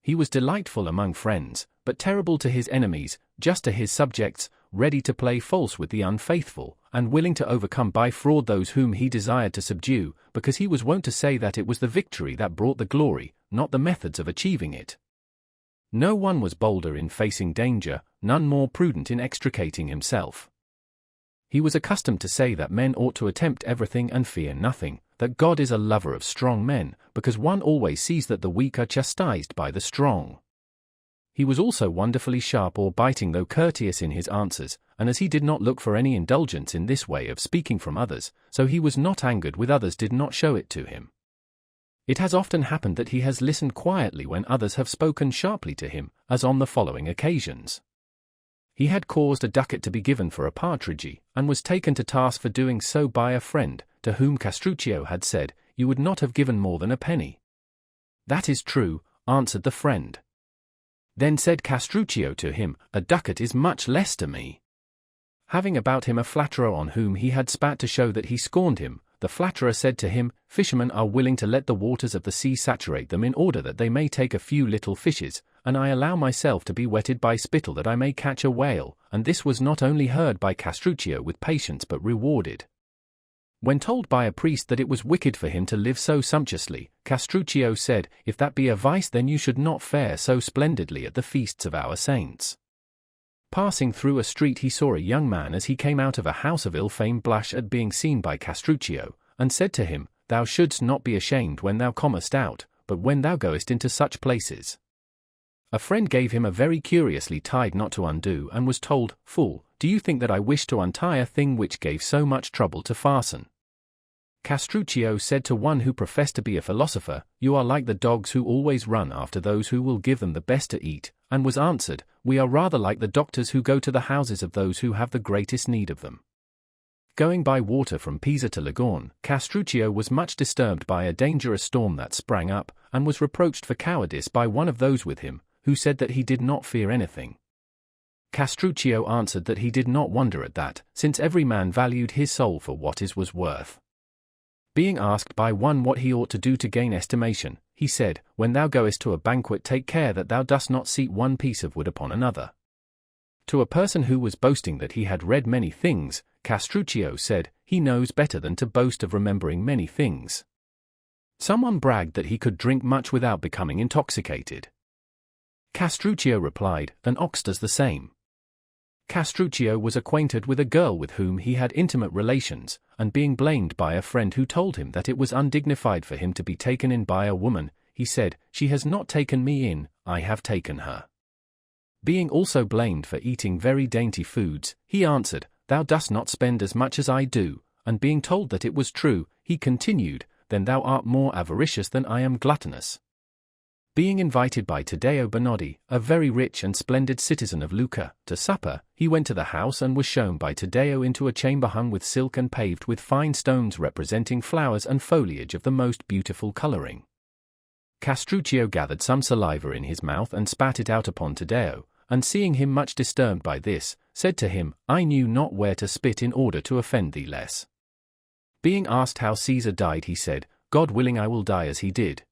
He was delightful among friends, but terrible to his enemies, just to his subjects, ready to play false with the unfaithful, and willing to overcome by fraud those whom he desired to subdue, because he was wont to say that it was the victory that brought the glory, not the methods of achieving it. No one was bolder in facing danger, none more prudent in extricating himself. He was accustomed to say that men ought to attempt everything and fear nothing, that God is a lover of strong men, because one always sees that the weak are chastised by the strong. He was also wonderfully sharp or biting though courteous in his answers, and as he did not look for any indulgence in this way of speaking from others, so he was not angered with others did not show it to him. It has often happened that he has listened quietly when others have spoken sharply to him, as on the following occasions. He had caused a ducat to be given for a partridge, and was taken to task for doing so by a friend, to whom Castruccio had said, "You would not have given more than a penny." "That is true," answered the friend. Then said Castruccio to him, "A ducat is much less to me." Having about him a flatterer on whom he had spat to show that he scorned him, the flatterer said to him, "Fishermen are willing to let the waters of the sea saturate them in order that they may take a few little fishes, and I allow myself to be wetted by spittle that I may catch a whale," and this was not only heard by Castruccio with patience but rewarded. When told by a priest that it was wicked for him to live so sumptuously, Castruccio said, "If that be a vice then you should not fare so splendidly at the feasts of our saints." Passing through a street he saw a young man as he came out of a house of ill fame blush at being seen by Castruccio, and said to him, "Thou shouldst not be ashamed when thou comest out, but when thou goest into such places." A friend gave him a very curiously tied knot to undo and was told, "Fool, do you think that I wish to untie a thing which gave so much trouble to fasten?" Castruccio said to one who professed to be a philosopher, "You are like the dogs who always run after those who will give them the best to eat," and was answered, "We are rather like the doctors who go to the houses of those who have the greatest need of them." Going by water from Pisa to Livorno, Castruccio was much disturbed by a dangerous storm that sprang up, and was reproached for cowardice by one of those with him, who said that he did not fear anything. Castruccio answered that he did not wonder at that, since every man valued his soul for what it was worth. Being asked by one what he ought to do to gain estimation, he said, "When thou goest to a banquet take care that thou dost not seat one piece of wood upon another." To a person who was boasting that he had read many things, Castruccio said, "He knows better than to boast of remembering many things." Someone bragged that he could drink much without becoming intoxicated. Castruccio replied, "An ox does the same." Castruccio was acquainted with a girl with whom he had intimate relations, and being blamed by a friend who told him that it was undignified for him to be taken in by a woman, he said, "She has not taken me in, I have taken her." Being also blamed for eating very dainty foods, he answered, "Thou dost not spend as much as I do," and being told that it was true, he continued, "Then thou art more avaricious than I am gluttonous." Being invited by Taddeo Benodi, a very rich and splendid citizen of Lucca, to supper, he went to the house and was shown by Taddeo into a chamber hung with silk and paved with fine stones representing flowers and foliage of the most beautiful coloring. Castruccio gathered some saliva in his mouth and spat it out upon Taddeo, and seeing him much disturbed by this, said to him, "I knew not where to spit in order to offend thee less." Being asked how Caesar died, he said, "God willing I will die as he did."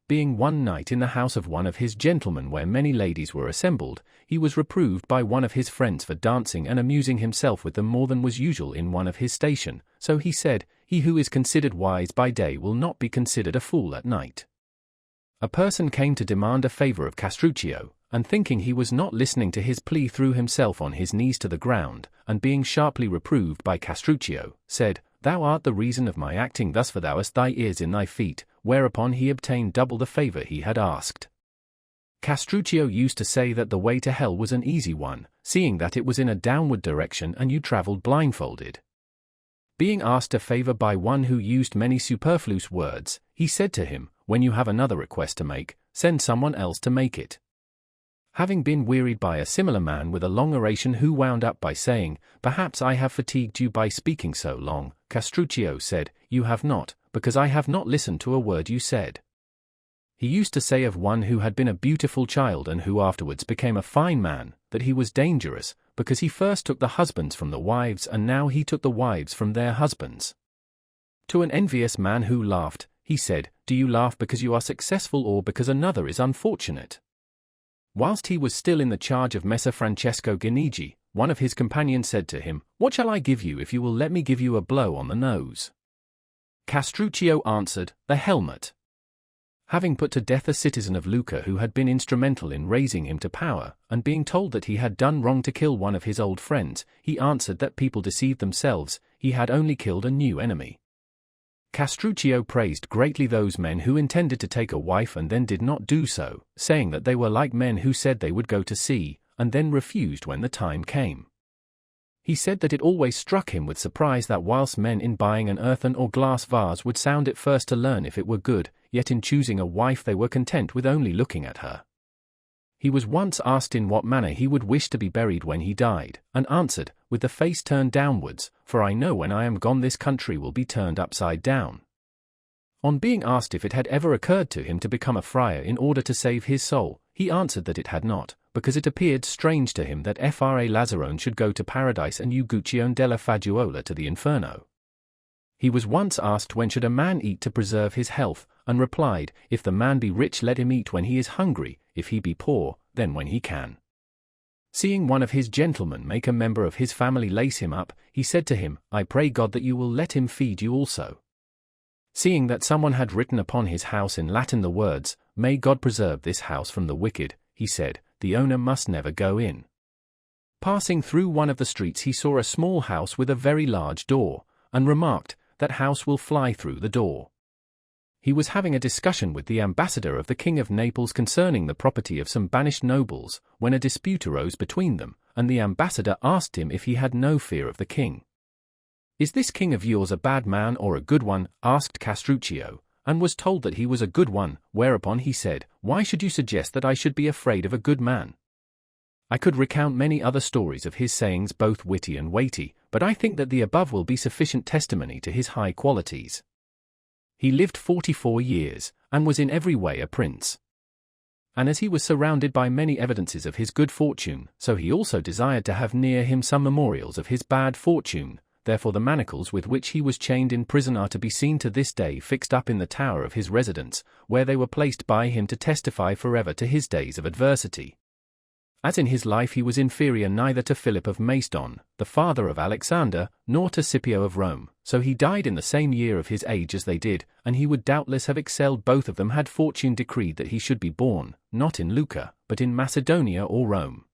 Being one night in the house of one of his gentlemen where many ladies were assembled, he was reproved by one of his friends for dancing and amusing himself with them more than was usual in one of his station, so he said, "He who is considered wise by day will not be considered a fool at night." A person came to demand a favor of Castruccio, and thinking he was not listening to his plea threw himself on his knees to the ground, and being sharply reproved by Castruccio, said, "Thou art the reason of my acting thus, for thou hast thy ears in thy feet," whereupon he obtained double the favor he had asked. Castruccio used to say that the way to hell was an easy one, seeing that it was in a downward direction and you traveled blindfolded. Being asked a favor by one who used many superfluous words, he said to him, "When you have another request to make, send someone else to make it." Having been wearied by a similar man with a long oration who wound up by saying, "Perhaps I have fatigued you by speaking so long," Castruccio said, "You have not, because I have not listened to a word you said." He used to say of one who had been a beautiful child and who afterwards became a fine man, that he was dangerous, because he first took the husbands from the wives and now he took the wives from their husbands. To an envious man who laughed, he said, "Do you laugh because you are successful or because another is unfortunate?" Whilst he was still in the charge of Messer Francesco Guinigi, one of his companions said to him, "What shall I give you if you will let me give you a blow on the nose?" Castruccio answered, "The helmet." Having put to death a citizen of Lucca who had been instrumental in raising him to power, and being told that he had done wrong to kill one of his old friends, he answered that people deceived themselves, he had only killed a new enemy. Castruccio praised greatly those men who intended to take a wife and then did not do so, saying that they were like men who said they would go to sea, and then refused when the time came. He said that it always struck him with surprise that whilst men in buying an earthen or glass vase would sound it first to learn if it were good, yet in choosing a wife they were content with only looking at her. He was once asked in what manner he would wish to be buried when he died, and answered, "With the face turned downwards, for I know when I am gone this country will be turned upside down." On being asked if it had ever occurred to him to become a friar in order to save his soul, he answered that it had not, because it appeared strange to him that Fra Lazzarone should go to paradise and Uguccione della Fagiuola to the Inferno. He was once asked when should a man eat to preserve his health, and replied, "If the man be rich let him eat when he is hungry, if he be poor, then when he can." Seeing one of his gentlemen make a member of his family lace him up, he said to him, "I pray God that you will let him feed you also." Seeing that someone had written upon his house in Latin the words, "May God preserve this house from the wicked," he said, "The owner must never go in." Passing through one of the streets he saw a small house with a very large door, and remarked, "That house will fly through the door." He was having a discussion with the ambassador of the King of Naples concerning the property of some banished nobles, when a dispute arose between them, and the ambassador asked him if he had no fear of the king. "Is this king of yours a bad man or a good one?" asked Castruccio, and was told that he was a good one, whereupon he said, "Why should you suggest that I should be afraid of a good man?" I could recount many other stories of his sayings both witty and weighty, but I think that the above will be sufficient testimony to his high qualities. He lived 44 years, and was in every way a prince. And as he was surrounded by many evidences of his good fortune, so he also desired to have near him some memorials of his bad fortune. Therefore the manacles with which he was chained in prison are to be seen to this day fixed up in the tower of his residence, where they were placed by him to testify forever to his days of adversity. As in his life he was inferior neither to Philip of Macedon, the father of Alexander, nor to Scipio of Rome, so he died in the same year of his age as they did, and he would doubtless have excelled both of them had fortune decreed that he should be born, not in Lucca, but in Macedonia or Rome.